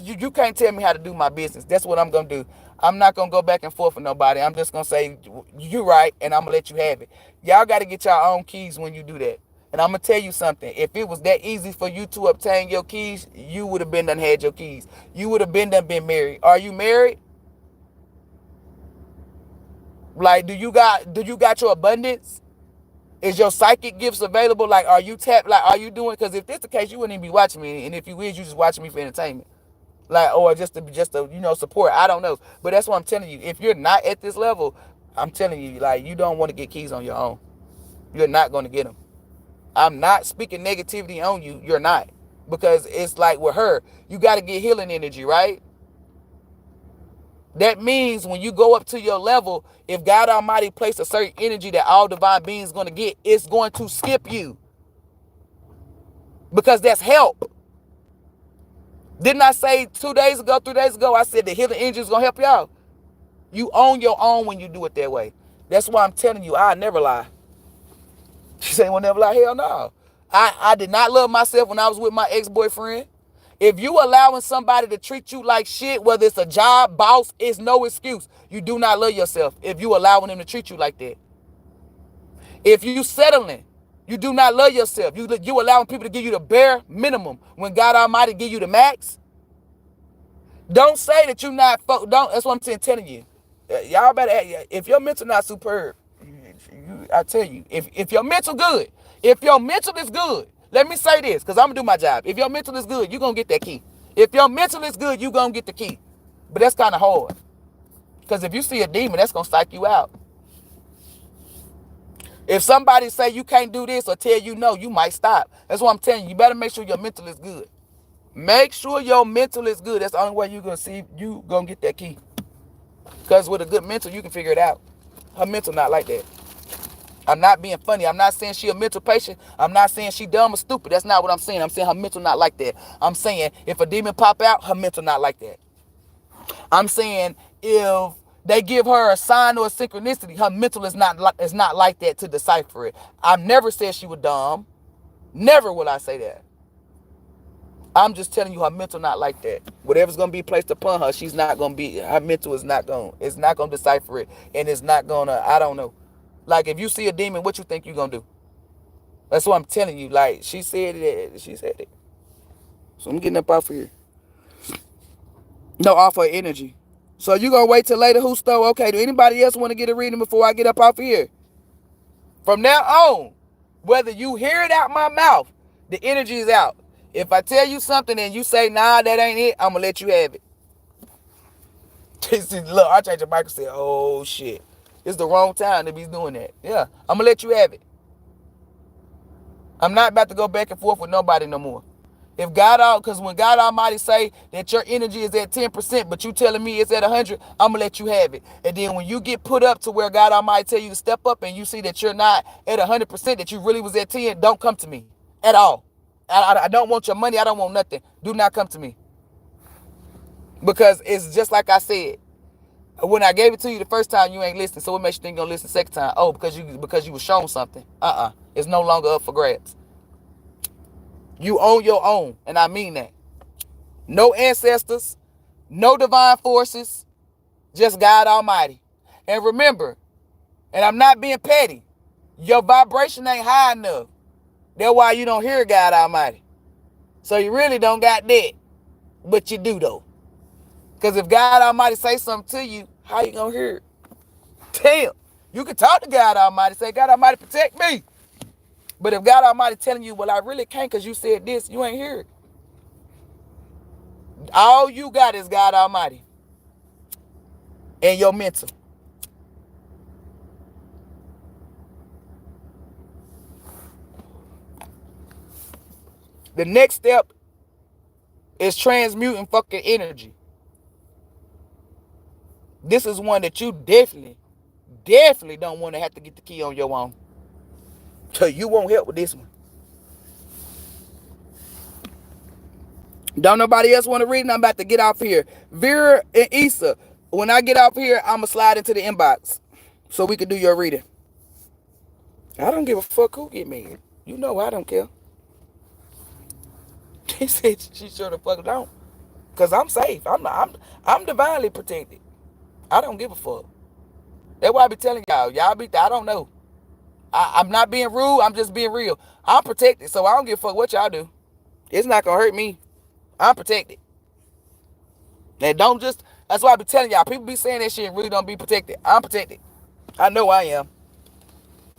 you can't tell me how to do my business. That's what I'm going to do. I'm not going to go back and forth with nobody. I'm just going to say, you right, and I'm going to let you have it. Y'all got to get your own keys when you do that. And I'm going to tell you something. If it was that easy for you to obtain your keys, you would have been done had your keys. You would have been married. Are you married? Like, do you got your abundance? Is your psychic gifts available? Like, are you tapped? Like, are you doing? Because if that's the case, you wouldn't even be watching me. And if you is, you just watching me for entertainment. Like, or just to support. I don't know. But that's what I'm telling you. If you're not at this level, I'm telling you, like, you don't want to get keys on your own. You're not going to get them. I'm not speaking negativity on you. You're not. Because it's like with her, you got to get healing energy, right? That means when you go up to your level, if God Almighty placed a certain energy that all divine beings going to get, it's going to skip you. Because that's help. Didn't I say 3 days ago, I said the healing energy is going to help y'all? You own your own when you do it that way. That's why I'm telling you, I never lie. She said, well, never lie. Hell no. I did not love myself when I was with my ex-boyfriend. If you allowing somebody to treat you like shit, whether it's a job, boss, it's no excuse. You do not love yourself if you allowing them to treat you like that. If you settling, you do not love yourself. You allowing people to give you the bare minimum when God Almighty give you the max. Don't say that you not. Don't. That's what I'm telling you. Y'all better. If your mental not superb, I tell you, if your mental good, if your mental is good. Let me say this, because I'm going to do my job. If your mental is good, you're going to get that key. If your mental is good, you're going to get the key. But that's kind of hard. Because if you see a demon, that's going to psych you out. If somebody say you can't do this or tell you no, you might stop. That's what I'm telling you. You better make sure your mental is good. Make sure your mental is good. That's the only way you're going to see you going to get that key. Because with a good mental, you can figure it out. Her mental not like that. I'm not being funny. I'm not saying she a mental patient. I'm not saying she dumb or stupid. That's not what I'm saying. I'm saying her mental not like that. I'm saying if a demon pop out, her mental not like that. I'm saying if they give her a sign or a synchronicity, her mental is not like that to decipher it. I've never said she was dumb. Never will I say that. I'm just telling you her mental not like that. Whatever's gonna be placed upon her, her mental is not gonna decipher it, and it's not gonna, I don't know. Like, if you see a demon, what you think you gonna do? That's what I'm telling you. Like, she said it. So I'm getting up off of here. No, off her energy. So you gonna wait till later, Husto? Okay, do anybody else want to get a reading before I get up off of here? From now on, whether you hear it out my mouth, the energy is out. If I tell you something and you say, nah, that ain't it, I'm gonna let you have it. Look, I changed the mic and said, oh shit. It's the wrong time to be doing that. Yeah, I'm gonna let you have it. I'm not about to go back and forth with nobody no more. Because when God Almighty say that your energy is at 10%, but you telling me it's at 100, I'm gonna let you have it. And then when you get put up to where God Almighty tell you to step up and you see that you're not at 100%, that you really was at 10, don't come to me at all. I don't want your money. I don't want nothing. Do not come to me. Because it's just like I said. When I gave it to you the first time, you ain't listening. So what makes you think you're gonna listen the second time? Oh, because you were shown something. It's no longer up for grabs. You own your own, and I mean that. No ancestors, no divine forces, just God Almighty. And remember, and I'm not being petty, your vibration ain't high enough. That's why you don't hear God Almighty. So you really don't got that. But you do though. Because if God Almighty say something to you, how you gonna hear it? Damn. You can talk to God Almighty, say, God Almighty, protect me. But if God Almighty telling you, well, I really can't because you said this, you ain't hear it. All you got is God Almighty and your mental. The next step is transmuting fucking energy. This is one that you definitely don't want to have to get the key on your own. So you won't help with this one. Don't nobody else want to read? And I'm about to get off here. Vera and Issa, when I get off here, I'm going to slide into the inbox so we can do your reading. I don't give a fuck who get me. You know I don't care. She said she sure the fuck don't. Because I'm safe. I'm divinely protected. I don't give a fuck. That's why I be telling y'all. I don't know. I'm not being rude. I'm just being real. I'm protected, so I don't give a fuck what y'all do. It's not going to hurt me. I'm protected. And don't just, that's why I be telling y'all. People be saying that shit and really don't be protected. I'm protected. I know I am.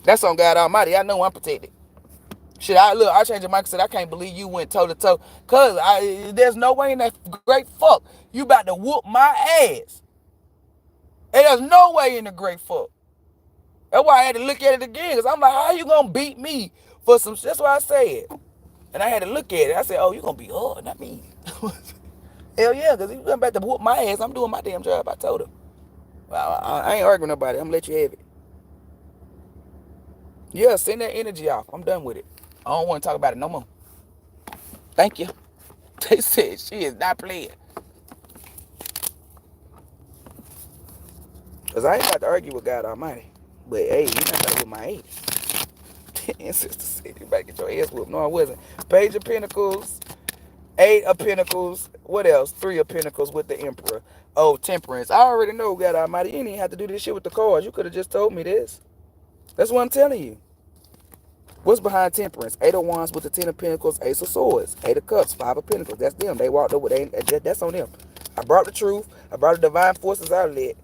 That's on God Almighty. I know I'm protected. Shit, I changed your mic and said, I can't believe you went toe to toe. Cause there's no way in that great fuck you about to whoop my ass. And there's no way in the great fuck. That's why I had to look at it again. Cause I'm like, how you gonna beat me for some shit? That's what I said. And I had to look at it. I said, oh, you gonna be hard, not me. Hell yeah, cause he went back to whoop my ass. I'm doing my damn job. I told him. Well, I ain't arguing about it. I'm gonna let you have it. Yeah, send that energy off. I'm done with it. I don't want to talk about it no more. Thank you. They said she is not playing. Because I ain't about to argue with God Almighty. But hey, you're not about to whip my ass. Ancestor said you better get your ass whooped. No, I wasn't. Page of Pentacles. 8 of Pentacles. What else? 3 of Pentacles with the Emperor. Oh, Temperance. I already know, God Almighty. You didn't even have to do this shit with the cards. You could have just told me this. That's what I'm telling you. What's behind Temperance? 8 of Wands with the 10 of Pentacles, Ace of Swords, 8 of Cups, 5 of Pentacles. That's them. They walked over. That's on them. I brought the truth. I brought the divine forces outlet.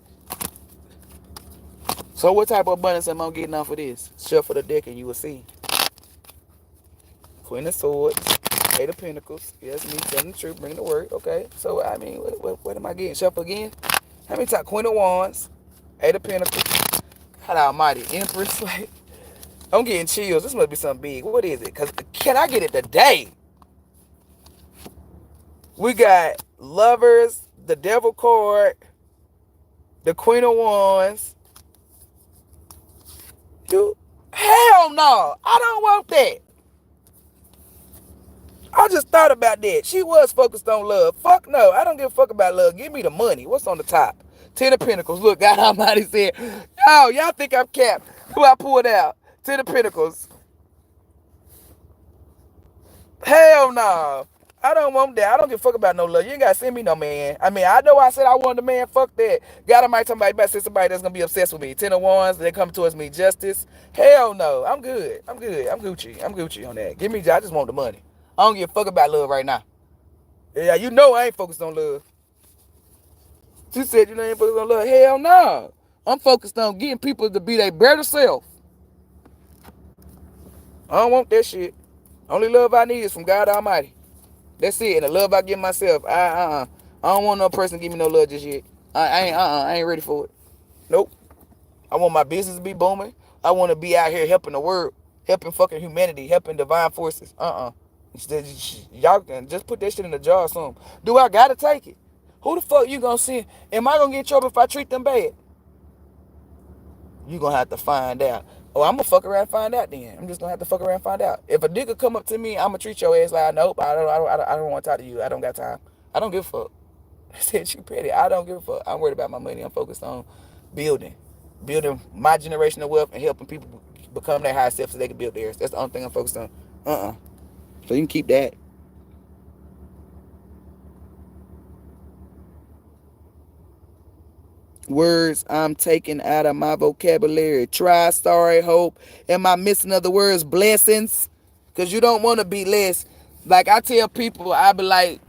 So what type of abundance am I getting off of this? Shuffle the deck and you will see. Queen of Swords, 8 of Pentacles. Yes, me telling the truth, bringing the word. Okay. So, I mean, what am I getting? Shuffle again? How many times? Queen of Wands, 8 of Pentacles. God Almighty. Empress. Like, I'm getting chills. This must be something big. What is it? Because can I get it today? We got Lovers, the Devil card, the Queen of Wands. Hell no. I don't want that. I just thought about that. She was focused on love. Fuck no. I don't give a fuck about love. Give me the money. What's on the top? 10 of Pentacles. Look, God Almighty said, y'all think I'm capped. Who I pulled out? 10 of Pentacles. Hell no. I don't want that. I don't give a fuck about no love. You ain't got to send me no man. I mean, I know I said I wanted a man. Fuck that. God Almighty talking about send somebody that's going to be obsessed with me. 10 of Wands. They come towards me. Justice. Hell no. I'm good. I'm Gucci on that. Give me, I just want the money. I don't give a fuck about love right now. Yeah, you know I ain't focused on love. She said you know I ain't focused on love. Hell no. I'm focused on getting people to be their better self. I don't want that shit. Only love I need is from God Almighty. That's it. And the love I give myself, I don't want no person to give me no love just yet. I ain't ready for it. Nope. I want my business to be booming. I want to be out here helping the world, helping fucking humanity, helping divine forces. Y'all can just put that shit in the jar or something. Do I gotta take it? Who the fuck you gonna send? Am I gonna get in trouble if I treat them bad? You gonna have to find out. Oh, I'm gonna fuck around and find out then. I'm just gonna have to fuck around and find out. If a nigga come up to me, I'm gonna treat your ass like, nope, I don't want to talk to you. I don't got time. I don't give a fuck. I said, you petty. I don't give a fuck. I'm worried about my money. I'm focused on building. Building my generational wealth and helping people become their higher self so they can build theirs. That's the only thing I'm focused on. So you can keep that. Words I'm taking out of my vocabulary. Try, sorry, hope. Am I missing other words? Blessings. Because you don't want to be less. Like I tell people, I be like,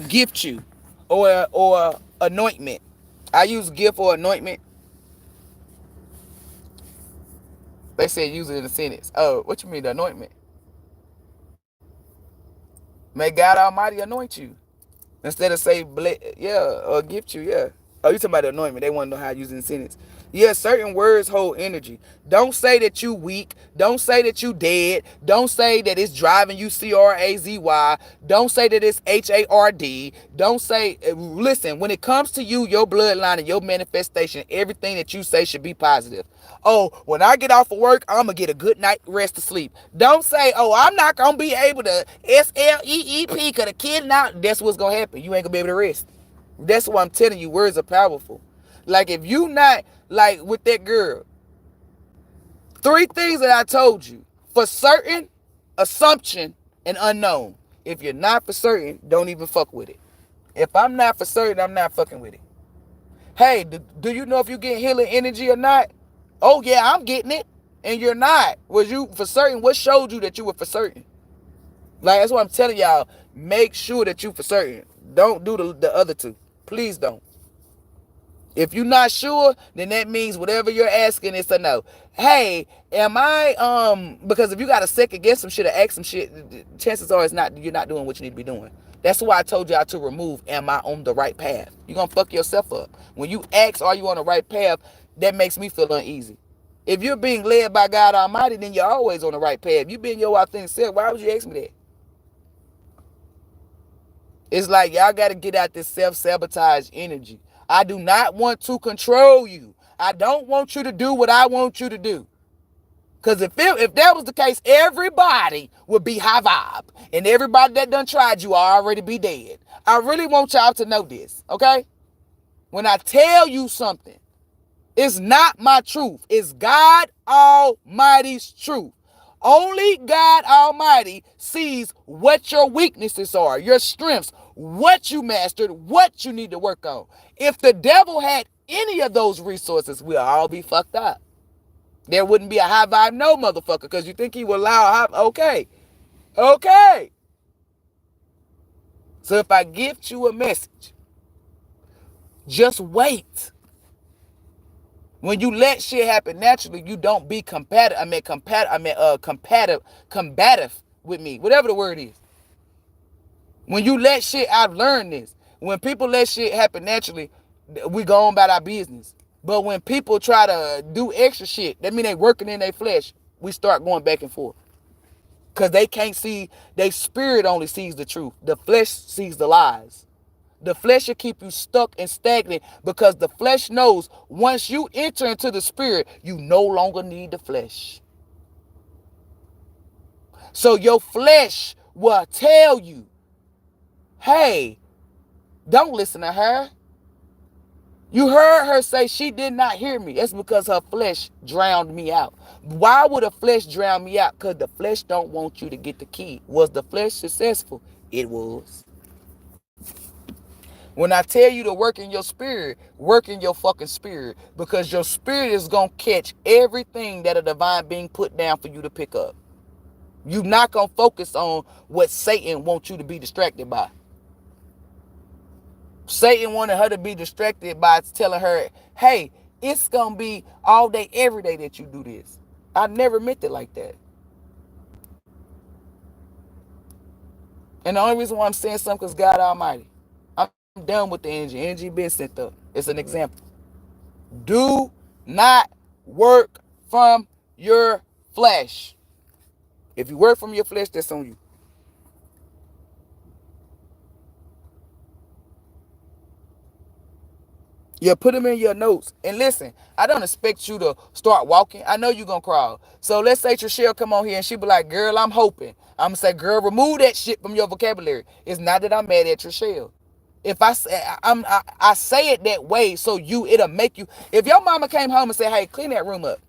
gift you. Or anointment. I use gift or anointment. They said use it in a sentence. Oh, what you mean, the anointment? May God Almighty anoint you. Instead of say, yeah, or gift you, yeah. Oh, you talking about the anointment. They want to know how to use it in sentence. Yeah, certain words hold energy. Don't say that you weak. Don't say that you dead. Don't say that it's driving you CRAZY. Don't say that it's HARD. Don't say, listen, when it comes to you, your bloodline and your manifestation, everything that you say should be positive. Oh, when I get off of work, I'm going to get a good night rest to sleep. Don't say, oh, I'm not going to be able to SLEEP because the kid now. That's what's going to happen. You ain't going to be able to rest. That's why I'm telling you, words are powerful. Like if you not, like with that girl, 3 things that I told you. For certain, assumption, and unknown. If you're not for certain, don't even fuck with it. If I'm not for certain, I'm not fucking with it. Hey, do you know if you get healing energy or not? Oh yeah, I'm getting it. And you're not. Was you for certain? What showed you that you were for certain? Like that's what I'm telling y'all. Make sure that you for certain. Don't do the other 2. Please don't. If you're not sure, then that means whatever you're asking is a no. Hey, am I because if you got to second guess some shit or ask some shit, chances are you're not doing what you need to be doing. That's why I told y'all to remove, am I on the right path? You're gonna fuck yourself up. When you ask, are you on the right path, that makes me feel uneasy. If you're being led by God Almighty, then you're always on the right path. You being your authentic self, why would you ask me that? It's like y'all got to get out this self-sabotage energy. I do not want to control you. I don't want you to do what I want you to do. Because if that was the case, everybody would be high vibe. And everybody that done tried you already be dead. I really want y'all to know this, okay? When I tell you something, it's not my truth. It's God Almighty's truth. Only God Almighty sees what your weaknesses are, your strengths, what you mastered, what you need to work on. If the devil had any of those resources, we'll all be fucked up. There wouldn't be a high vibe no motherfucker because you think he will allow a high. Okay. So if I gift you a message, just wait. When you let shit happen naturally, you don't be combative with me. Whatever the word is. When you let shit, I've learned this. When people let shit happen naturally, we go on about our business. But when people try to do extra shit, that mean they working in their flesh. We start going back and forth. Because they can't see, their spirit only sees the truth. The flesh sees the lies. The flesh will keep you stuck and stagnant because the flesh knows once you enter into the spirit, you no longer need the flesh. So your flesh will tell you, hey, don't listen to her. You heard her say she did not hear me. That's because her flesh drowned me out. Why would a flesh drown me out? Because the flesh don't want you to get the key. Was the flesh successful? It was. When I tell you to work in your spirit, work in your fucking spirit. Because your spirit is going to catch everything that a divine being put down for you to pick up. You're not going to focus on what Satan wants you to be distracted by. Satan wanted her to be distracted by telling her, hey, it's going to be all day, every day that you do this. I never meant it like that. And the only reason why I'm saying something is God Almighty. I'm done with the energy. Energy being sent up. It's an example. Do not work from your flesh. If you work from your flesh, that's on you. Yeah, put them in your notes. And listen, I don't expect you to start walking. I know you're going to crawl. So let's say Trishelle come on here and she be like, girl, I'm hoping. I'm going to say, girl, remove that shit from your vocabulary. It's not that I'm mad at Trishelle. If I say it that way, so it'll make you. If your mama came home and said, "Hey, clean that room up,"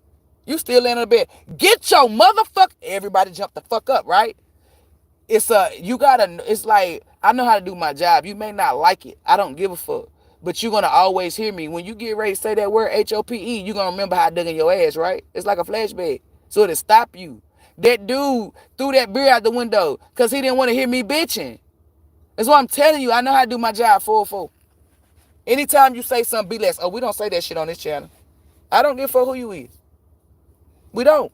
you still laying on the bed. Get your motherfucker. Everybody jump the fuck up, right? It's like, I know how to do my job. You may not like it. I don't give a fuck. But you're gonna always hear me. When you get ready to say that word HOPE, you're gonna remember how I dug in your ass, right? It's like a flashback. So it'll stop you. That dude threw that beer out the window because he didn't want to hear me bitching. That's what I'm telling you. I know how to do my job full. Anytime you say something, be less. Oh, we don't say that shit on this channel. I don't give a fuck who you is. We don't.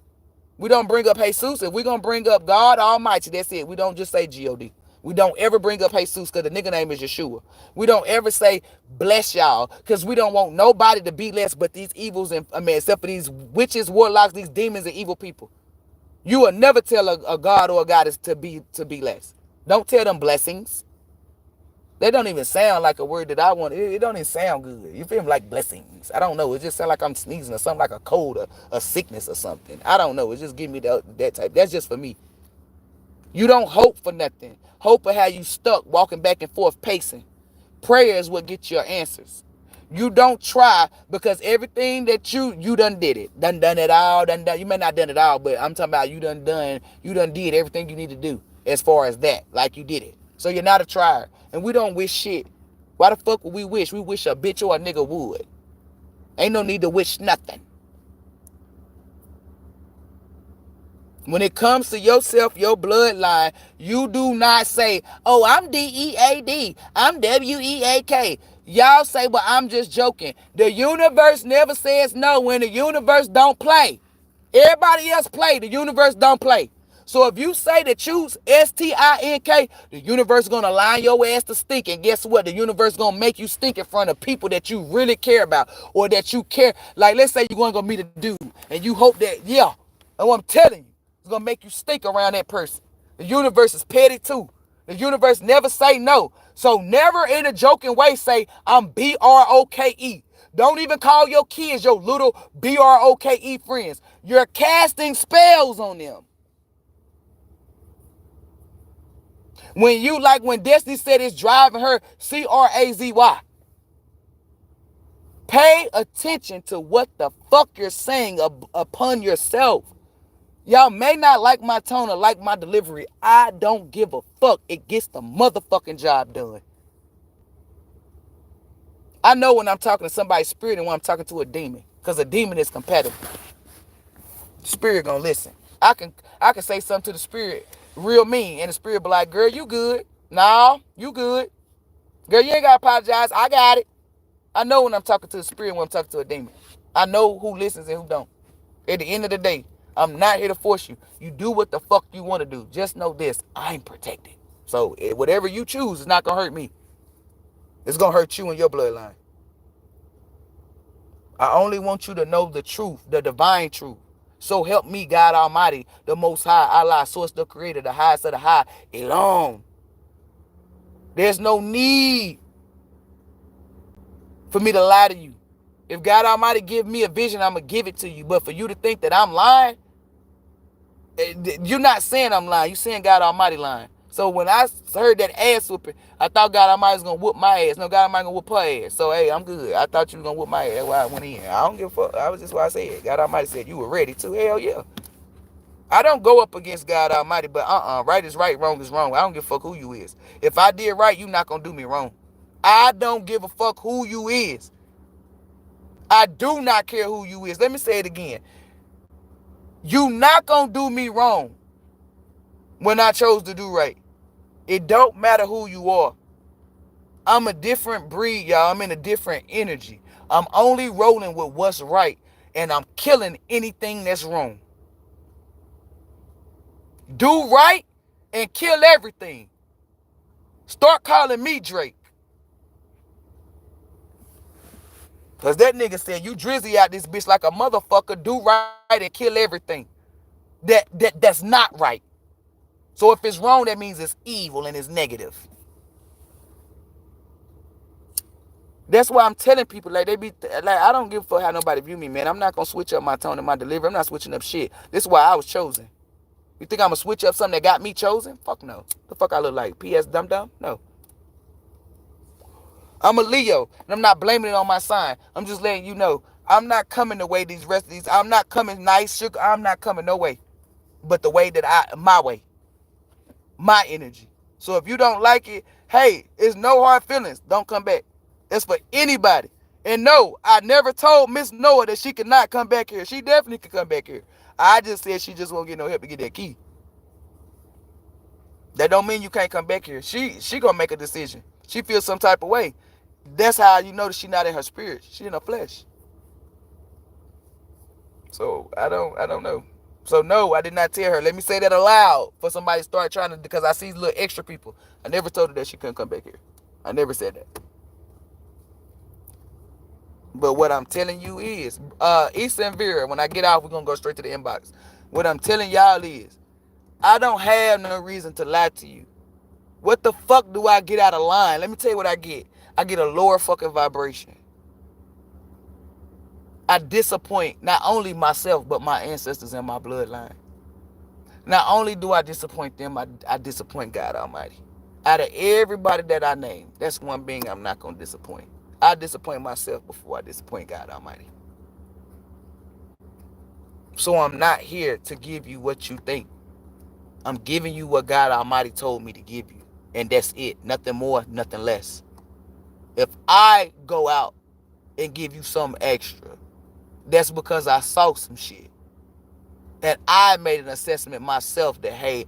We don't bring up Jesus. If we're going to bring up God Almighty, that's it. We don't just say God. We don't ever bring up Jesus because the nigga name is Yeshua. We don't ever say bless y'all because we don't want nobody to be less but these evils, and except for these witches, warlocks, these demons, and evil people. You will never tell a God or a goddess to be less. Don't tell them blessings. They don't even sound like a word that I want. It don't even sound good. You feel me? Like blessings. I don't know. It just sounds like I'm sneezing or something, like a cold or a sickness or something. I don't know. It just give me that type. That's just for me. You don't hope for nothing. Hope for how you stuck walking back and forth pacing. Prayer is what gets your answers. You don't try because everything that you done did it. Done it all. Done. You may not done it all, but I'm talking about you done did everything you need to do as far as that. Like you did it. So you're not a trier. And we don't wish shit. Why the fuck would we wish? We wish a bitch or a nigga would. Ain't no need to wish nothing. When it comes to yourself, your bloodline, you do not say, oh, I'm DEAD. I'm WEAK. Y'all say, well, I'm just joking. The universe never says no when the universe don't play. Everybody else play. The universe don't play. So if you say to choose STINK, the universe is going to line your ass to stink. And guess what? The universe is going to make you stink in front of people that you really care about or that you care. Like, let's say you're going to go meet a dude and you hope that, yeah, that's what I'm telling you. It's going to make you stink around that person. The universe is petty too. The universe never say no. So never in a joking way say, I'm BROKE. Don't even call your kids your little BROKE friends. You're casting spells on them. When Destiny said it's driving her CRAZY. Pay attention to what the fuck you're saying upon yourself. Y'all may not like my tone or like my delivery. I don't give a fuck. It gets the motherfucking job done. I know when I'm talking to somebody's spirit and when I'm talking to a demon. Because a demon is compatible. The spirit gonna listen. I can say something to the spirit real mean. And the spirit be like, girl, you good. No, you good. Girl, you ain't gotta apologize. I got it. I know when I'm talking to the spirit and when I'm talking to a demon. I know who listens and who don't. At the end of the day, I'm not here to force you. You do what the fuck you want to do. Just know this. I'm protected. So whatever you choose is not going to hurt me. It's going to hurt you and your bloodline. I only want you to know the truth, the divine truth. So help me, God Almighty, the Most High, Allah, Source, the Creator, the highest of the high, ELOHYM. There's no need for me to lie to you. If God Almighty give me a vision, I'm going to give it to you. But for you to think that I'm lying, you're not saying I'm lying. You're saying God Almighty lying. So when I heard that ass whooping, I thought God Almighty was going to whoop my ass. No, God Almighty going to whoop her ass. So, hey, I'm good. I thought you were going to whoop my ass. That's why I went in. I don't give a fuck. I was just what I said. God Almighty said you were ready to. Hell yeah. I don't go up against God Almighty, but right is right, wrong is wrong. I don't give a fuck who you is. If I did right, you not going to do me wrong. I don't give a fuck who you is. I do not care who you is. Let me say it again. You not gonna do me wrong when I chose to do right. It don't matter who you are. I'm a different breed, y'all. I'm in a different energy. I'm only rolling with what's right, and I'm killing anything that's wrong. Do right and kill everything. Start calling me Drake. Because that nigga said, you drizzy out this bitch like a motherfucker. Do right and kill everything. That's not right. So if it's wrong, that means it's evil and it's negative. That's why I'm telling people, like, I don't give a fuck how nobody view me, man. I'm not going to switch up my tone and my delivery. I'm not switching up shit. This is why I was chosen. You think I'm going to switch up something that got me chosen? Fuck no. The fuck I look like? PS Dum Dum? No. I'm a Leo, and I'm not blaming it on my sign. I'm just letting you know I'm not coming the way these rest of these. I'm not coming nice, sugar. I'm not coming no way, but the way that my way, my energy. So if you don't like it, hey, it's no hard feelings. Don't come back. That's for anybody. And no, I never told Miss Noah that she could not come back here. She definitely could come back here. I just said she just won't get no help to get that key. That don't mean you can't come back here. She gonna make a decision. She feels some type of way. That's how you know that she not in her spirit. She in her flesh. So I don't know. So no, I did not tell her. Let me say that aloud for somebody to start trying to, because I see little extra people. I never told her that she couldn't come back here. I never said that. But what I'm telling you is, Issa and Vera, when I get out, we're gonna go straight to the inbox. What I'm telling y'all is, I don't have no reason to lie to you. What the fuck do I get out of line? Let me tell you what I get. I get a lower fucking vibration. I disappoint not only myself, but my ancestors and my bloodline. Not only do I disappoint them, I disappoint God Almighty. Out of everybody that I name, that's one being I'm not going to disappoint. I disappoint myself before I disappoint God Almighty. So I'm not here to give you what you think. I'm giving you what God Almighty told me to give you. And that's it. Nothing more, nothing less. If I go out and give you something extra, that's because I saw some shit. And I made an assessment myself that, hey,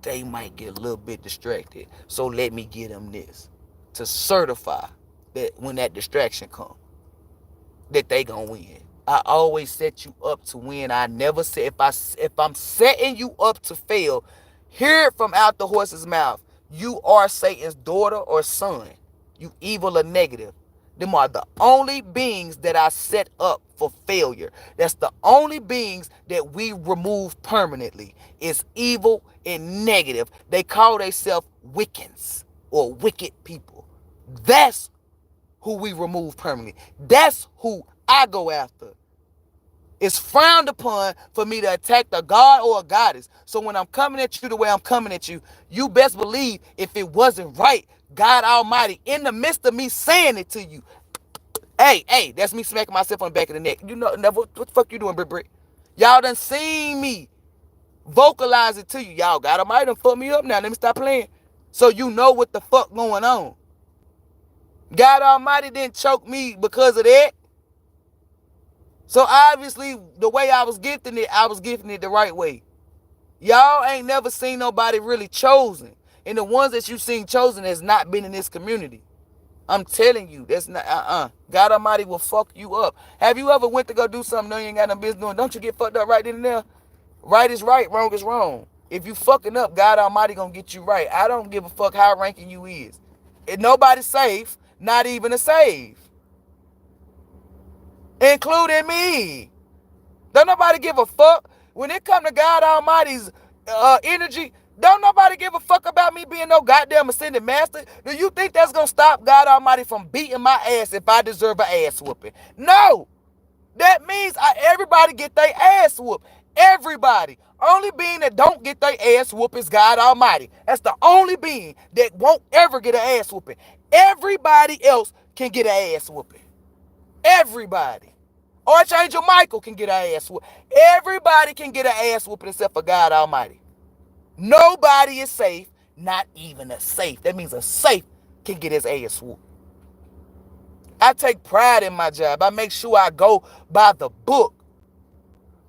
they might get a little bit distracted. So let me give them this to certify that when that distraction comes, that they gonna win. I always set you up to win. I never say, if I'm setting you up to fail, hear it from out the horse's mouth. You are Satan's daughter or son. You evil or negative. Them are the only beings that I set up for failure. That's the only beings that we remove permanently. It's evil and negative. They call themselves Wiccans or wicked people. That's who we remove permanently. That's who I go after. It's frowned upon for me to attack the god or a goddess. So when I'm coming at you the way I'm coming at you, you best believe if it wasn't right, God Almighty, in the midst of me saying it to you, hey, that's me smacking myself on the back of the neck. You know, what the fuck you doing, Brick? Y'all done seen me vocalize it to you. Y'all, God Almighty done fuck me up now. Let me stop playing. So you know what the fuck going on. God Almighty didn't choke me because of that. So obviously, the way I was gifting it the right way. Y'all ain't never seen nobody really chosen. And the ones that you seen chosen has not been in this community. I'm telling you, that's not, God Almighty will fuck you up. Have you ever went to go do something you ain't got no business doing? Don't you get fucked up right in there? Right is right, wrong is wrong. If you fucking up, God Almighty gonna get you right. I don't give a fuck how ranking you is. And nobody's safe, not even a save. Including me. Don't nobody give a fuck. When it come to God Almighty's energy, don't nobody give a fuck about me being no goddamn ascended master. Do you think that's gonna stop God Almighty from beating my ass if I deserve an ass whooping? No. That means everybody get their ass whooped. Everybody. Only being that don't get their ass whooped is God Almighty. That's the only being that won't ever get an ass whooping. Everybody else can get an ass whooping. Everybody. Archangel Michael can get an ass whooping. Everybody can get an ass whooping except for God Almighty. Nobody is safe, not even a safe. That means a safe can get his ass whooped. I take pride in my job. I make sure I go by the book.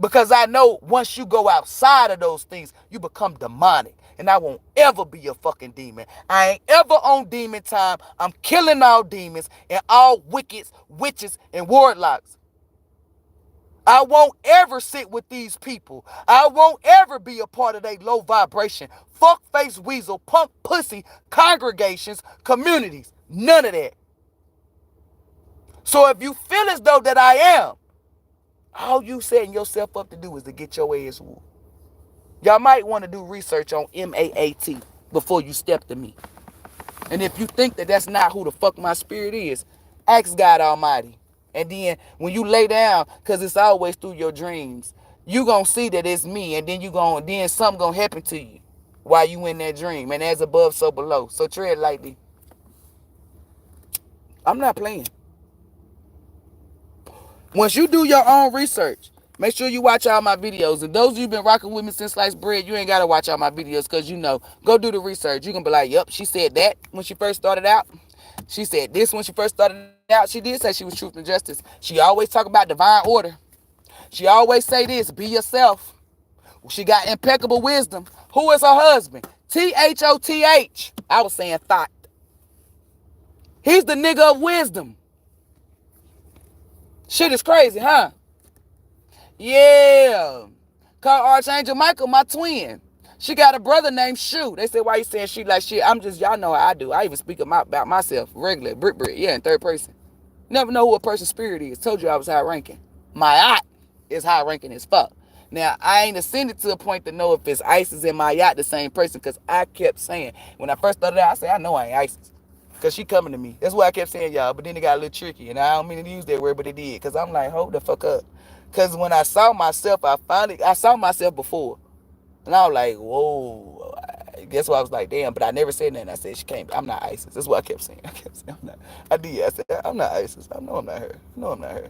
Because I know once you go outside of those things, you become demonic. And I won't ever be a fucking demon. I ain't ever on demon time. I'm killing all demons and all wickets, witches, and warlocks. I won't ever sit with these people. I won't ever be a part of their low vibration, fuck-face weasel, punk pussy, congregations, communities. None of that. So if you feel as though that I am, all you setting yourself up to do is to get your ass whooped. Y'all might want to do research on MAAT before you step to me. And if you think that that's not who the fuck my spirit is, ask God Almighty. And then when you lay down, because it's always through your dreams, you going to see that it's me. And then something going to happen to you while you in that dream. And as above, so below. So tread lightly. I'm not playing. Once you do your own research, make sure you watch all my videos. And those of you been rocking with me since sliced bread, you ain't gotta watch all my videos because you know, go do the research. You gonna be like, yup, she said that when she first started out. She said this when she first started out. She did say she was truth and justice. She always talk about divine order. She always say this, be yourself. She got impeccable wisdom. Who is her husband? Thoth. I was saying thought. He's the nigga of wisdom. Shit is crazy, huh? Yeah. Call Archangel Michael my twin. She got a brother named Shu. They said, why you saying she like shit? I'm just, y'all know how I do. I even speak about myself regular, brick, yeah, in third person. Never know who a person's spirit is. Told you I was high ranking. My yacht is high ranking as fuck. Now, I ain't ascended to a point to know if it's Isis and my yacht the same person, because I kept saying, when I first started out, I said, I know I ain't Isis. Because she coming to me. That's why I kept saying y'all, but then it got a little tricky. And I don't mean to use that word, but it did. Because I'm like, hold the fuck up. Because when I saw myself, I saw myself before. And I was like, whoa. Guess what? I was like, damn, but I never said nothing. I said, she can't, I'm not Isis. That's what I kept saying. I'm not. I did. I said, I'm not Isis. I know I'm not her. I know I'm not her.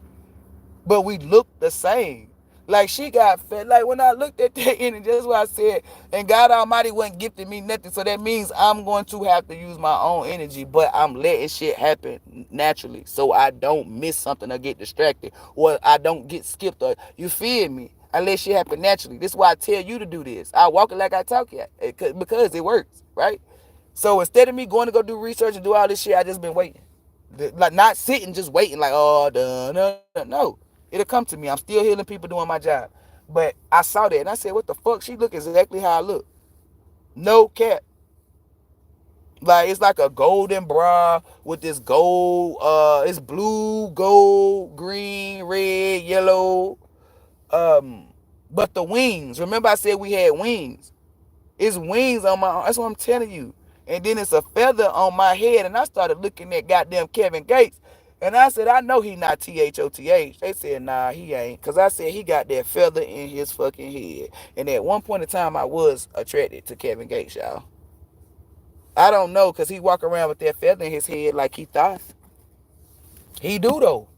But we look the same. Like she got fed. Like when I looked at that energy, that's what I said. And God Almighty wasn't gifting me nothing. So that means I'm going to have to use my own energy. But I'm letting shit happen naturally. So I don't miss something or get distracted. Or I don't get skipped. Or you feel me? I let shit happen naturally. This is why I tell you to do this. I walk it like I talk it. Because it works. Right? So instead of me going to go do research and do all this shit, I just been waiting. Like not sitting, just waiting like, oh, no. It'll come to me. I'm still healing people doing my job. But I saw that and I said, what the fuck? She look exactly how I look. No cap. Like it's like a golden bra with this gold, it's blue, gold, green, red, yellow. But the wings. Remember I said we had wings. It's wings on my, that's what I'm telling you. And then it's a feather on my head. And I started looking at goddamn Kevin Gates. And I said, I know he not THOTH. They said, nah, he ain't. Because I said he got that feather in his fucking head. And at one point in time, I was attracted to Kevin Gates, y'all. I don't know, because he walk around with that feather in his head like he thought. He do, though.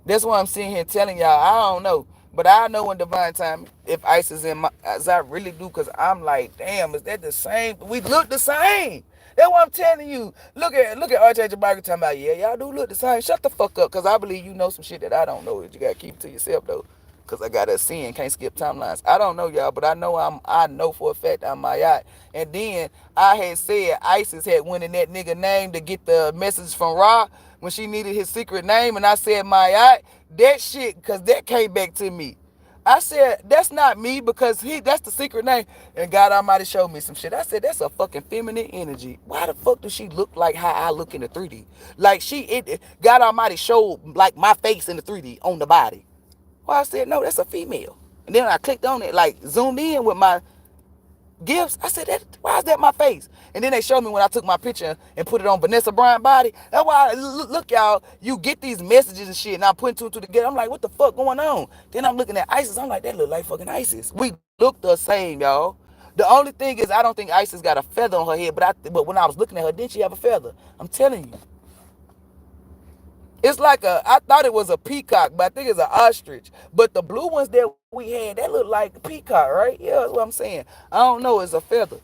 That's why I'm sitting here telling y'all, I don't know. But I know in divine time if Isis in my, as I really do, because I'm like, damn, is that the same? We look the same. That's what I'm telling you. Look at Archangel Michael talking about, yeah, y'all do look the same. Shut the fuck up, because I believe you know some shit that I don't know that you got to keep to yourself, though. Because I got to sin, can't skip timelines. I don't know, y'all, but I know for a fact I'm my yacht. And then I had said Isis had went in that nigga name to get the message from Ra when she needed his secret name, and I said my yacht. That shit, because that came back to me. I said, that's not me because that's the secret name. And God Almighty showed me some shit. I said, that's a fucking feminine energy. Why the fuck does she look like how I look in the 3D? Like God Almighty showed like my face in the 3D on the body. Well, I said, no, that's a female. And then I clicked on it, like zoomed in with my gifts. I said, why is that my face? And then they showed me when I took my picture and put it on Vanessa Bryant's body. That's why, look, y'all, you get these messages and shit, and I'm putting two and two together. I'm like, what the fuck going on? Then I'm looking at Isis. I'm like, that look like fucking Isis. We look the same, y'all. The only thing is, I don't think Isis got a feather on her head, but when I was looking at her, didn't she have a feather? I'm telling you. It's like I thought it was a peacock, but I think it's an ostrich. But the blue ones that we had, that looked like a peacock, right? Yeah, that's what I'm saying. I don't know, it's a feather.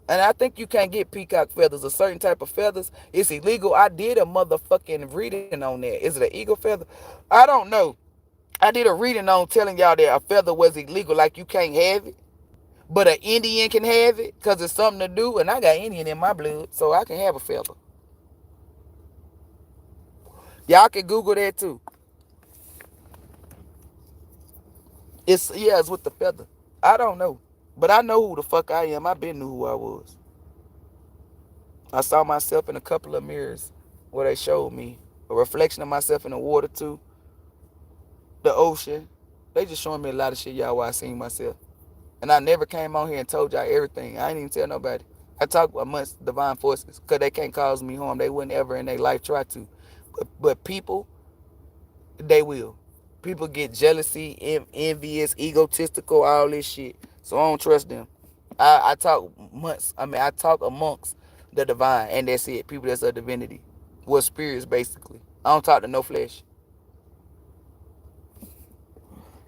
And I think you can't get peacock feathers, a certain type of feathers. It's illegal. I did a motherfucking reading on that. Is it an eagle feather? I don't know. I did a reading on telling y'all that a feather was illegal, like you can't have it. But an Indian can have it because it's something to do. And I got Indian in my blood, so I can have a feather. Y'all can Google that too. It's with the feather. I don't know. But I know who the fuck I am. I been knew who I was. I saw myself in a couple of mirrors where they showed me a reflection of myself in the water too. The ocean. They just showing me a lot of shit, y'all, while I seen myself. And I never came on here and told y'all everything. I ain't even tell nobody. I talk amongst divine forces because they can't cause me harm. They wouldn't ever in their life try to. But people, they will. People get jealousy, envious, egotistical, all this shit. So I don't trust them. I talk amongst the divine, and that's it. People that's a divinity. Well, spirits, basically. I don't talk to no flesh.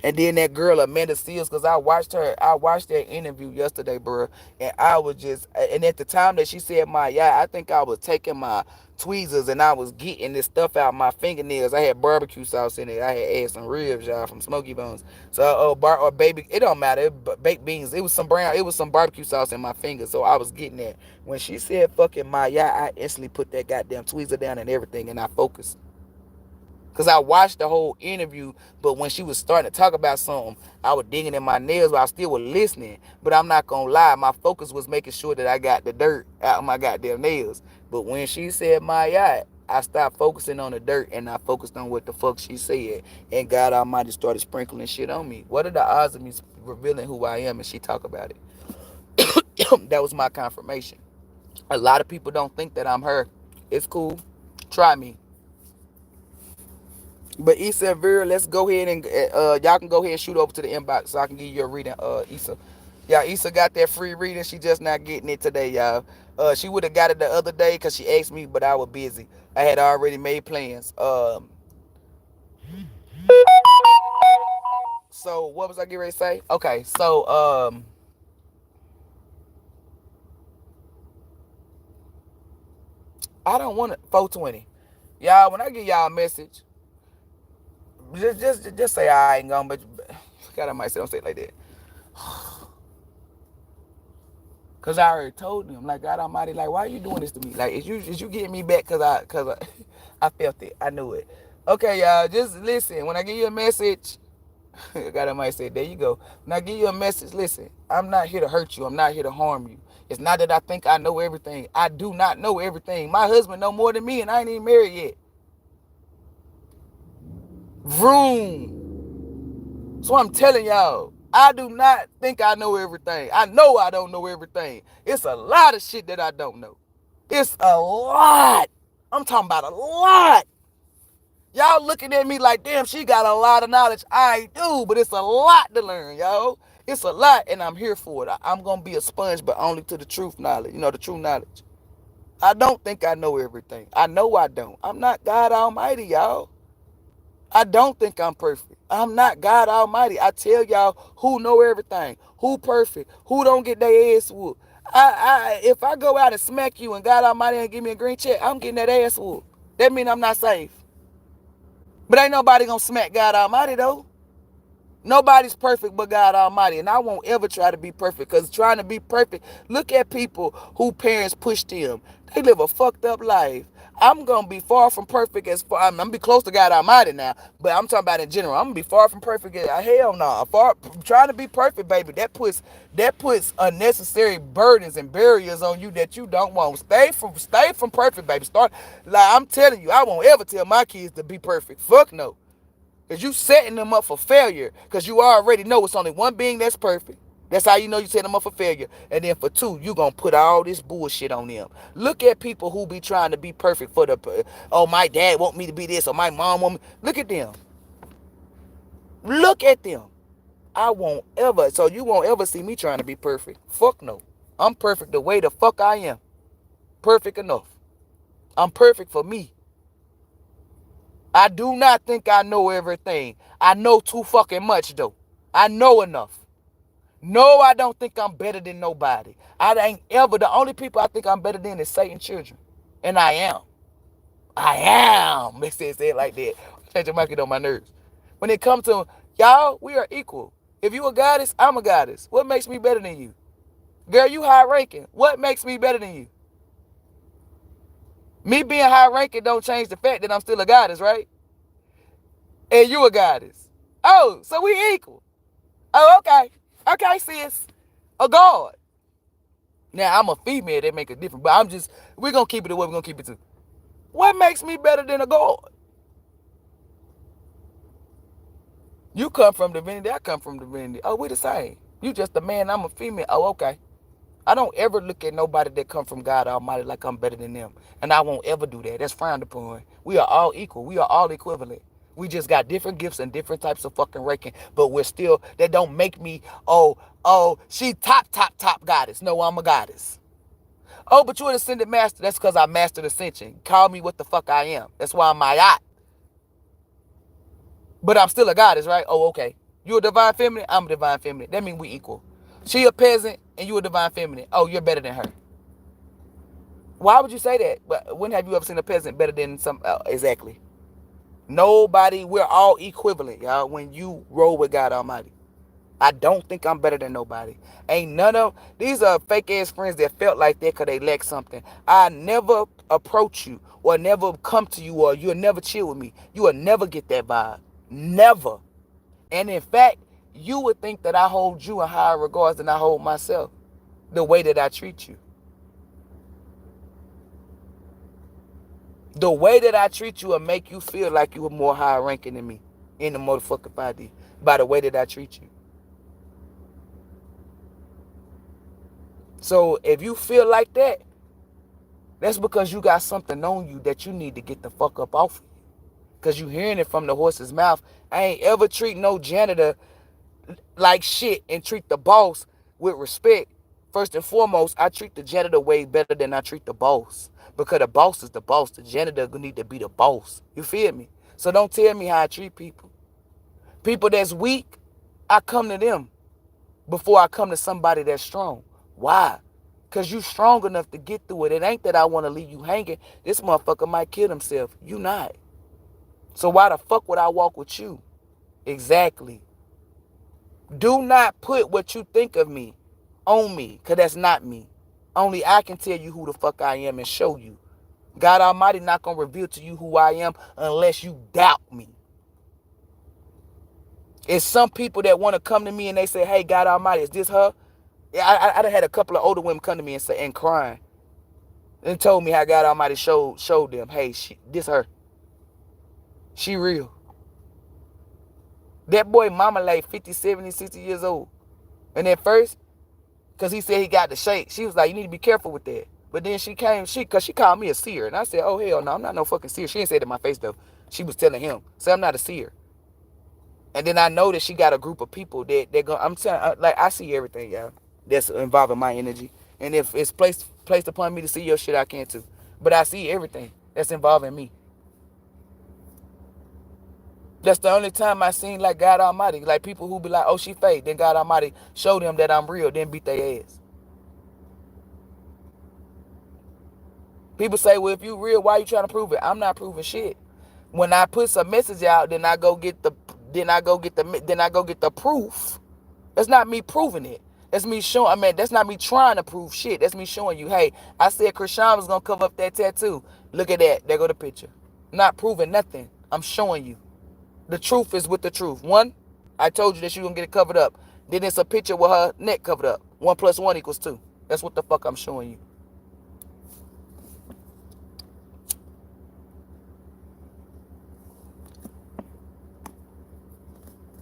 And then that girl Amanda Seals, because I watched that interview yesterday, bro, and I was just, and at the time that she said my, yeah, I think I was taking my tweezers and I was getting this stuff out my fingernails. I had barbecue sauce in it. I had added some ribs, y'all, from Smoky Bones. So, or baby, it don't matter, baked beans. It was some barbecue sauce in my fingers, so I was getting that. When she said fucking my, yeah, I instantly put that goddamn tweezer down and everything, and I focused. Because I watched the whole interview, but when she was starting to talk about something, I was digging in my nails, but I still was listening. But I'm not going to lie, my focus was making sure that I got the dirt out of my goddamn nails. But when she said my yacht, I stopped focusing on the dirt and I focused on what the fuck she said. And God Almighty started sprinkling shit on me. What are the odds of me revealing who I am and she talk about it? That was my confirmation. A lot of people don't think that I'm her. It's cool. Try me. But Issa and Vera, let's go ahead and y'all can go ahead and shoot over to the inbox so I can give you a reading. Issa, yeah, Issa got that free reading. She just not getting it today, y'all. She would have got it the other day because she asked me, but I was busy. I had already made plans. So what was I getting ready to say? Okay, so I don't want it 420. Y'all, when I give y'all a message, just say I ain't gonna, but God, I might say don't say it like that. Cause I already told them, like, God Almighty, like, why are you doing this to me? Like, is you getting me back? I felt it, I knew it. Okay, y'all, just listen. When I give you a message, God Almighty said, there you go. When I give you a message, listen. I'm not here to hurt you. I'm not here to harm you. It's not that I think I know everything. I do not know everything. My husband know more than me, and I ain't even married yet. Vroom. So I'm telling y'all, I do not think I know everything. I know I don't know everything. It's a lot of shit that I don't know. It's a lot. I'm talking about a lot. Y'all looking at me like, damn, she got a lot of knowledge. I do, but it's a lot to learn, y'all. It's a lot, and I'm here for it. I'm going to be a sponge, but only to the truth knowledge. The true knowledge. I don't think I know everything. I know I don't. I'm not God Almighty, y'all. I don't think I'm perfect. I'm not God Almighty. I tell y'all who know everything, who perfect, who don't get their ass whooped. If I go out and smack you and God Almighty ain't give me a green check, I'm getting that ass whooped. That means I'm not safe. But ain't nobody gonna smack God Almighty though. Nobody's perfect but God Almighty. And I won't ever try to be perfect, because trying to be perfect, look at people who parents pushed them. They live a fucked up life. I'm going to be far from perfect as far. I'm going to be close to God Almighty now, but I'm talking about in general. I'm going to be far from perfect. Hell no. Trying to be perfect, baby, that puts unnecessary burdens and barriers on you that you don't want. Stay from perfect, baby. I'm telling you, I won't ever tell my kids to be perfect. Fuck no. Because you setting them up for failure. Because you already know it's only one being that's perfect. That's how you know you set them up for failure. And then for two, you going to put all this bullshit on them. Look at people who be trying to be perfect for oh, my dad want me to be this, or my mom want me. Look at them. Look at them. So you won't ever see me trying to be perfect. Fuck no. I'm perfect the way the fuck I am. Perfect enough. I'm perfect for me. I do not think I know everything. I know too fucking much, though. I know enough. No, I don't think I'm better than nobody. I ain't ever. The only people I think I'm better than is Satan's children. And I am. I am. They say it like that. Change your mic, on my nerves. When it comes to y'all, we are equal. If you a goddess, I'm a goddess. What makes me better than you? Girl, you high ranking. What makes me better than you? Me being high ranking don't change the fact that I'm still a goddess, right? And you a goddess. Oh, so we equal. Oh, okay. Okay, sis. A god. Now, I'm a female. That make a difference. But we're going to keep it the way we're going to keep it to. What makes me better than a god? You come from divinity. I come from divinity. Oh, we the same. You just a man. I'm a female. Oh, okay. I don't ever look at nobody that come from God Almighty like I'm better than them. And I won't ever do that. That's frowned upon. We are all equal. We are all equivalent. We just got different gifts and different types of fucking ranking. But we're still, that don't make me, she top goddess. No, I'm a goddess. Oh, but you're an ascended master. That's because I mastered ascension. Call me what the fuck I am. That's why I'm Mayat. But I'm still a goddess, right? Oh, okay. You a divine feminine? I'm a divine feminine. That means we equal. She a peasant and you a divine feminine. Oh, you're better than her. Why would you say that? But when have you ever seen a peasant better than some? Exactly. Nobody. We're all equivalent, y'all. When you roll with God Almighty, I don't think I'm better than nobody. Ain't none of these are fake ass friends that felt like that because they lack something. I never approach you or never come to you or you'll never chill with me. You will never get that vibe. Never. And in fact, you would think that I hold you in higher regards than I hold myself. The way that I treat you. The way that I treat you will make you feel like you were more higher ranking than me in the motherfucking 5D by the way that I treat you. So if you feel like that, that's because you got something on you that you need to get the fuck up off of you. Because you hearing it from the horse's mouth. I ain't ever treat no janitor like shit and treat the boss with respect. First and foremost, I treat the janitor way better than I treat the boss. Because the boss is the boss. The janitor need to be the boss. You feel me? So don't tell me how I treat people. People that's weak, I come to them before I come to somebody that's strong. Why? Because you strong enough to get through it. It ain't that I want to leave you hanging. This motherfucker might kill himself. You not. So why the fuck would I walk with you? Exactly. Do not put what you think of me on me, because that's not me. Only I can tell you who the fuck I am and show you. God Almighty not going to reveal to you who I am unless you doubt me. It's some people that want to come to me and they say, hey, God Almighty, is this her? Yeah, I done had a couple of older women come to me and crying and told me how God Almighty showed them, hey, this her. She real. That boy mama like 50, 70, 60 years old. And at first, because he said he got the shake, she was like, you need to be careful with that. But then because she called me a seer. And I said, oh, hell no, I'm not no fucking seer. She didn't say it in my face, though. She was telling him, say, I'm not a seer. And then I know that she got a group of people that they're going, I'm telling, like, I see everything, y'all, that's involving my energy. And if it's placed upon me to see your shit, I can too. But I see everything that's involving me. That's the only time I seen like God Almighty. Like people who be like, oh, she fake. Then God Almighty show them that I'm real, then beat their ass. People say, well, if you real, why you trying to prove it? I'm not proving shit. When I put some message out, then I go get the proof. That's not me proving it. That's me showing. I mean, that's not me trying to prove shit. That's me showing you, hey, I said Krishan was gonna cover up that tattoo. Look at that. There go the picture. I'm not proving nothing. I'm showing you. The truth is with the truth. One, I told you that she gonna get it covered up. Then it's a picture with her neck covered up. 1 + 1 = 2. That's what the fuck I'm showing you.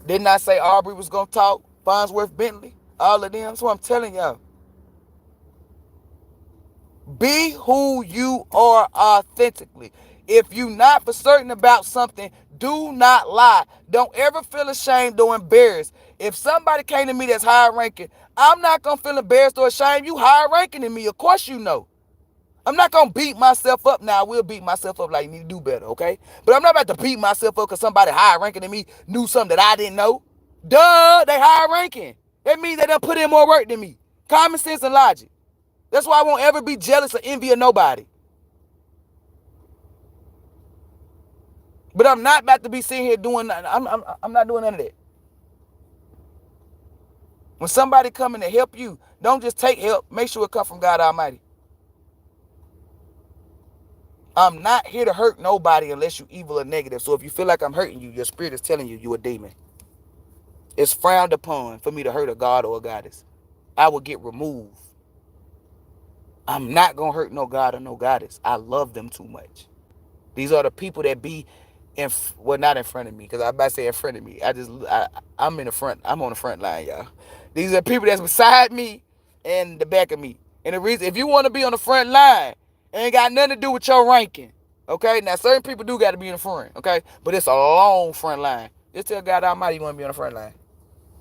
Didn't I say Aubrey was gonna talk? Farnsworth, Bentley, all of them. That's what I'm telling y'all. Be who you are authentically. If you're not for certain about something, do not lie. Don't ever feel ashamed or embarrassed. If somebody came to me that's higher ranking, I'm not going to feel embarrassed or ashamed. You higher ranking than me. Of course you know. I'm not going to beat myself up. Now, I will beat myself up like you need to do better, okay? But I'm not about to beat myself up because somebody higher ranking than me knew something that I didn't know. Duh, they higher ranking. That means they done put in more work than me. Common sense and logic. That's why I won't ever be jealous or envy of nobody. But I'm not about to be sitting here doing nothing. I'm not doing none of that. When somebody coming to help you, don't just take help. Make sure it come from God Almighty. I'm not here to hurt nobody unless you evil or negative. So if you feel like I'm hurting you, your spirit is telling you you're a demon. It's frowned upon for me to hurt a god or a goddess. I will get removed. I'm not going to hurt no god or no goddess. I love them too much. These are the people that be not in front of me, because I about to say in front of me. I'm in the front. I'm on the front line, y'all. These are people that's beside me and the back of me. And the reason, if you want to be on the front line, it ain't got nothing to do with your ranking. Okay? Now, certain people do got to be in the front. Okay? But it's a long front line. Just tell God Almighty you want to be on the front line.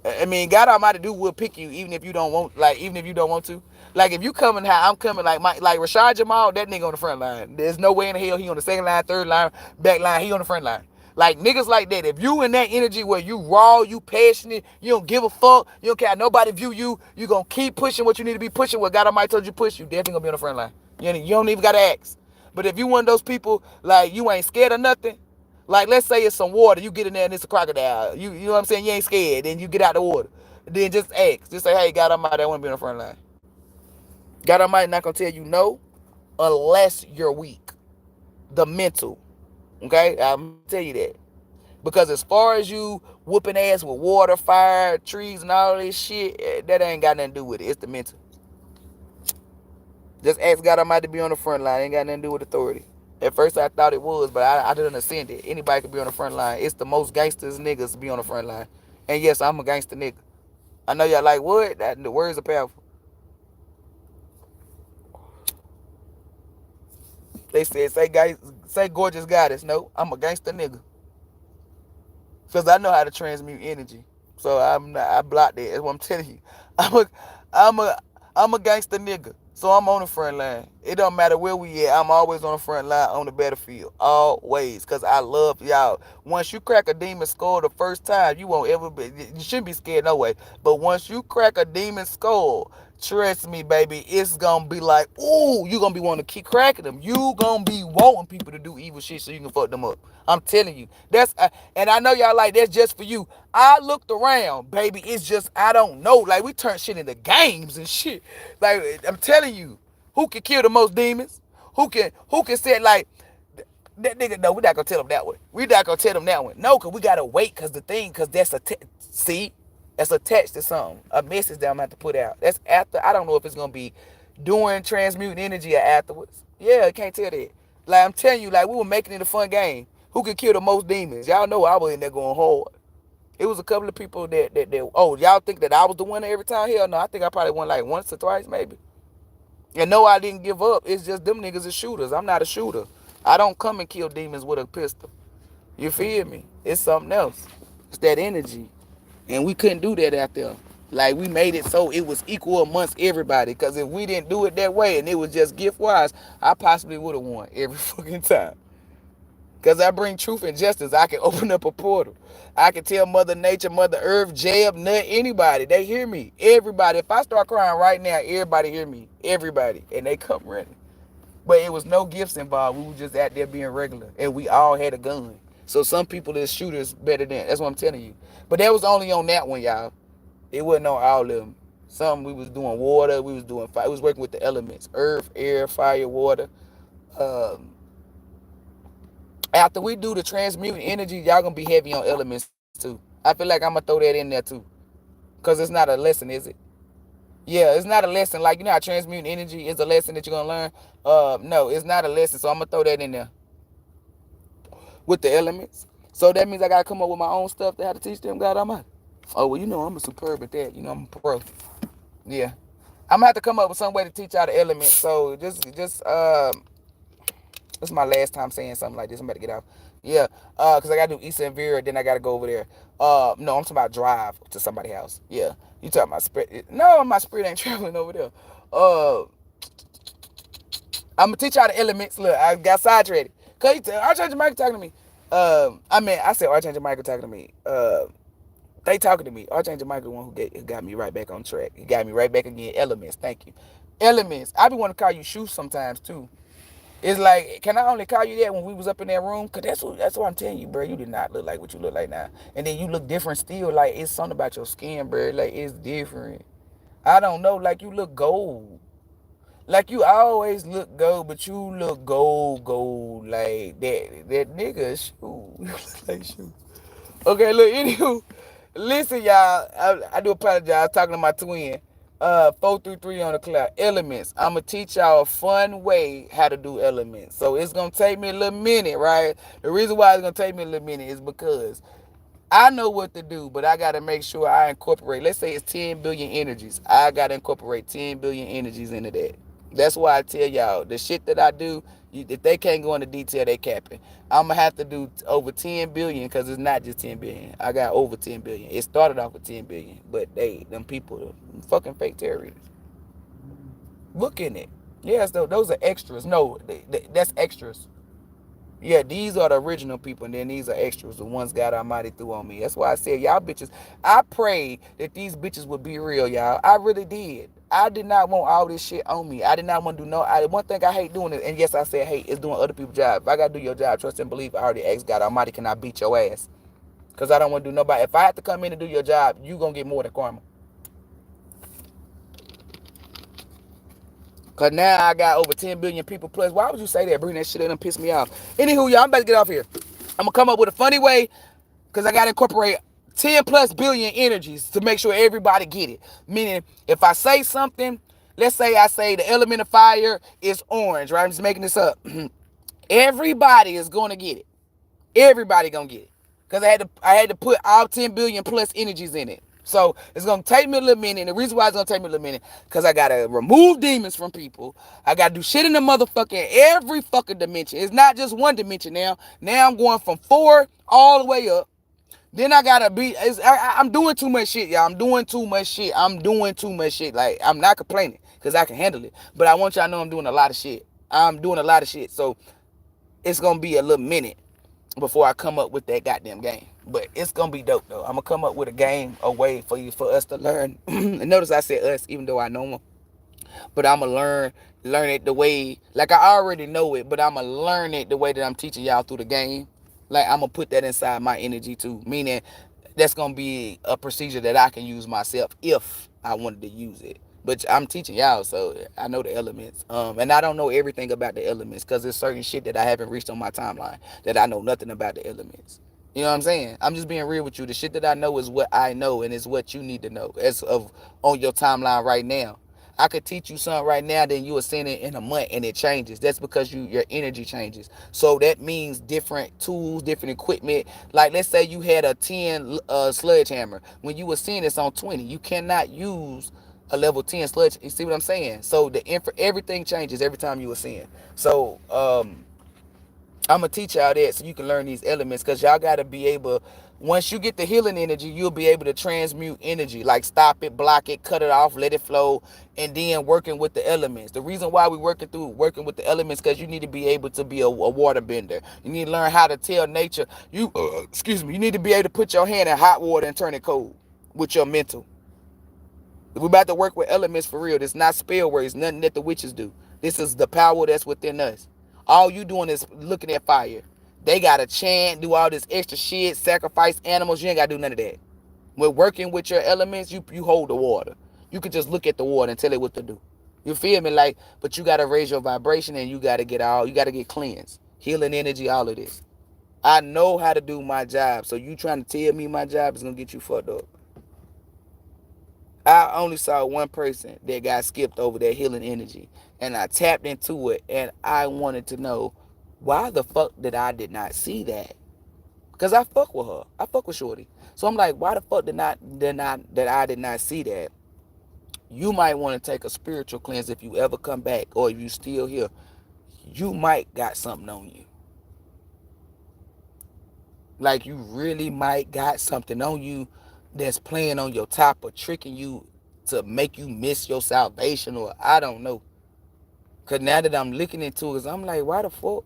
I mean, God Almighty will pick you even if you don't want, even if you don't want to. Like if you coming how I'm coming, like Rashad Jamal, that nigga on the front line. There's no way in the hell he on the second line, third line, back line. He on the front line. Like niggas like that. If you in that energy where you raw, you passionate, you don't give a fuck, you don't care nobody view you, you gonna keep pushing what you need to be pushing. What God Almighty told you push, you definitely gonna be on the front line. You don't even gotta ask. But if you one of those people like you ain't scared of nothing, like let's say it's some water, you get in there and it's a crocodile. You know what I'm saying? You ain't scared, then you get out the water. Then just ask. Just say, hey, God Almighty, I want to be on the front line. God Almighty not gonna tell you no unless you're weak. The mental. Okay? I'm gonna tell you that. Because as far as you whooping ass with water, fire, trees, and all this shit, that ain't got nothing to do with it. It's the mental. Just ask God Almighty to be on the front line. It ain't got nothing to do with authority. At first I thought it was, but I didn't ascend it. Anybody could be on the front line. It's the most gangsters niggas to be on the front line. And yes, I'm a gangster nigga. I know y'all like, what? The words are powerful. They said, say gorgeous goddess. No, I'm a gangster nigga. Because I know how to transmute energy. So I blocked that. That's what I'm telling you. I'm a, I'm a, I'm a gangster nigga. So I'm on the front line. It don't matter where we at. I'm always on the front line on the battlefield. Always. Because I love y'all. Once you crack a demon skull the first time, you won't ever be, you shouldn't be scared no way. But once you crack a demon skull, trust me, baby, it's going to be like, ooh, you going to be wanting to keep cracking them. You going to be wanting people to do evil shit so you can fuck them up. I'm telling you. And I know y'all like, that's just for you. I looked around, baby. It's just, I don't know. Like, we turn shit into games and shit. Like, I'm telling you, who can kill the most demons? Who can say, like, that nigga, no, we're not going to tell them that one. We're not going to tell them that one. No, because we got to wait because that's see? That's attached to something. A message that I'm going to have to put out. That's after. I don't know if it's going to be during transmuting energy or afterwards. Yeah, I can't tell that. Like, I'm telling you, like, we were making it a fun game. Who can kill the most demons? Y'all know I was in there going hard. It was a couple of people that oh, y'all think that I was the winner every time? Hell no, I think I probably won like once or twice maybe. And no, I didn't give up. It's just them niggas are shooters. I'm not a shooter. I don't come and kill demons with a pistol. You feel me? It's something else. It's that energy. And we couldn't do that out there. Like, we made it so it was equal amongst everybody. Because if we didn't do it that way and it was just gift-wise, I possibly would have won every fucking time. Because I bring truth and justice. I can open up a portal. I can tell Mother Nature, Mother Earth, Jeb, Nut, anybody. They hear me. Everybody. If I start crying right now, everybody hear me. Everybody. And they come running. But it was no gifts involved. We were just out there being regular. And we all had a gun. So some people is shooters better than. That's what I'm telling you. But that was only on that one, y'all. It wasn't on all of them. Some we was doing water. We was doing fire. We was working with the elements. Earth, air, fire, water. After we do the transmuting energy, y'all gonna be heavy on elements too. I feel like I'm gonna throw that in there too. Cause it's not a lesson, is it? Yeah, it's not a lesson. Like, you know how transmuting energy is a lesson that you're gonna learn? No, it's not a lesson, so I'm gonna throw that in there. With the elements. So that means I gotta come up with my own stuff to how to teach them, God Almighty. Oh, well, you know I'm a superb at that. You know, I'm a pro. Yeah. I'm gonna have to come up with some way to teach y'all the elements. So just this is my last time saying something like this. I'm about to get off. Yeah, because I got to do Issa and Vera, then I got to go over there. No, I'm talking about drive to somebody's house. Yeah, you talking about spirit. No, my spirit ain't traveling over there. I'm going to teach y'all the elements. Look, I got sidetracked. Because Archangel Michael talking to me. I said Archangel Michael talking to me. They talking to me. Archangel Michael, the one who got me right back on track. He got me right back again. Elements, thank you. Elements. I be want to call you shoes sometimes, too. It's like, can I only call you that when we was up in that room? Because that's what I'm telling you, bro. You did not look like what you look like now. And then you look different still. Like, it's something about your skin, bro. Like, it's different. I don't know. Like, you look gold. Like, you always look gold, but you look gold. Like, that nigga shoe. You look like shoe. Okay, look, anywho. Listen, y'all. I do apologize. I was talking to my twin. 433 on the clock. Elements. I'm gonna teach y'all a fun way how to do elements. So it's gonna take me a little minute, right? The reason why it's gonna take me a little minute is because I know what to do, but I gotta make sure I incorporate. Let's say it's 10 billion energies. I gotta incorporate 10 billion energies into that. That's why I tell y'all the shit that I do. If they can't go into detail, they capping. I'm gonna have to do over 10 billion because it's not just 10 billion. I got over 10 billion. It started off with 10 billion, but them people, fucking fake terrorists. Look in it. Yes, those are extras. No, that's extras. Yeah, these are the original people, and then these are extras, the ones God Almighty threw on me. That's why I said, y'all bitches, I prayed that these bitches would be real, y'all. I really did. I did not want all this shit on me. I did not want to do one thing I hate doing it, and yes, I said hate, is doing other people's job. If I got to do your job, trust and believe, I already asked God Almighty, can I beat your ass? Because I don't want to do nobody. If I have to come in and do your job, you going to get more than karma. Because now I got over 10 billion people plus. Why would you say that? Bring that shit in and piss me off. Anywho, y'all, I'm about to get off here. I'm going to come up with a funny way, because I got to incorporate 10 plus billion energies to make sure everybody get it. Meaning, if I say something, let's say I say the element of fire is orange, right? I'm just making this up. Everybody is going to get it. Everybody going to get it. Because I had to put all 10 billion plus energies in it. So it's going to take me a little minute. And the reason why it's going to take me a little minute, because I got to remove demons from people. I got to do shit in the motherfucking every fucking dimension. It's not just one dimension now. Now I'm going from 4 all the way up. Then I gotta be, I'm doing too much shit, y'all. I'm doing too much shit. Like, I'm not complaining, because I can handle it. But I want y'all to know I'm doing a lot of shit. So it's gonna be a little minute before I come up with that goddamn game. But it's gonna be dope, though. I'm gonna come up with a game, a way for us to learn. And notice I said us, even though I know them. But I'm gonna learn it the way, like I already know it, but I'm gonna learn it the way that I'm teaching y'all through the game. Like, I'm gonna put that inside my energy too, meaning that's gonna be a procedure that I can use myself if I wanted to use it. But I'm teaching y'all, so I know the elements. And I don't know everything about the elements, because there's certain shit that I haven't reached on my timeline that I know nothing about the elements. You know what I'm saying? I'm just being real with you. The shit that I know is what I know, and it's what you need to know as of on your timeline right now. I could teach you something right now, then you will send it in a month and it changes. That's because your energy changes. So that means different tools, different equipment. Like, let's say you had a 10 sledgehammer. When you were seeing this on 20, you cannot use a level 10 sledge. You see what I'm saying? So everything changes every time you were seeing. So I'm going to teach y'all that so you can learn these elements, because y'all got to be able, once you get the healing energy, you'll be able to transmute energy, like stop it, block it, cut it off, let it flow, and then working with the elements. The reason why we're working with the elements, because you need to be able to be a water bender. You need to learn how to tell nature, you need to be able to put your hand in hot water and turn it cold with your mental. We're about to work with elements for real. This is not spell words, nothing that the witches do. This is the power that's within us. All you doing is looking at fire. They got to chant, do all this extra shit, sacrifice animals. You ain't got to do none of that. When working with your elements, you hold the water. You can just look at the water and tell it what to do. You feel me? Like, but you got to raise your vibration, and you got to get cleansed. Healing energy, all of this. I know how to do my job. So you trying to tell me my job is going to get you fucked up. I only saw one person that got skipped over that healing energy, and I tapped into it, and I wanted to know why the fuck did I not see that? Because I fuck with her. I fuck with Shorty. So I'm like, why the fuck did I did not see that? You might want to take a spiritual cleanse if you ever come back, or if you still here. You might got something on you. Like, you really might got something on you that's playing on your top or tricking you to make you miss your salvation, or I don't know. Because now that I'm looking into it, I'm like, why the fuck?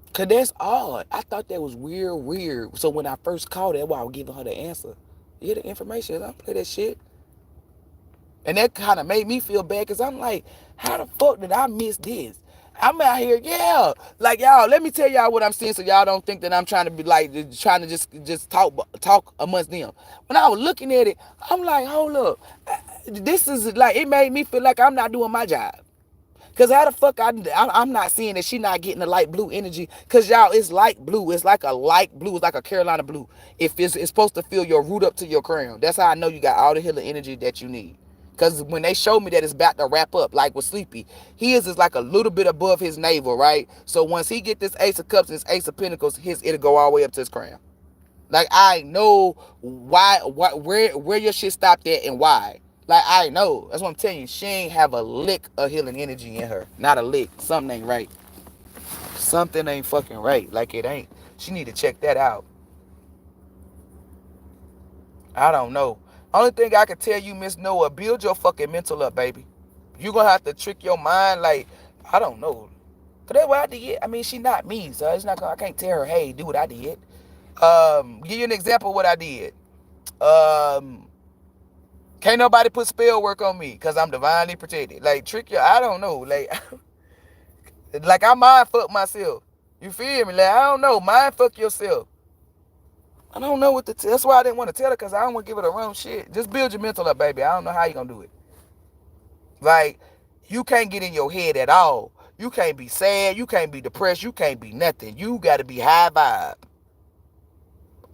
Because that's odd. I thought that was weird. So when I first called her, I was giving her the answer. Yeah, the information. I don't play that shit. And that kind of made me feel bad, because I'm like, how the fuck did I miss this? I'm out here, yeah. Like, y'all, let me tell y'all what I'm seeing, so y'all don't think that I'm trying to be like, trying to just talk amongst them. When I was looking at it, I'm like, hold up. This is like, it made me feel like I'm not doing my job. Because how the fuck I'm not seeing that she not getting the light blue energy? Because, y'all, it's light blue. It's like a light blue. It's like a Carolina blue. If it's supposed to fill your root up to your crown. That's how I know you got all the healing energy that you need. Because when they showed me that it's about to wrap up, like with Sleepy, his is like a little bit above his navel, right? So once he get this Ace of Cups and this Ace of Pentacles, it'll go all the way up to his crown. Like, I know where your shit stopped at and why. Like, I know. That's what I'm telling you. She ain't have a lick of healing energy in her. Not a lick. Something ain't right. Something ain't fucking right. Like, it ain't. She need to check that out. I don't know. Only thing I can tell you, Miss Noah, build your fucking mental up, baby. You gonna have to trick your mind like, I don't know. Cause that's what I did. I mean, she not me, so it's not gonna, I can't tell her, hey, do what I did. Give you an example of what I did. Um, can't nobody put spell work on me because I'm divinely protected. Like trick your, I don't know. Like I mind fuck myself. You feel me? Like I don't know. Mind fuck yourself. I don't know what to tell. That's why I didn't want to tell her because I don't want to give her the wrong shit. Just build your mental up, baby. I don't know how you gonna do it. Like you can't get in your head at all. You can't be sad. You can't be depressed. You can't be nothing. You got to be high vibe.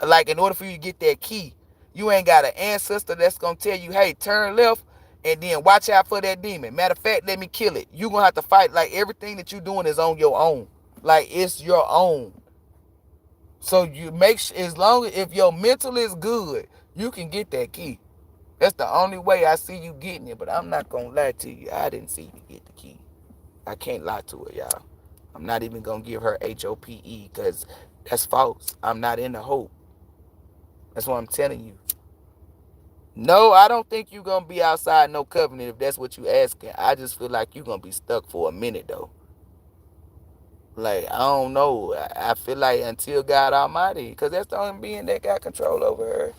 Like in order for you to get that key, you ain't got an ancestor that's gonna tell you, hey, turn left and then watch out for that demon. Matter of fact, let me kill it. You gonna have to fight. Like everything that you doing is on your own. Like it's your own. So you make sure, as long as if your mental is good, you can get that key. That's the only way I see you getting it. But I'm not gonna lie to you. I didn't see you get the key. I can't lie to her, y'all. I'm not even gonna give her HOPE because that's false. I'm not in the hope. That's what I'm telling you. No, I don't think you're going to be outside no covenant if that's what you asking. I just feel like you're going to be stuck for a minute, though. Like, I don't know. I feel like until God Almighty, because that's the only being that got control over her.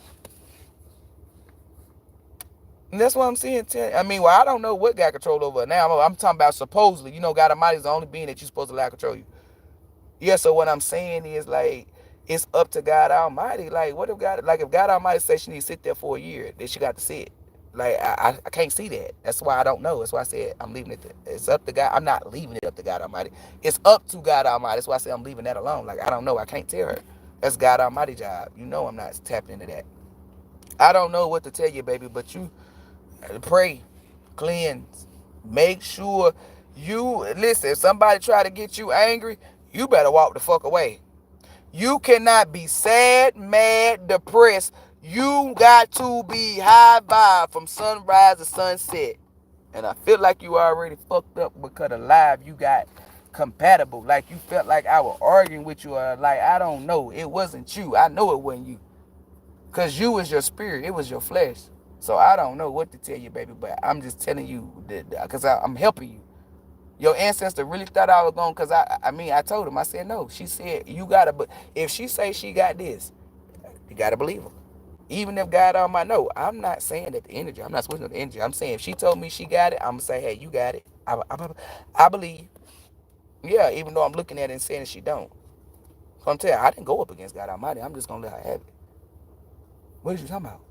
And that's what I'm saying. I mean, well, I don't know what got control over her now. I'm talking about supposedly. You know, God Almighty is the only being that you're supposed to allow control you. Yeah, so what I'm saying is, like, it's up to God Almighty. Like, what if God, like, if God Almighty says she needs to sit there for a year, then she got to sit. Like, I can't see that. That's why I don't know. That's why I said I'm leaving it. It's up to God. I'm not leaving it up to God Almighty. It's up to God Almighty. That's why I said I'm leaving that alone. Like, I don't know. I can't tell her. That's God Almighty job. You know I'm not tapping into that. I don't know what to tell you, baby, but you pray, cleanse, make sure you listen. If somebody try to get you angry, you better walk the fuck away. You cannot be sad, mad, depressed. You got to be high vibe from sunrise to sunset. And I feel like you already fucked up because of live you got compatible. Like you felt like I was arguing with you. Or like, I don't know. It wasn't you. I know it wasn't you. Because you was your spirit. It was your flesh. So I don't know what to tell you, baby. But I'm just telling you because I'm helping you. Your ancestor really thought I was going, because I told him, I said, no. She said, you got to, but if she say she got this, you got to believe her. Even if God Almighty, no, I'm not saying that the energy, I'm not switching on the energy. I'm saying if she told me she got it, I'm going to say, hey, you got it. I believe. Yeah, even though I'm looking at it and saying that she don't. So I'm telling you, I didn't go up against God Almighty. I'm just going to let her have it. What are you talking about?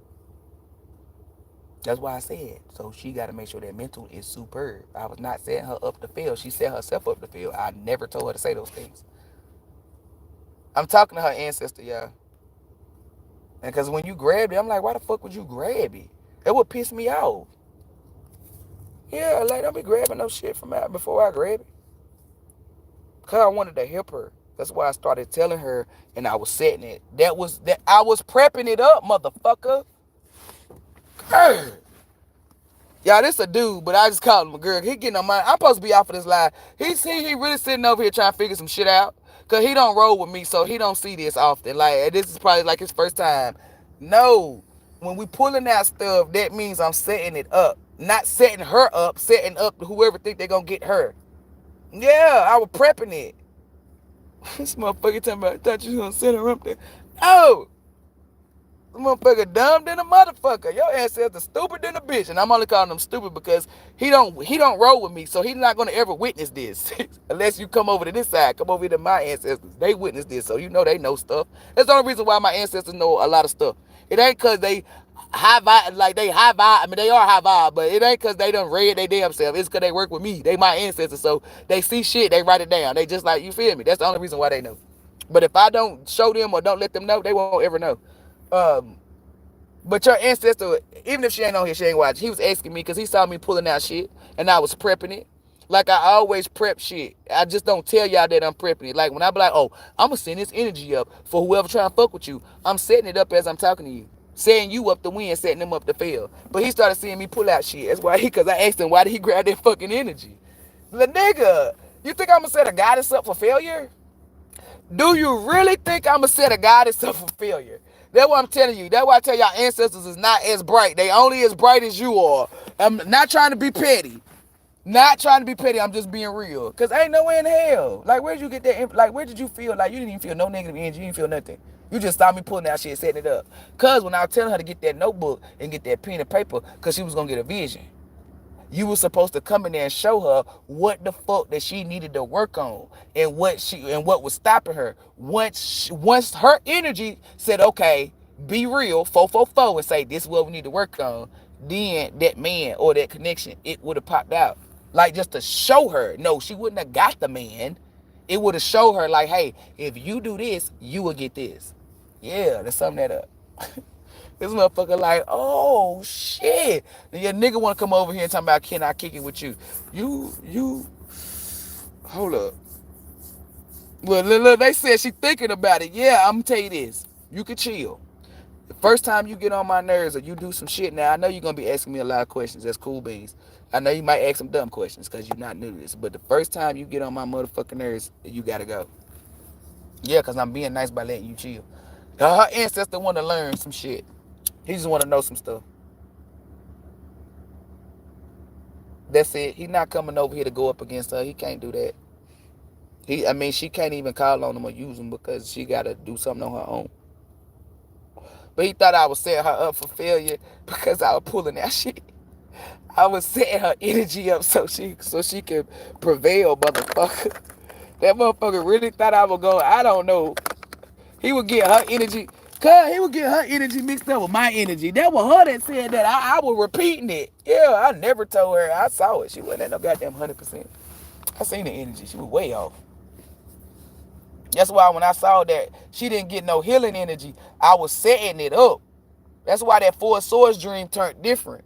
That's why I said, so she got to make sure that mental is superb. I was not setting her up to fail. She set herself up to fail. I never told her to say those things. I'm talking to her ancestor, y'all. And because when you grabbed it, I'm like, why the fuck would you grab it? That would piss me off. Yeah, like, don't be grabbing no shit from out before I grab it. Because I wanted to help her. That's why I started telling her, and I was setting it. That I was prepping it up, motherfucker. Y'all, this a dude, but I just called him a girl. He getting on my, I'm supposed to be off of this live. He really sitting over here trying to figure some shit out. Because he don't roll with me, so he don't see this often. Like, this is probably like his first time. No. When we pulling out stuff, that means I'm setting it up. Not setting her up, setting up whoever think they're going to get her. Yeah, I was prepping it. This motherfucker talking about, I thought you was going to set her up there. No. This motherfucker dumb than a motherfucker. Your ancestors stupid than a bitch. And I'm only calling him stupid because he don't roll with me. So he's not going to ever witness this. Unless you come over to this side. Come over to my ancestors. They witness this. So you know they know stuff. That's the only reason why my ancestors know a lot of stuff. It ain't because they high vibe, like they high vibe. I mean, they are high vibe. But it ain't because they done read they damn self. It's because they work with me. They my ancestors. So they see shit. They write it down. They just like, you feel me? That's the only reason why they know. But if I don't show them or don't let them know, they won't ever know. But your ancestor, even if she ain't on here, she ain't watching. He was asking me because he saw me pulling out shit and I was prepping it. Like I always prep shit. I just don't tell y'all that I'm prepping it. Like when I be like, oh, I'm going to send this energy up for whoever trying to fuck with you. I'm setting it up as I'm talking to you. Setting you up to win, setting them up to fail. But he started seeing me pull out shit. That's why because I asked him, why did he grab that fucking energy? The nigga, you think I'm going to set a goddess up for failure? Do you really think I'm going to set a goddess up for failure? That's what I'm telling you. That's why I tell y'all ancestors is not as bright. They only as bright as you are. I'm not trying to be petty. Not trying to be petty. I'm just being real. Because ain't no way in hell. Like, where did you get that? Like, where did you feel? Like, you didn't even feel no negative energy. You didn't feel nothing. You just saw me pulling that shit, setting it up. Because when I was telling her to get that notebook and get that pen and paper, because she was going to get a vision. You were supposed to come in there and show her what the fuck that she needed to work on and what was stopping her. Once her energy said, okay, be real, 444, and say this is what we need to work on, then that man or that connection, it would have popped out. Like, just to show her. No, she wouldn't have got the man. It would have showed her like, hey, if you do this, you will get this. Yeah, let's sum that up. This motherfucker like, oh shit. And your nigga wanna come over here and talk about, can I kick it with you? You hold up. Look, they said she thinking about it. Yeah, I'm gonna tell you this. You can chill. The first time you get on my nerves or you do some shit, now I know you're gonna be asking me a lot of questions. That's cool beans. I know you might ask some dumb questions because you're not new to this. But the first time you get on my motherfucking nerves, you gotta go. Yeah, because I'm being nice by letting you chill. Her ancestor want to learn some shit. He just want to know some stuff. That's it. He not coming over here to go up against her. He can't do that. She can't even call on him or use him because she got to do something on her own. But he thought I was setting her up for failure because I was pulling that shit. I was setting her energy up so she could prevail, motherfucker. That motherfucker really thought I would go, I don't know. He would get her energy. Cause he would get her energy mixed up with my energy. That was her that said that. I was repeating it. Yeah, I never told her. I saw it. She wasn't at no goddamn 100%. I seen the energy. She was way off. That's why when I saw that she didn't get no healing energy, I was setting it up. That's why that Four Swords dream turned different.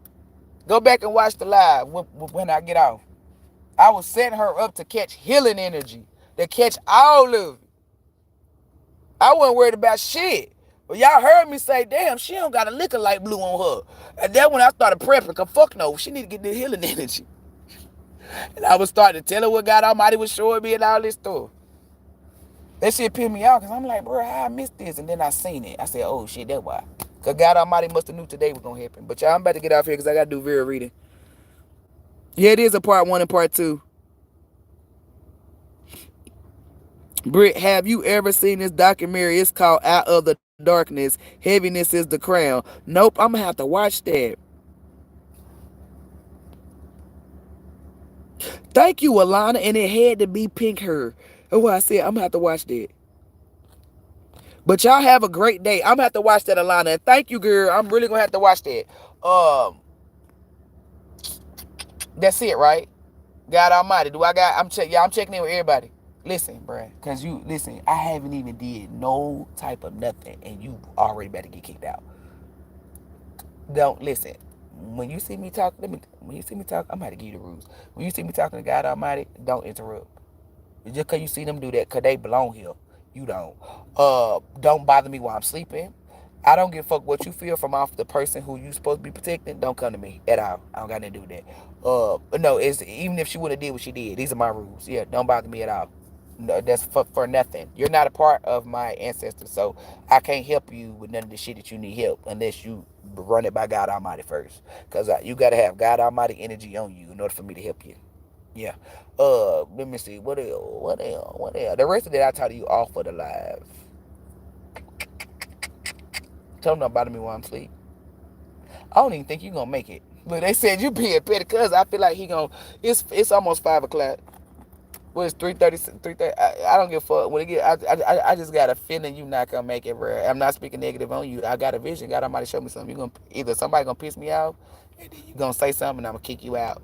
Go back and watch the live when I get off. I was setting her up to catch healing energy. To catch all of it. I wasn't worried about shit. But y'all heard me say, damn, she don't got a liquor light blue on her. And then when I started prepping, cause fuck no, she need to get the healing energy. And I was starting to tell her what God Almighty was showing me and all this stuff. That shit pissed me out, cause I'm like, bro, how I missed this? And then I seen it. I said, oh shit, that's why. Cause God Almighty must have knew today was gonna happen. But y'all, I'm about to get off here cause I gotta do real reading. Yeah, it is a part 1 and part 2. Britt, have you ever seen this documentary? It's called Out of the Darkness. Heaviness is the Crown. Nope, I'm gonna have to watch that. Thank you, Alana. And it had to be pink hair. That's why I said I'm gonna have to watch that. But y'all have a great day. I'm gonna have to watch that, Alana. And thank you, girl. I'm really gonna have to watch that. That's it, right? God Almighty. I'm checking in with everybody. Listen, bruh, cause I haven't even did no type of nothing, and you already better get kicked out. Don't listen. When you see me talk, I'm gonna give you the rules. When you see me talking to God Almighty, don't interrupt. Just cause you see them do that, cause they belong here. You don't. Don't bother me while I'm sleeping. I don't give a fuck what you feel from off the person who you supposed to be protecting. Don't come to me at all. I don't got nothing to do with that. No, it's even if she would have did what she did. These are my rules. Yeah, don't bother me at all. No, that's for nothing. You're not a part of my ancestors, so I can't help you with none of the shit that you need help unless you run it by God Almighty first. Cause you gotta have God Almighty energy on you in order for me to help you. Yeah. Let me see. What else? The rest of that I taught you off of the live. Tell them not bother me while I'm asleep. I don't even think you gonna make it. But they said you being petty, cause I feel like he gonna. It's almost 5 o'clock. Well, it's 3:30. 3:30. I don't give a fuck. When it get, I just got a feeling you not gonna make it, bro. I'm not speaking negative on you. I got a vision. God Almighty show me something. You gonna either somebody gonna piss me off, and then you gonna say something, and I'm gonna kick you out.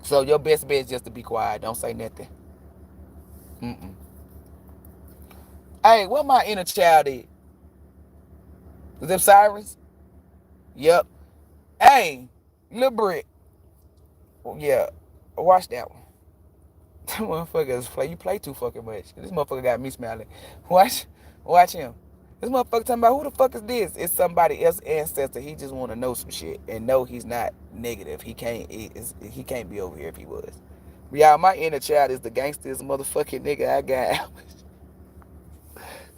So your best bet is just to be quiet. Don't say nothing. Hey, what my inner child is? Is them sirens? Yep. Hey, little Britt. Yeah, watch that one. Motherfuckers play. You play too fucking much. This motherfucker got me smiling. Watch him. This motherfucker talking about who the fuck is this? It's somebody else's ancestor. He just want to know some shit and know he's not negative. He can't be over here if he was. Y'all, my inner child is the gangsterest motherfucking nigga I got.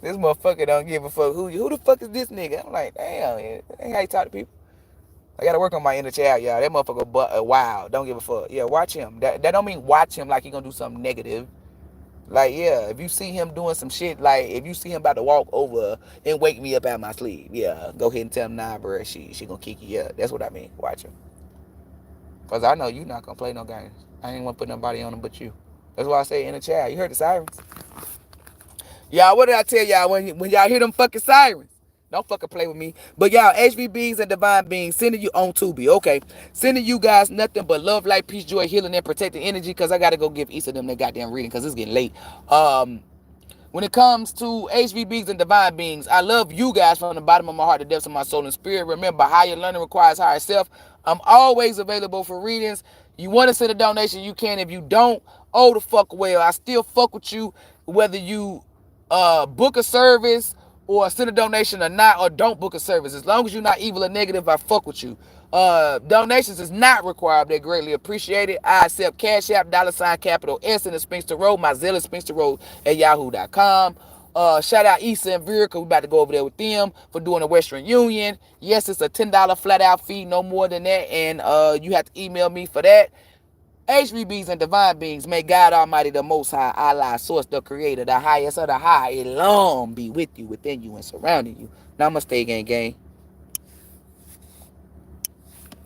This motherfucker don't give a fuck. Who the fuck is this nigga? I'm like, damn, that ain't how you talk to people. I gotta work on my inner child, y'all. That motherfucker, wow, don't give a fuck. Yeah, watch him. That don't mean watch him like he gonna do something negative. Like, yeah, if you see him doing some shit, like if you see him about to walk over and wake me up out my sleep, yeah, go ahead and tell him, nah, bro, she gonna kick you up. That's what I mean. Watch him. Cause I know you not gonna play no games. I ain't wanna put nobody on him but you. That's why I say inner child. You heard the sirens? Y'all, what did I tell y'all when y'all hear them fucking sirens? Don't fucking play with me. But y'all, HVBs and divine beings sending you on Tubi. Okay. Sending you guys nothing but love, light, peace, joy, healing, and protecting energy. Cause I gotta go give each of them their goddamn reading. Cause it's getting late. When it comes to HVBs and divine beings, I love you guys from the bottom of my heart, the depths of my soul and spirit. Remember, higher learning requires higher self. I'm always available for readings. You want to send a donation, you can. If you don't, oh the fuck well. I still fuck with you whether you book a service or send a donation or not, or don't book a service. As long as you're not evil or negative, I fuck with you. Donations is not required. They're greatly appreciated. I accept Cash App, $capital S in the Spinkstarot. My Zelle is Spinkstarot at yahoo.com. Shout out Issa and Vera, because we about to go over there with them for doing the Western Union. Yes, it's a $10 flat out fee, no more than that. And you have to email me for that. HVBs and divine beings, may God Almighty, the Most High, Allah, Source, the Creator, the highest of the high, ELOHYM be with you, within you, and surrounding you. Namaste, gang gang.